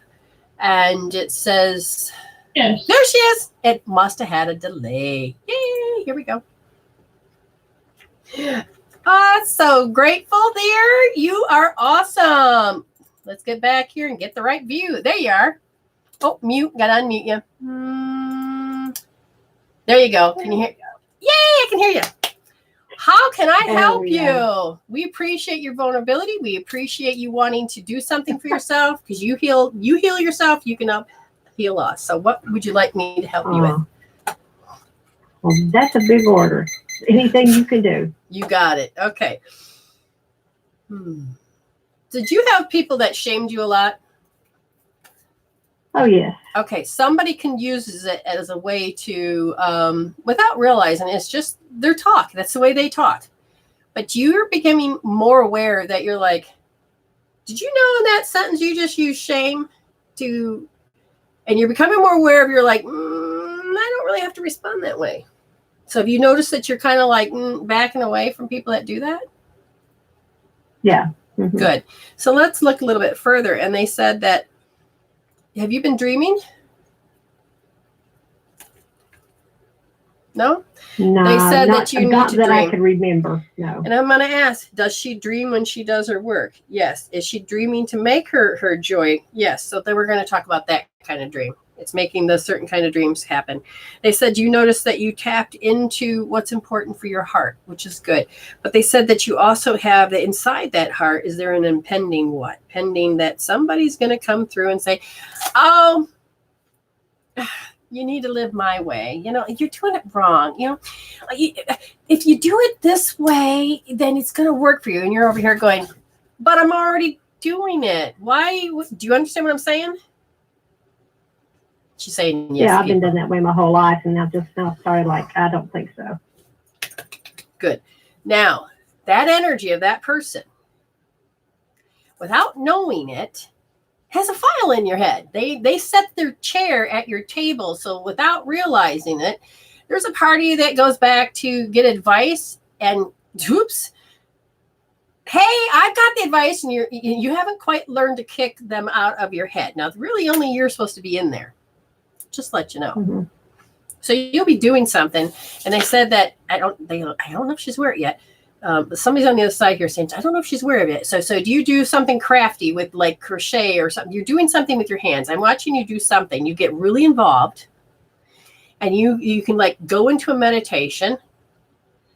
and it says, yes. There she is. It must have had a delay. Yay, here we go. So grateful, dear. You are awesome. Let's get back here and get the right view. There you are. Oh, mute. Got to unmute you. There you go. Can you hear? Yay, I can hear you. How can I help you? We appreciate your vulnerability. We appreciate you wanting to do something for yourself because you heal yourself. You can help heal us. So what would you like me to help you with? Well, that's a big order. Anything you can do. You got it. Okay. Did you have people that shamed you a lot? Oh, yeah. Okay. Somebody can use it as a way to, without realizing it's just their talk. That's the way they talk. But you're becoming more aware that you're like, did you know in that sentence you just used shame to, and you're becoming more aware of, you're like, I don't really have to respond that way. So have you noticed that you're kind of like backing away from people that do that? Yeah. Mm-hmm. Good. So let's look a little bit further. And they said that, have you been dreaming? No? No. They said that you need to that dream. I can remember. No. And I'm going to ask, does she dream when she does her work? Yes. Is she dreaming to make her joy? Yes. So then we're going to talk about that kind of dream. It's making the certain kind of dreams happen. They said you noticed that you tapped into what's important for your heart, which is good. But they said that you also have that inside that heart, is there an impending what? Pending that somebody's going to come through and say, oh, you need to live my way. You know, you're doing it wrong. You know, if you do it this way, then it's going to work for you. And you're over here going, but I'm already doing it. Why? Do you understand what I'm saying? She's saying yes. Yeah, I've been doing that way my whole life, and I've just now started like, I don't think so. Good. Now, that energy of that person, without knowing it, has a file in your head. They set their chair at your table, so without realizing it, there's a part of you that goes back to get advice and oops. Hey, I've got the advice, and you haven't quite learned to kick them out of your head. Now, really, only you're supposed to be in there. Just let you know. Mm-hmm. So you'll be doing something, and they said that I don't know if she's aware of it yet. But somebody's on the other side here saying, I don't know if she's aware of it. So do you do something crafty with like crochet or something? You're doing something with your hands. I'm watching you do something. You get really involved, and you can like go into a meditation.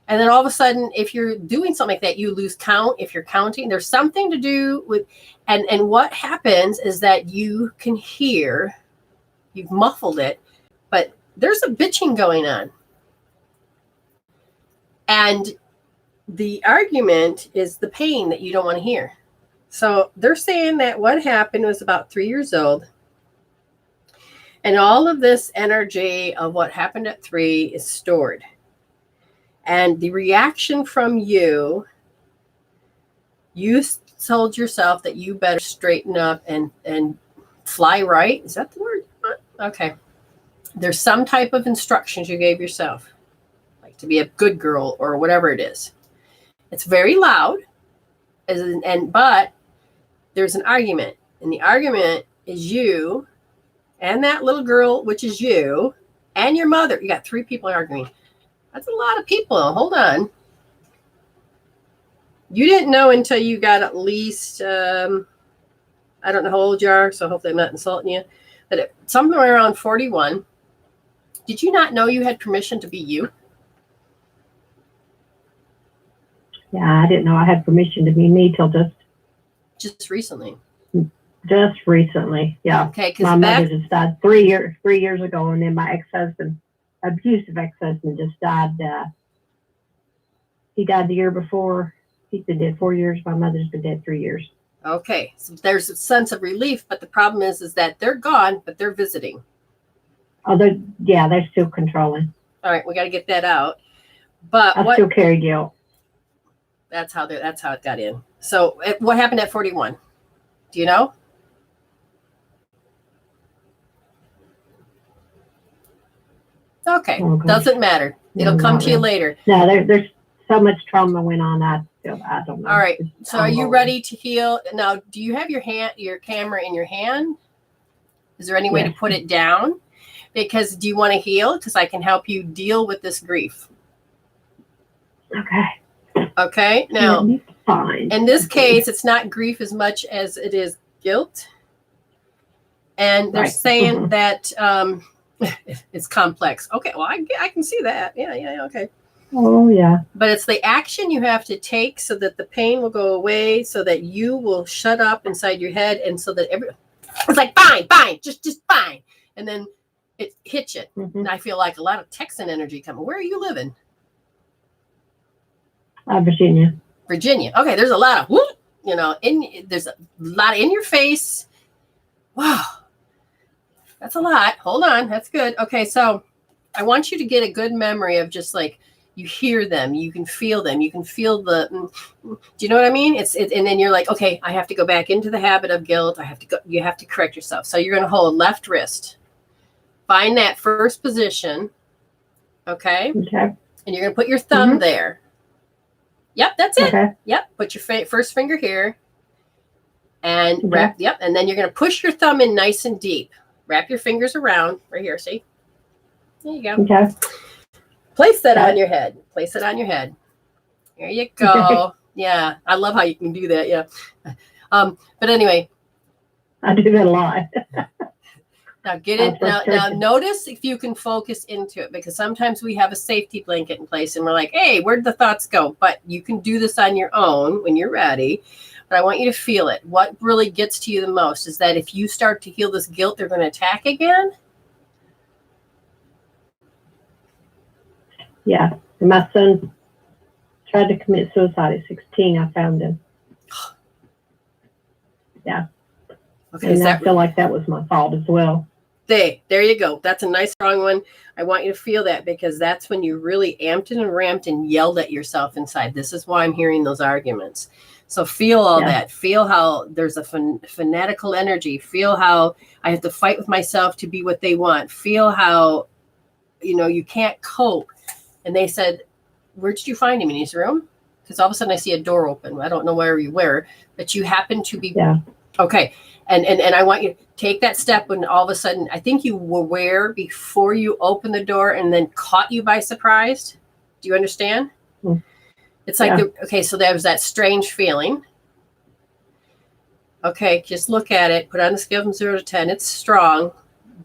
And then all of a sudden, if you're doing something like that, you lose count. If you're counting, there's something to do with, and what happens is that you can hear, you've muffled it, but there's a bitching going on. And the argument is the pain that you don't want to hear. So they're saying that what happened was about 3 years old. And all of this energy of what happened at 3 is stored. And the reaction from you told yourself that you better straighten up and fly right. Is that the word? Okay. There's some type of instructions you gave yourself, like to be a good girl or whatever it is. It's very loud, but there's an argument. And the argument is you and that little girl, which is you, and your mother. You got 3 people arguing. That's a lot of people. Hold on. You didn't know until you got at least, I don't know how old you are, so hopefully I'm not insulting you, but somewhere around 41. Did you not know you had permission to be you? Yeah, I didn't know I had permission to be me till just recently. Just recently, yeah. Okay, because my mother just died 3 years ago, and then my abusive ex-husband, just died. He died the year before. He's been dead 4 years. My mother's been dead 3 years. Okay, so there's a sense of relief, but the problem is that they're gone, but they're visiting. Oh, they're still controlling. All right, we got to get that out. But I still carry guilt. That's how it got in. So what happened at 41? Do you know? Okay, doesn't matter. It'll come to you later. No, there's so much trauma went on. I don't know. All right. So are you ready to heal? Now, do you have your camera in your hand? Is there any way to put it down? Because do you want to heal? Because I can help you deal with this grief. Okay. Okay. Now, in this case, it's not grief as much as it is guilt. And they're saying that it's complex. Okay. Well, I can see that. Yeah. Okay. Oh, yeah. But it's the action you have to take so that the pain will go away, so that you will shut up inside your head, and so that it's like, fine, just fine. And then it hits you. Mm-hmm. And I feel like a lot of Texan energy coming. Where are you living? Virginia. Virginia. Okay, there's a lot of whoop, there's a lot in your face. Wow. That's a lot. Hold on. That's good. Okay, so I want you to get a good memory of just like you hear them, you can feel them, you can feel do you know what I mean? And then you're like, okay, I have to go back into the habit of guilt. You have to correct yourself. So you're going to hold left wrist. Find that first position. Okay. Okay. And you're going to put your thumb there. Yep, that's it. Okay. Yep. Put your first finger here. And wrap. Yep. And then you're going to push your thumb in nice and deep. Wrap your fingers around right here. See? There you go. Okay. Place that on your head. Place it on your head. There you go. Yeah. I love how you can do that. Yeah. But anyway. I do that a lot. Now get it. Now notice if you can focus into it, because sometimes we have a safety blanket in place and we're like, hey, where'd the thoughts go? But you can do this on your own when you're ready. But I want you to feel it. What really gets to you the most is that if you start to heal this guilt, they're going to attack again. Yeah. And my son tried to commit suicide at 16. I found him. Yeah. Okay. And I feel like that was my fault as well. There you go. That's a nice strong one. I want you to feel that, because that's when you really amped and ramped and yelled at yourself inside. This is why I'm hearing those arguments. So feel all that. Feel how there's a fanatical energy. Feel how I have to fight with myself to be what they want. Feel how you can't cope. And they said, where did you find him? In his room? Because all of a sudden I see a door open. I don't know where you were, but you happen to be. Yeah. Okay. And I want you to take that step when all of a sudden, I think you were aware before you opened the door and then caught you by surprise. Do you understand? Mm. It's like, Yeah. so there was that strange feeling. Okay, just look at it. Put on a scale from 0 to 10. It's strong.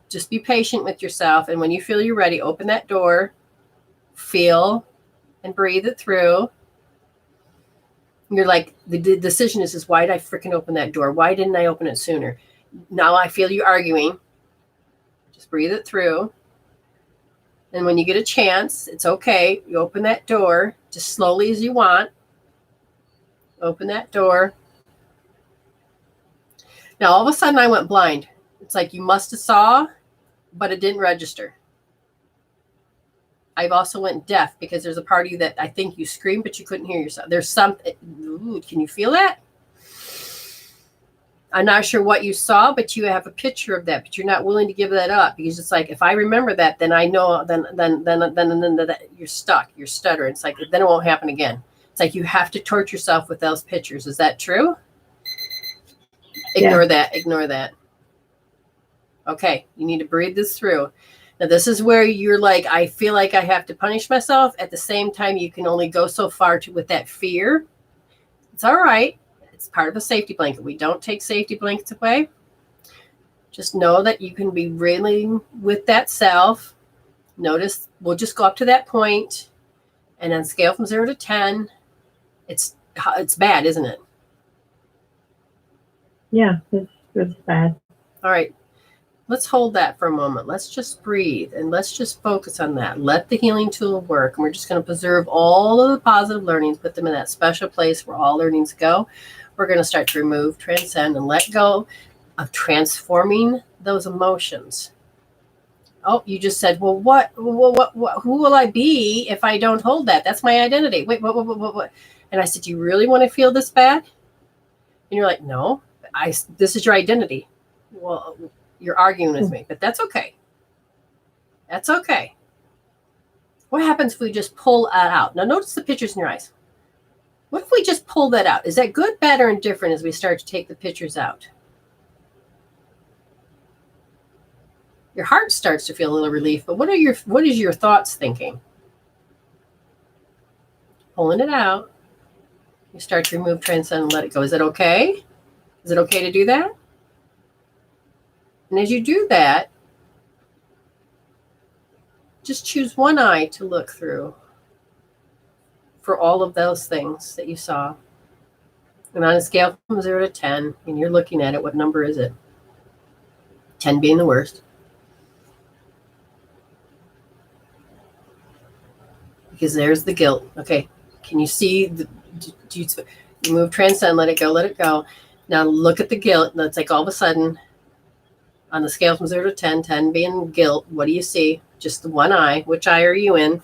Just be patient with yourself. And when you feel you're ready, open that door. Feel and breathe it through. You're like, the decision is why did I freaking open that door? Why didn't I open it sooner? Now I feel you arguing. Just breathe it through. And when you get a chance, it's okay. You open that door just slowly as you want. Open that door. Now, all of a sudden I went blind. It's like you must have saw, but it didn't register. I've also went deaf because there's a part of you that I think you screamed, but you couldn't hear yourself. There's something. Can you feel that? I'm not sure what you saw, but you have a picture of that, but you're not willing to give that up because it's like, if I remember that, then I know, then you're stuck. You're stuttering. It's like, then it won't happen again. It's like you have to torture yourself with those pictures. Is that true? Ignore that. Ignore that. Okay. You need to breathe this through. Now, this is where you're like, I feel like I have to punish myself. At the same time, you can only go so far with that fear. It's all right. It's part of a safety blanket. We don't take safety blankets away. Just know that you can be reeling with that self. Notice, we'll just go up to that point, and on scale from 0 to 10, it's bad, isn't it? Yeah, it's bad. All right. Let's hold that for a moment. Let's just breathe and let's just focus on that. Let the healing tool work. And we're just going to preserve all of the positive learnings, put them in that special place where all learnings go. We're going to start to remove, transcend, and let go of transforming those emotions. Oh, you just said, well, what, who will I be if I don't hold that? That's my identity. Wait, what? And I said, do you really want to feel this bad? And you're like, no, this is your identity. Well, you're arguing with me, but that's okay. That's okay. What happens if we just pull that out? Now, notice the pictures in your eyes. What if we just pull that out? Is that good, bad, or indifferent as we start to take the pictures out? Your heart starts to feel a little relief, but what is your thoughts thinking? Pulling it out. You start to remove, transcend, and let it go. Is it okay? Is it okay to do that? And as you do that, just choose one eye to look through for all of those things that you saw. And on a scale from 0 to 10, and you're looking at it, what number is it? 10 being the worst. Because there's the guilt. Okay, can you see? You move, transcend, let it go, let it go. Now look at the guilt. And it's like all of a sudden, on the scale from 0 to 10, 10 being guilt, what do you see? Just the one eye. Which eye are you in?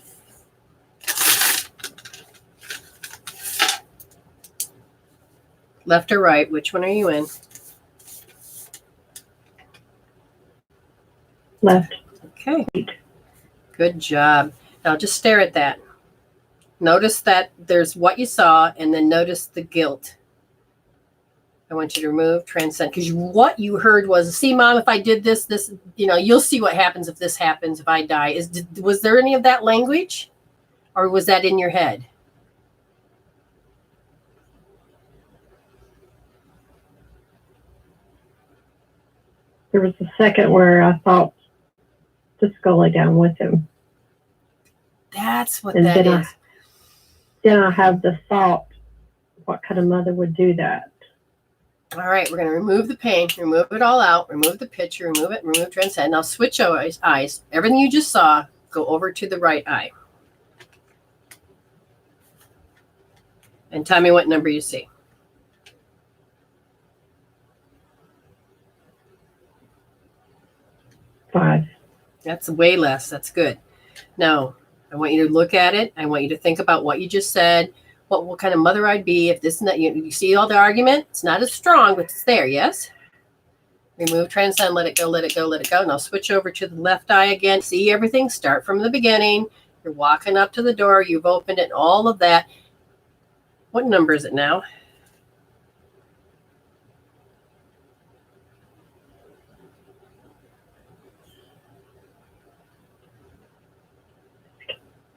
Left or right? Which one are you in? Left. Okay. Good job. Now just stare at that. Notice that there's what you saw, and then notice the guilt. I want you to remove, transcend, because what you heard was, see, Mom, if I did this, you'll see what happens if this happens, if I die. Was there any of that language, or was that in your head? There was a second where I thought, just go lay down with him. That's what and that is. Then I have the thought, what kind of mother would do that? All right, we're going to remove the pain, remove it all out, remove the picture, remove it, remove, transcend. Now switch eyes. Everything you just saw, go over to the right eye. And tell me what number you see. 5. That's way less. That's good. Now, I want you to look at it. I want you to think about what you just said. What kind of mother I'd be if this, you see all the argument? It's not as strong, but it's there, yes? Remove, transcend, let it go, let it go, let it go. Now switch over to the left eye again. See everything? Start from the beginning. You're walking up to the door. You've opened it, all of that. What number is it now?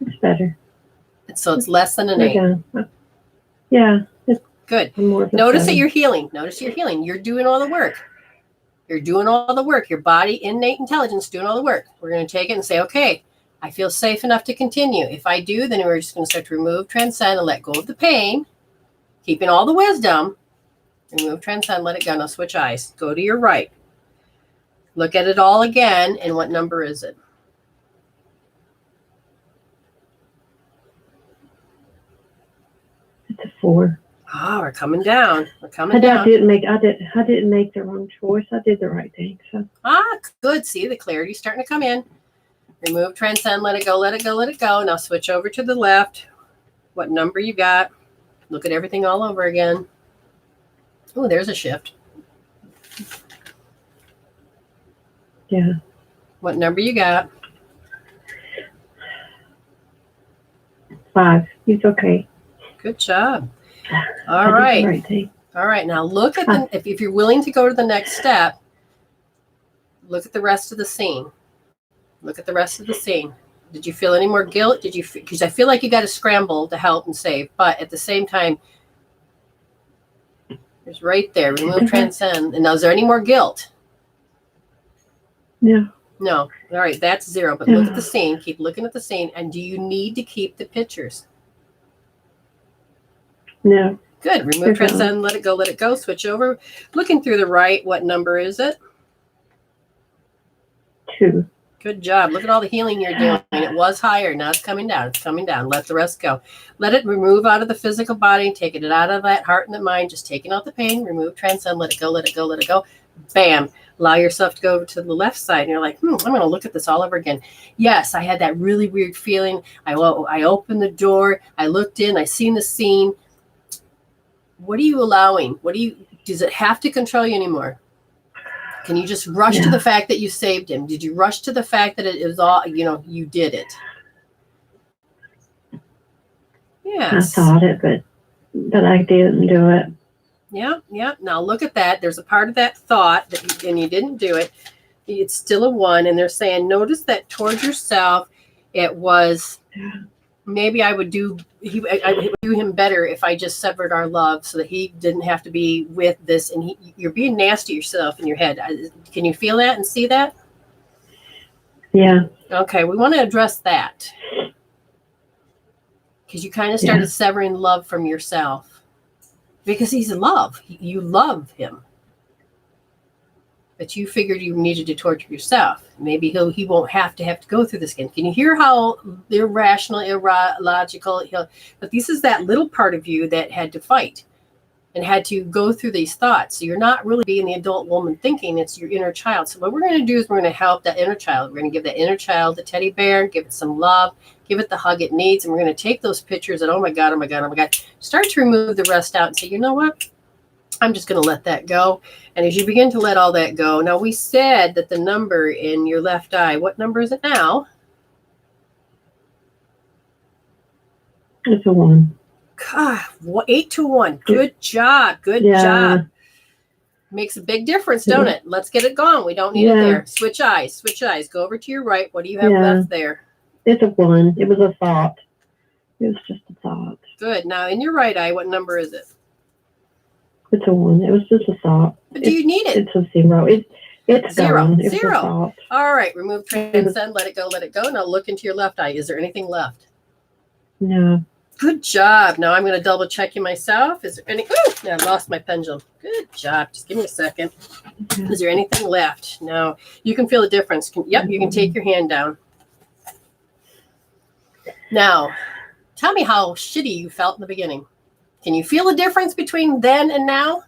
It's better. So it's less than an We're 8. done. Yeah. It's Good. more of a Notice that 7. you're healing. Notice you're healing. You're doing all the work. You're doing all the work. Your body, innate intelligence, doing all the work. We're going to take it and say, okay, I feel safe enough to continue. If I do, then we're just going to start to remove, transcend, and let go of the pain, keeping all the wisdom. Remove, transcend, let it go. Now switch eyes. Go to your right. Look at it all again. And what number is it? It's a 4. Oh, we're coming down. We're coming I down. didn't make the wrong choice. I did the right thing. So Good. See, the clarity's starting to come in. Remove, transcend, let it go, let it go, let it go. Now switch over to the left. What number you got? Look at everything all over again. Oh, there's a shift. yeah. What number you got? 5. He's okay. Good job. I All did the right. right thing. All right. Now look at the, if you're willing to go to the next step, look at the rest of the scene. Look at the rest of the scene. Did you feel any more guilt? Did you, because I feel like you got to scramble to help and save, but at the same time, it's right there. Remove, transcend. And now, is there any more guilt? No. No. All right. That's 0. But look at the scene. Keep looking at the scene. And do you need to keep the pictures? No. Good. Remove, transcend, let it go, let it go. Switch over. Looking through the right. What number is it? 2. Good job. Look at all the healing you're doing. It was higher. Now it's coming down. It's coming down. Let the rest go. Let it remove out of the physical body. Taking it out of that heart and the mind. Just taking out the pain. Remove, transcend, let it go, let it go, let it go. Bam. Allow yourself to go to the left side. And you're like, I'm going to look at this all over again. Yes, I had that really weird feeling. I opened the door. I looked in. I seen the scene. What are you allowing? Does it have to control you anymore? Can you just rush to the fact that you saved him? Did you rush to the fact that it was all, you did it? Yes. I thought it, but I didn't do it. Yeah. Now look at that. There's a part of that thought and you didn't do it. It's still a 1. And they're saying, notice that towards yourself, it was, maybe I would do him better if I just severed our love so that he didn't have to be with this. And you're being nasty yourself in your head. Can you feel that and see that? Yeah. Okay, we want to address that. Because you kind of started severing love from yourself. Because he's in love. You love him. But you figured you needed to torture yourself. Maybe he won't have to go through this again. Can you hear how irrational, illogical? But this is that little part of you that had to fight and had to go through these thoughts. So you're not really being the adult woman thinking. It's your inner child. So what we're going to do is we're going to help that inner child. We're going to give that inner child the teddy bear, give it some love, give it the hug it needs. And we're going to take those pictures and, oh my God, start to remove the rest out and say, you know what? I'm just going to let that go. And as you begin to let all that go, now we said that the number in your left eye, what number is it now? It's a 1. God, 8 to 1. Good job. Good job. Makes a big difference, don't it? Let's get it gone. We don't need it there. Switch eyes. Go over to your right. What do you have left there? It's a 1. It was a thought. It was just a thought. Good. Now in your right eye, what number is it? It's a 1. It was just a thought. But do you need it? It's a 0. It's 0. gone. It's 0. a thought. All right. Remove, transcend, let it go, let it go. Now look into your left eye. Is there anything left? No. Good job. Now I'm going to double check you myself. Is there any? Oh, I lost my pendulum. Good job. Just give me a second. Is there anything left? No. You can feel the difference. Yep. You can take your hand down. Now, tell me how shitty you felt in the beginning. Can you feel the difference between then and now?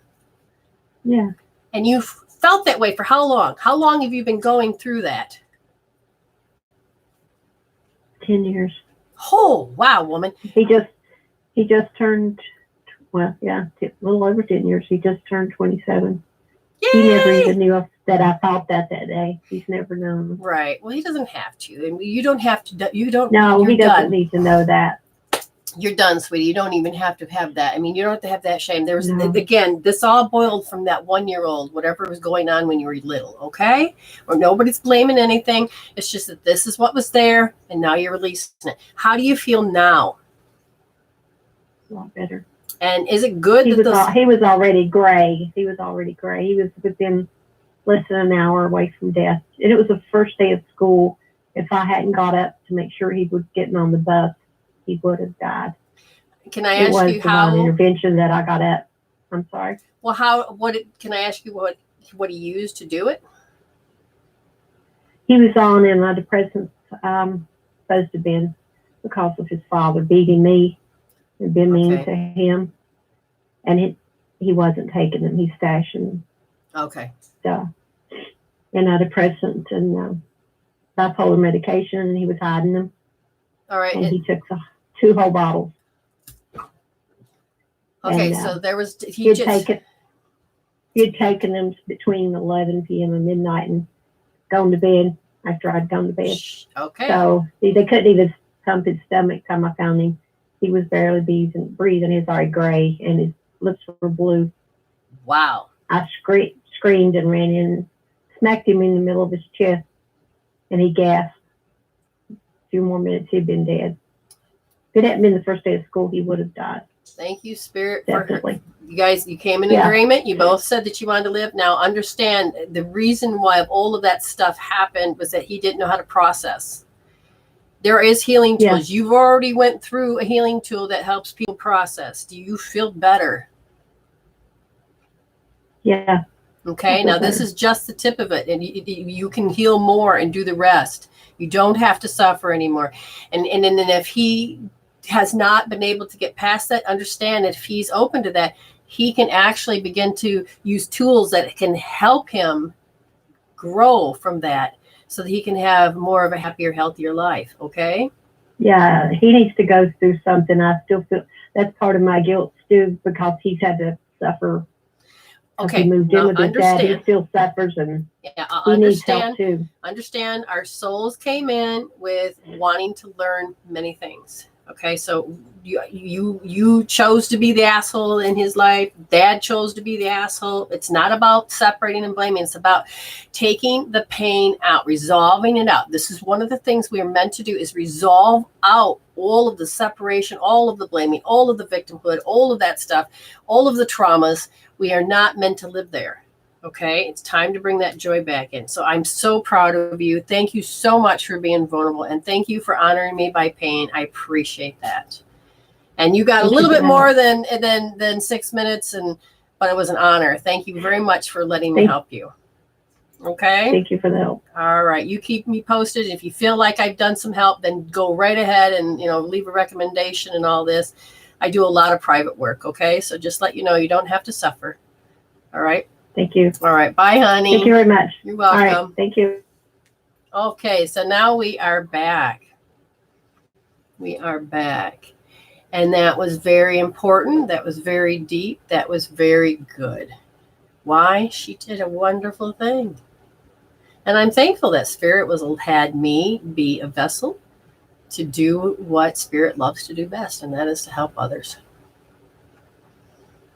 Yeah. And you felt that way for how long? How long have you been going through that? 10 years. Oh, wow, woman. He just turned, a little over 10 years. He just turned 27. He never Yay! even knew that I thought that day. He's never known. Right. Well, he doesn't have to. And you don't have to. You don't. No, you're he doesn't done. need to know that. You're done, sweetie. You don't even have to have that. I mean, you don't have to have that shame. There's No. again, this all boiled from that 1-year-old, whatever was going on when you were little, okay? Or nobody's blaming anything. It's just that this is what was there, and now you're releasing it. How do you feel now? A lot better. And is it good He that was already gray. He was already gray. He was within less than an hour away from death. And it was the first day of school. If I hadn't got up to make sure he was getting on the bus, he would have died. Can I It ask was you divine how? intervention that I got up. I'm sorry. Well, can I ask you what he used to do it? He was on antidepressants, supposed to have been because of his father beating me and being mean to him. And he wasn't taking them. He's stashing antidepressants and bipolar medication, and he was hiding them. All right. And he took 2 whole bottles. Okay, and, so there was he had taken them between 11 p.m. and midnight and gone to bed after I'd gone to bed. Okay. So they couldn't even pump his stomach. Time I found him, he was barely breathing. He was already gray and his lips were blue. Wow. I screamed and ran in, smacked him in the middle of his chest, and he gasped. A few more minutes, he'd been dead. If it hadn't been the first day of school, he would have died. Thank you, Spirit. Definitely. You guys, you came in agreement. You both said that you wanted to live. Now, understand the reason why all of that stuff happened was that he didn't know how to process. There is healing tools. You've already went through a healing tool that helps people process. Do you feel better? Yeah. Okay. Now, this is just the tip of it, and you can heal more and do the rest. You don't have to suffer anymore. And then if he has not been able to get past that, understand that if he's open to that, he can actually begin to use tools that can help him grow from that so that he can have more of a happier, healthier life. Okay. Yeah. He needs to go through something. I still feel that's part of my guilt too, because he's had to suffer. Okay. He moved in with his dad. He still suffers, and he needs help too. Understand, our souls came in with wanting to learn many things. Okay, so you chose to be the asshole in his life. Dad chose to be the asshole. It's not about separating and blaming. It's about taking the pain out, resolving it out. This is one of the things we are meant to do, is resolve out all of the separation, all of the blaming, all of the victimhood, all of that stuff, all of the traumas. We are not meant to live there. Okay, it's time to bring that joy back in. So I'm so proud of you. Thank you so much for being vulnerable, and thank you for honoring me by pain. I appreciate that. And you got a little bit more than 6 minutes, but it was an honor. Thank you very much for letting me help you. Okay. Thank you for the help. All right, you keep me posted. If you feel like I've done some help, then go right ahead and leave a recommendation and all this. I do a lot of private work. Okay, so just let you know, you don't have to suffer. All right. Thank you. All right. Bye, honey. Thank you very much. You're welcome. All right. Thank you. Okay. So now we are back. And that was very important. That was very deep. That was very good. Why? She did a wonderful thing. And I'm thankful that Spirit had me be a vessel to do what Spirit loves to do best, and that is to help others.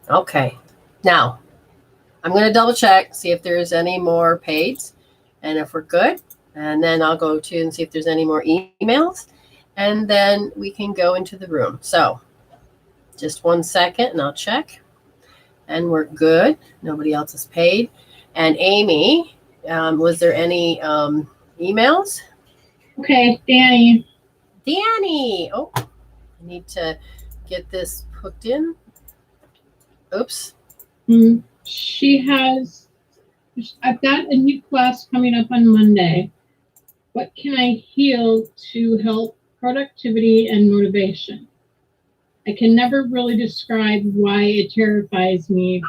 Okay. Now, I'm going to double check, see if there's any more paids, and if we're good, and then I'll go to and see if there's any more emails, and then we can go into the room. So just 1 second, and I'll check, and we're good. Nobody else is paid. And Amy, was there any emails? Okay, Danny. Oh, I need to get this hooked in. Oops. I've got a new class coming up on Monday. What can I heal to help productivity and motivation? I can never really describe why it terrifies me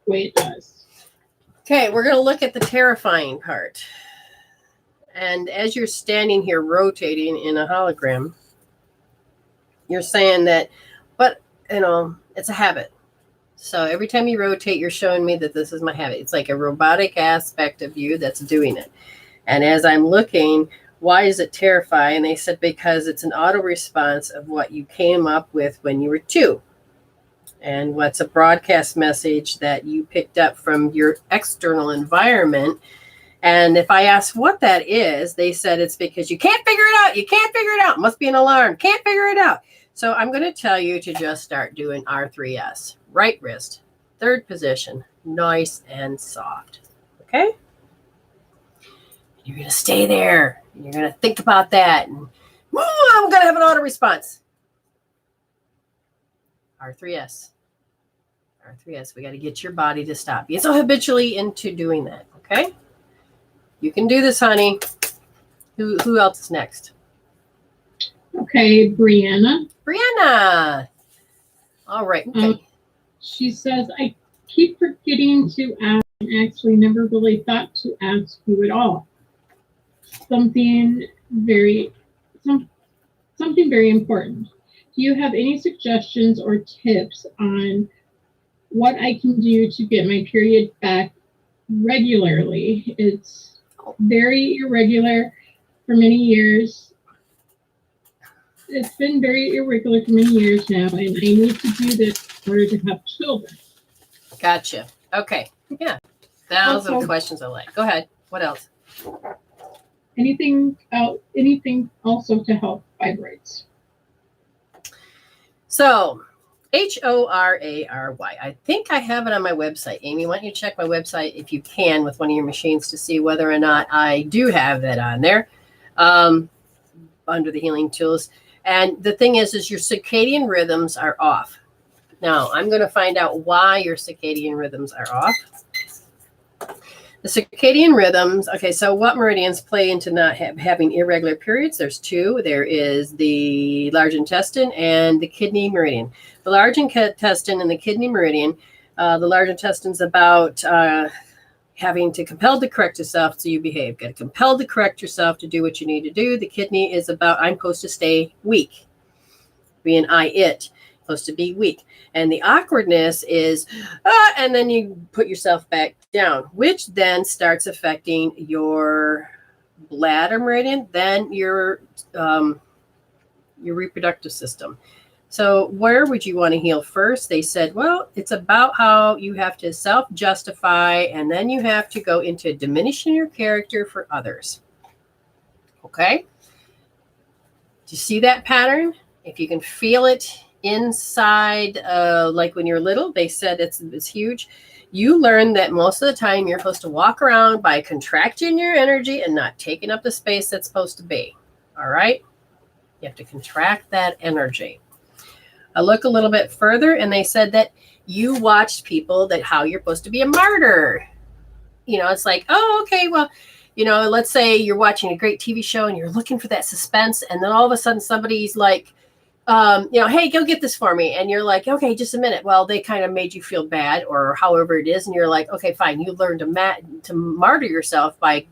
the way it does. Okay, we're going to look at the terrifying part. And as you're standing here rotating in a hologram, you're saying that, but, it's a habit. So every time you rotate, you're showing me that this is my habit. It's like a robotic aspect of you that's doing it. And as I'm looking, why is it terrifying? They said because it's an auto response of what you came up with when you were 2. And what's a broadcast message that you picked up from your external environment. And if I asked what that is, they said it's because you can't figure it out. You can't figure it out. Must be an alarm. Can't figure it out. So I'm going to tell you to just start doing R3S. Right wrist, third position, nice and soft. Okay? You're going to stay there. You're going to think about that. And I'm going to have an auto response. R3S. R3S. We got to get your body to stop. Get so habitually into doing that. Okay? You can do this, honey. Who else is next? Okay, Brianna. Brianna. All right. Okay. She says, I keep forgetting to ask and actually never really thought to ask you at all. Something very important. Do you have any suggestions or tips on what I can do to get my period back regularly? It's very irregular for many years. It's been very irregular for many years now, and I need to do this in order to have children. Gotcha. Okay. Yeah. 1,000 questions I like. Go ahead. What else? Anything also to help fibroids? So, HORARY. I think I have it on my website. Amy, why don't you check my website if you can with one of your machines to see whether or not I do have that on there under the healing tools. And the thing is your circadian rhythms are off. Now, I'm going to find out why your circadian rhythms are off. The circadian rhythms, okay, so what meridians play into not having irregular periods? There's 2. There is the large intestine and the kidney meridian. The large intestine and the kidney meridian, the large intestine is about having to compel to correct yourself so you behave. Got to compel to correct yourself to do what you need to do. The kidney is about I'm supposed to stay weak. Being it. Supposed to be weak. And the awkwardness is, and then you put yourself back down, which then starts affecting your bladder meridian, then your reproductive system. So where would you want to heal first? They said, well, it's about how you have to self-justify, and then you have to go into diminishing your character for others. Okay? Do you see that pattern? If you can feel it inside, like when you're little, they said it's huge. You learn that most of the time you're supposed to walk around by contracting your energy and not taking up the space that's supposed to be. All right? You have to contract that energy. I look a little bit further, and they said that you watched people that how you're supposed to be a martyr. You know, it's like, oh, okay, well, you know, let's say you're watching a great TV show and you're looking for that suspense, and then all of a sudden somebody's like, you know, hey, go get this for me. And you're like, okay, just a minute. Well, they kind of made you feel bad or however it is. And you're like, okay, fine. You learn to martyr yourself by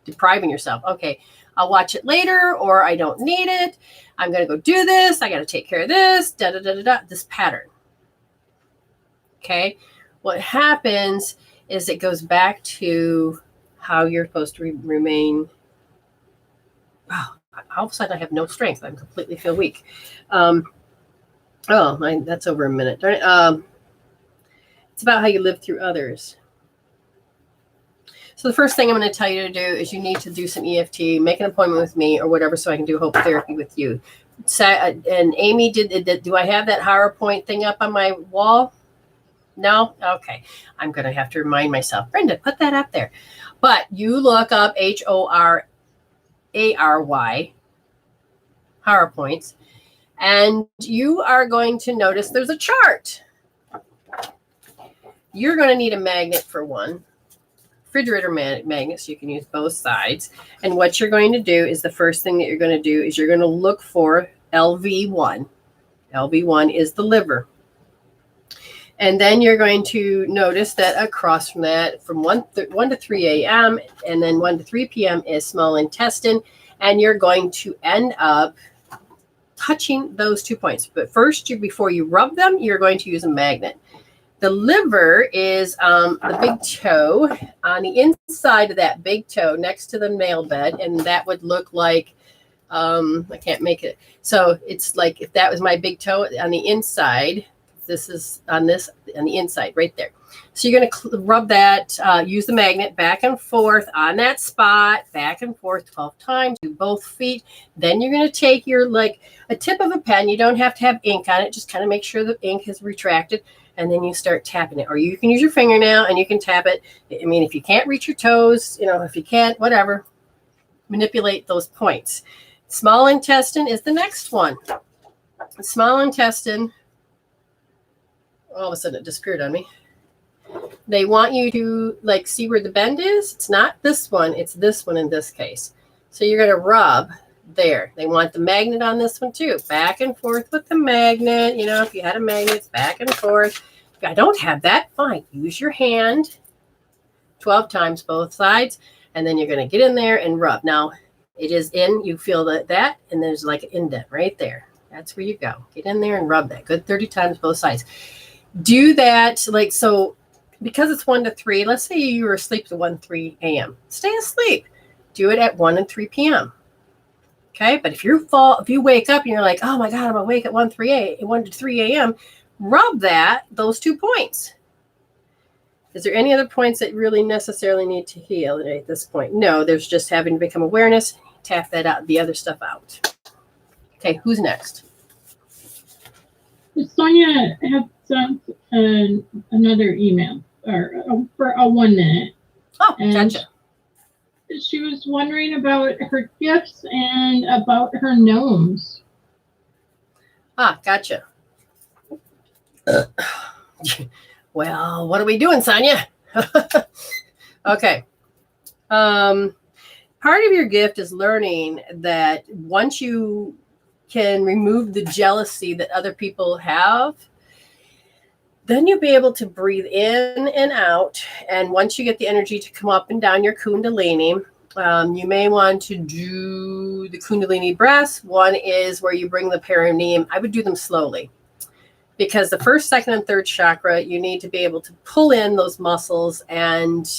depriving yourself. Okay, I'll watch it later, or I don't need it. I'm going to go do this. I got to take care of this, this pattern. Okay. What happens is it goes back to how you're supposed to remain. Wow. All of a sudden I have no strength. I completely feel weak. That's over a minute. Darn it. It's about how you live through others. So the first thing I'm going to tell you to do is you need to do some EFT, make an appointment with me or whatever so I can do hope therapy with you. And Amy, do I have that PowerPoint thing up on my wall? No? Okay. I'm going to have to remind myself. Brenda, put that up there. But you look up HORARY, PowerPoints, and you are going to notice there's a chart. You're going to need a magnet for one. Refrigerator magnet, so you can use both sides. And what you're going to do is the first thing that you're going to do is you're going to look for LV1. LV1 is the liver. And then you're going to notice that across from that, from 1 to 3 a.m. and then 1 to 3 p.m. is small intestine. And you're going to end up touching those 2 points. But first, before you rub them, you're going to use a magnet. The liver is the big toe on the inside of that big toe next to the male bed. And that would look like, I can't make it. So it's like if that was my big toe on the inside, this is on the inside right there. So you're going to rub that, use the magnet back and forth on that spot, back and forth 12 times, do both feet. Then you're going to take your, like a tip of a pen. You don't have to have ink on it. Just kind of make sure the ink has retracted. And then you start tapping it. Or you can use your fingernail and you can tap it. I mean, if you can't reach your toes, if you can't, whatever, manipulate those points. Small intestine is the next one. Small intestine, all of a sudden it disappeared on me. They want you to see where the bend is. It's not this one, it's this one in this case. So you're going to rub there. They want the magnet on this one too. Back and forth with the magnet. If you had a magnet, it's back and forth. If I don't have that, fine. Use your hand 12 times both sides. And then you're going to get in there and rub. Now, it is in. You feel that, and there's like an indent right there. That's where you go. Get in there and rub that. Good 30 times both sides. Do that so because it's 1 to 3. Let's say you were asleep at 1 to 3 a.m. Stay asleep. Do it at 1 and 3 p.m. Okay, but if you wake up and you're like, oh my God, I'm awake at 1 to 3 a.m., rub those 2 points. Is there any other points that really necessarily need to heal at this point? No, there's just having to become awareness, tap that out, the other stuff out. Okay, who's next? Sonia had sent another email for a 1 minute. Oh, gotcha. She was wondering about her gifts and about her gnomes. Ah, gotcha. Well, what are we doing, Sonia? Okay. Part of your gift is learning that once you can remove the jealousy that other people have, then you'll be able to breathe in and out. And once you get the energy to come up and down your kundalini, you may want to do the kundalini breaths. One is where you bring the perineum. I would do them slowly because the first, second, and third chakra, you need to be able to pull in those muscles. And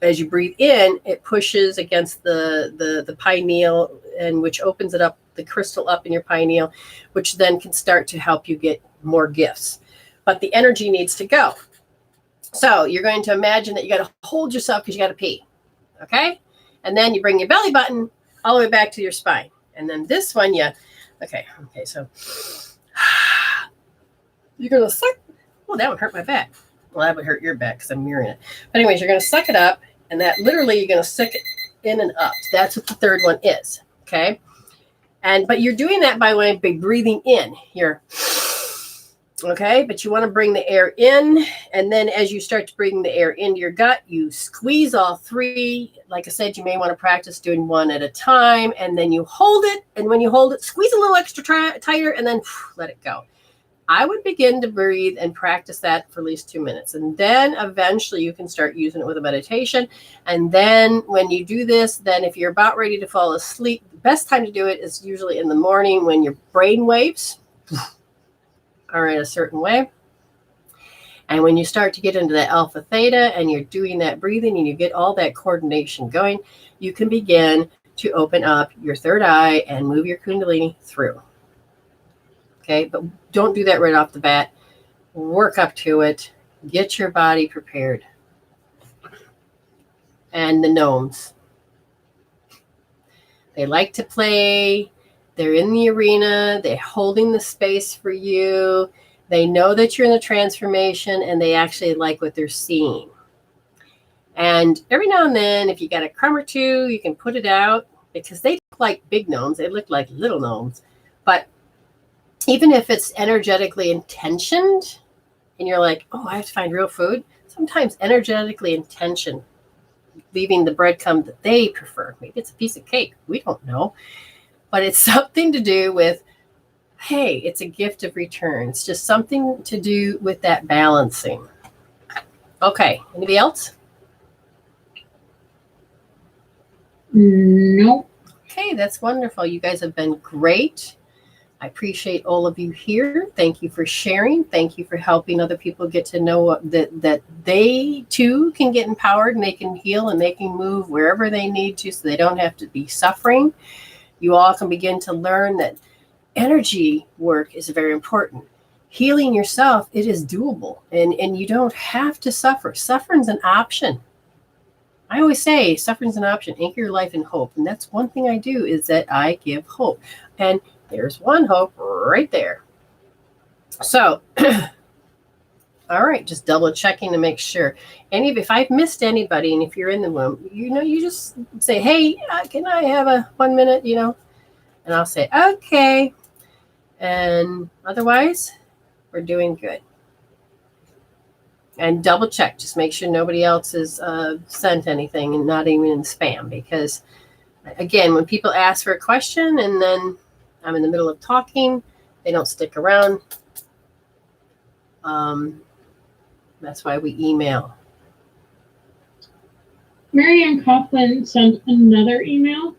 as you breathe in, it pushes against the pineal, and which opens it up, the crystal up in your pineal, which then can start to help you get more gifts. But the energy needs to go. So you're going to imagine that you got to hold yourself because you got to pee. Okay? And then you bring your belly button all the way back to your spine. And then this one, okay, so you're going to suck. Oh, that would hurt my back. Well, that would hurt your back because I'm mirroring it. But anyways, you're going to suck it up, and that literally you're going to suck it in and up. That's what the third one is. Okay? But you're doing that by breathing in. Okay, but you want to bring the air in, and then as you start to bring the air into your gut, you squeeze all 3. Like I said, you may want to practice doing 1 at a time, and then you hold it, and when you hold it, squeeze a little extra tighter, and then let it go. I would begin to breathe and practice that for at least 2 minutes, and then eventually you can start using it with a meditation. And then when you do this, then if you're about ready to fall asleep, the best time to do it is usually in the morning when your brain waves are in a certain way. And when you start to get into the alpha theta and you're doing that breathing and you get all that coordination going, you can begin to open up your third eye and move your kundalini through. Okay, but don't do that right off the bat. Work up to it. Get your body prepared. And the gnomes. They like to play. They're in the arena. They're holding the space for you. They know that you're in the transformation, and they actually like what they're seeing. And every now and then, if you got a crumb or two, you can put it out because they look like big gnomes. They look like little gnomes. But even if it's energetically intentioned, and you're like, oh, I have to find real food. Sometimes energetically intentioned, leaving the breadcrumb that they prefer. Maybe it's a piece of cake. We don't know. But it's something to do with, hey, it's a gift of return. It's just something to do with that balancing. Okay, anybody else? No. Okay, that's wonderful. You guys have been great. I appreciate all of you here. Thank you for sharing. Thank you for helping other people get to know that they too can get empowered and they can heal and they can move wherever they need to so they don't have to be suffering. You all can begin to learn that energy work is very important. Healing yourself, it is doable, and you don't have to suffer. Suffering's an option. I always say suffering's an option. Anchor your life in hope. And that's one thing I do is that I give hope. And there's one hope right there. So, all right, just double checking to make sure. If I've missed anybody, and if you're in the room, you just say, hey, can I have 1 minute, And I'll say, okay. And otherwise, we're doing good. And double check. Just make sure nobody else has sent anything and not even in spam. Because, again, when people ask for a question and then I'm in the middle of talking, they don't stick around. That's why we email. Marianne Coughlin sent another email.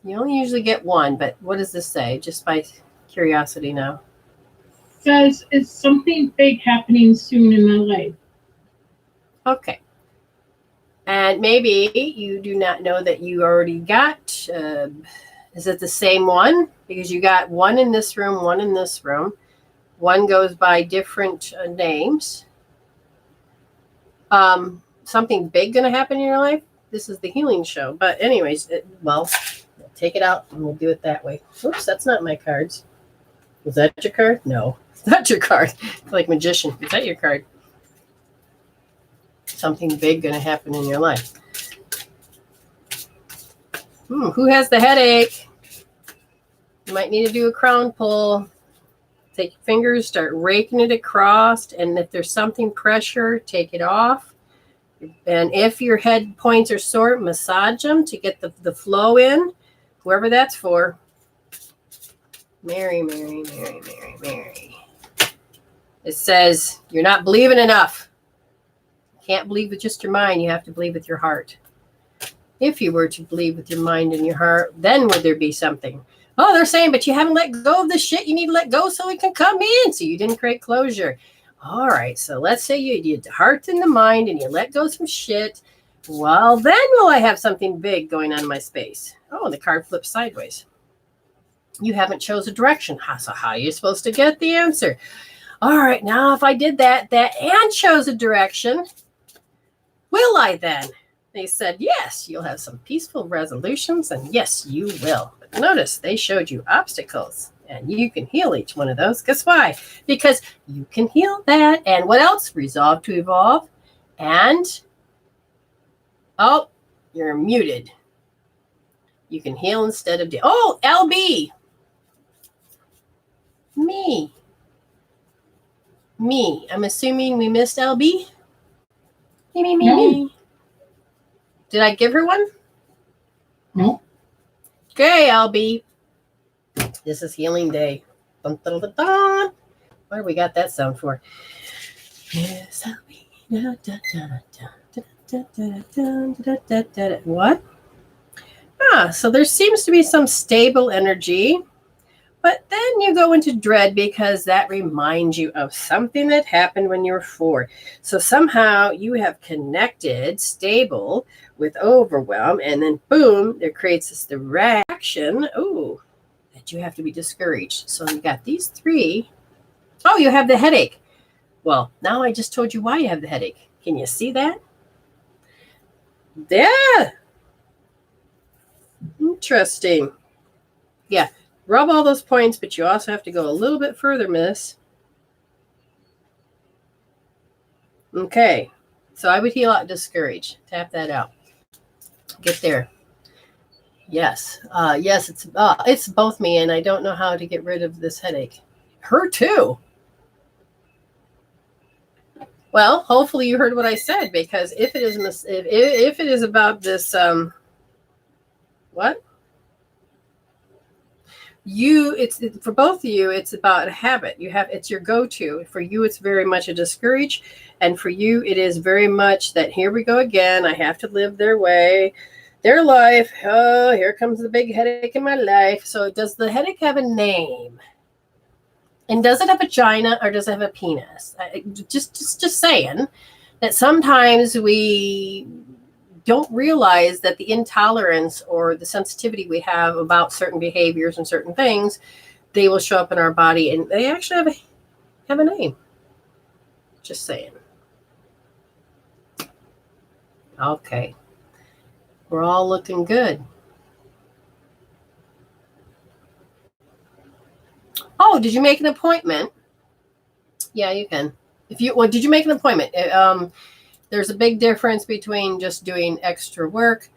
You only usually get one, but what does this say? Just by curiosity now. Says, is something big happening soon in my life? Okay. And maybe you do not know that you already got, is it the same one? Because you got one in this room, one in this room. One goes by different names. Something big going to happen in your life? This is the healing show. But anyways, take it out and we'll do it that way. Oops, that's not my cards. Was that your card? No, it's not your card. It's like magician. Is that your card? Something big going to happen in your life. Who has the headache? You might need to do a crown pull. Take your fingers, start raking it across, and if there's something pressure, take it off. And if your head points are sore, massage them to get the flow in. Whoever that's for. Mary. It says, you're not believing enough. You can't believe with just your mind. You have to believe with your heart. If you were to believe with your mind and your heart, then would there be something? Oh, they're saying, but you haven't let go of the shit you need to let go so it can come in. So you didn't create closure. All right. So let's say you did the heart and the mind and you let go some shit. Well, then will I have something big going on in my space? Oh, the card flips sideways. You haven't chose a direction. So how are you supposed to get the answer? All right. Now, if I did that and chose a direction, will I then? They said, yes, you'll have some peaceful resolutions. And yes, you will. But notice they showed you obstacles. And you can heal each one of those. Guess why? Because you can heal that. And what else? Resolve to evolve. And, oh, you're muted. You can heal instead of... Oh, LB. Me. I'm assuming we missed LB. Me. Did I give her one? No. Okay, LB. This is healing day. Dun, dun, dun, dun. What do we got that sound for? Yes, what? So there seems to be some stable energy, but then you go into dread because that reminds you of something that happened when you were 4. So somehow you have connected stable with overwhelm, and then boom, there creates this reaction. Ooh. You have to be discouraged. So you got these 3. Oh, you have the headache. Well, now I just told you why you have the headache. Can you see that? Yeah. Interesting. Yeah. Rub all those points, but you also have to go a little bit further, miss. Okay. So I would heal out discouraged. Tap that out. Get there. Yes. Yes, it's both me, and I don't know how to get rid of this headache. Her too. Well, hopefully you heard what I said, because if it is about this, what? It's for both of you. It's about a habit. It's your go-to. For you, it's very much a discourage, and for you, it is very much that here we go again. I have to live their way. Their life. Oh, here comes the big headache in my life. So does the headache have a name? And does it have a vagina or does it have a penis? Just saying that sometimes we don't realize that the intolerance or the sensitivity we have about certain behaviors and certain things, they will show up in our body, and they actually have a name. Just saying. Okay. We're all looking good. Oh, did you make an appointment? Yeah, you can. Did you make an appointment? There's a big difference between just doing extra work.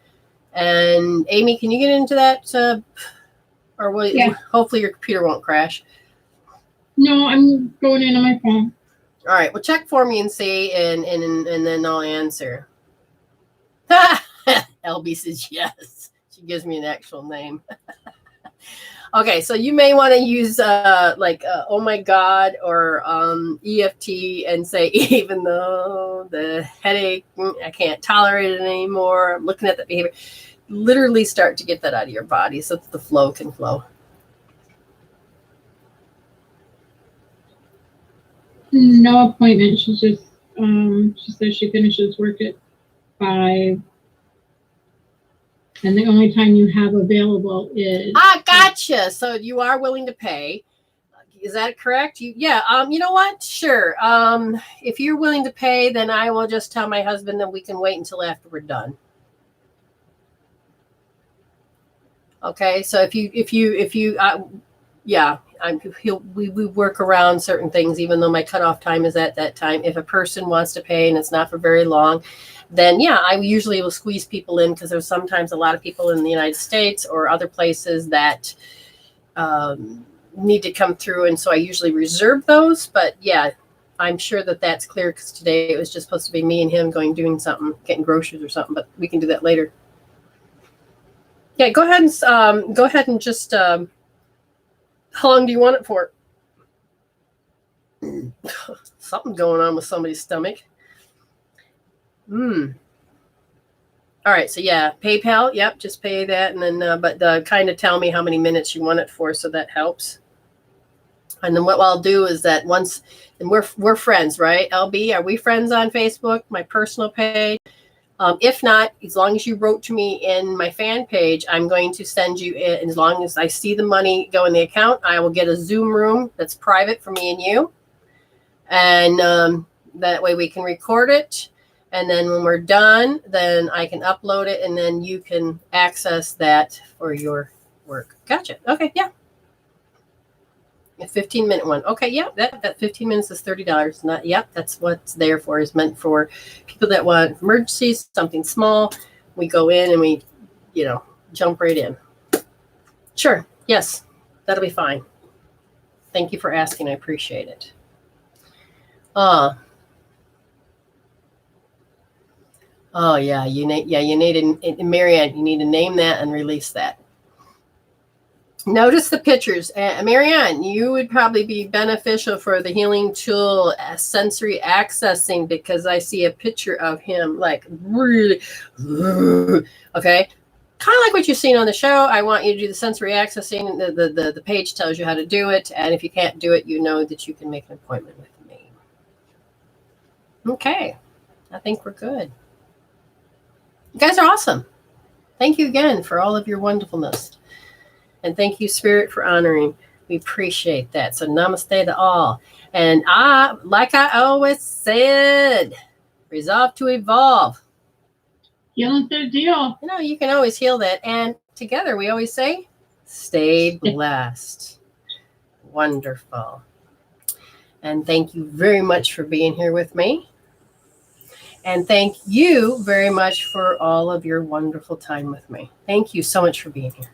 And Amy, can you get into that? Or will Yeah. Hopefully your computer won't crash. No, I'm going in on my phone. All right. Well, check for me and see, and then I'll answer. LB says yes. She gives me an actual name. Okay, so you may want to use oh my God, or EFT, and say, even though the headache, I can't tolerate it anymore, I'm looking at the behavior. Literally start to get that out of your body so that the flow can flow. No appointment. She's just she says she finishes work at 5. And the only time you have available is... Gotcha. So you are willing to pay. Is that correct? You know what? Sure. If you're willing to pay, then I will just tell my husband that we can wait until after we're done. Okay. So we work around certain things, even though my cutoff time is at that time. If a person wants to pay and it's not for very long, then I usually will squeeze people in, because there's sometimes a lot of people in the United States or other places that need to come through. And so I usually reserve those. But I'm sure that that's clear, because today it was just supposed to be me and him doing something, getting groceries or something, but we can do that later. Yeah, go ahead and just, how long do you want it for? Something going on with somebody's stomach. All right, so PayPal. Yep, just pay that, and then but kind of tell me how many minutes you want it for, so that helps. And then what I'll do is that and we're friends, right? LB, are we friends on Facebook? My personal page. If not, as long as you wrote to me in my fan page, I'm going to send you in. As long as I see the money go in the account, I will get a Zoom room that's private for me and you, and that way we can record it. And then when we're done, then I can upload it, and then you can access that for your work. Gotcha. Okay, yeah. A 15-minute one. Okay, yeah, that 15 minutes is $30. Not, that's what's there for, is meant for people that want emergencies, something small. We go in and we, jump right in. Sure, yes, that'll be fine. Thank you for asking. I appreciate it. Oh yeah, you need Marianne, you need to name that and release that. Notice the pictures. Marianne, you would probably be beneficial for the healing tool sensory accessing, because I see a picture of him like really, okay. Kind of like what you've seen on the show. I want you to do the sensory accessing. The page tells you how to do it. And if you can't do it, you know that you can make an appointment with me. Okay. I think we're good. You guys are awesome. Thank you again for all of your wonderfulness. And thank you, Spirit, for honoring. We appreciate that. So namaste to all. And like I always said, resolve to evolve. Healing's their deal. You can always heal that. And together we always say, stay blessed. Wonderful. And thank you very much for being here with me. And thank you very much for all of your wonderful time with me. Thank you so much for being here.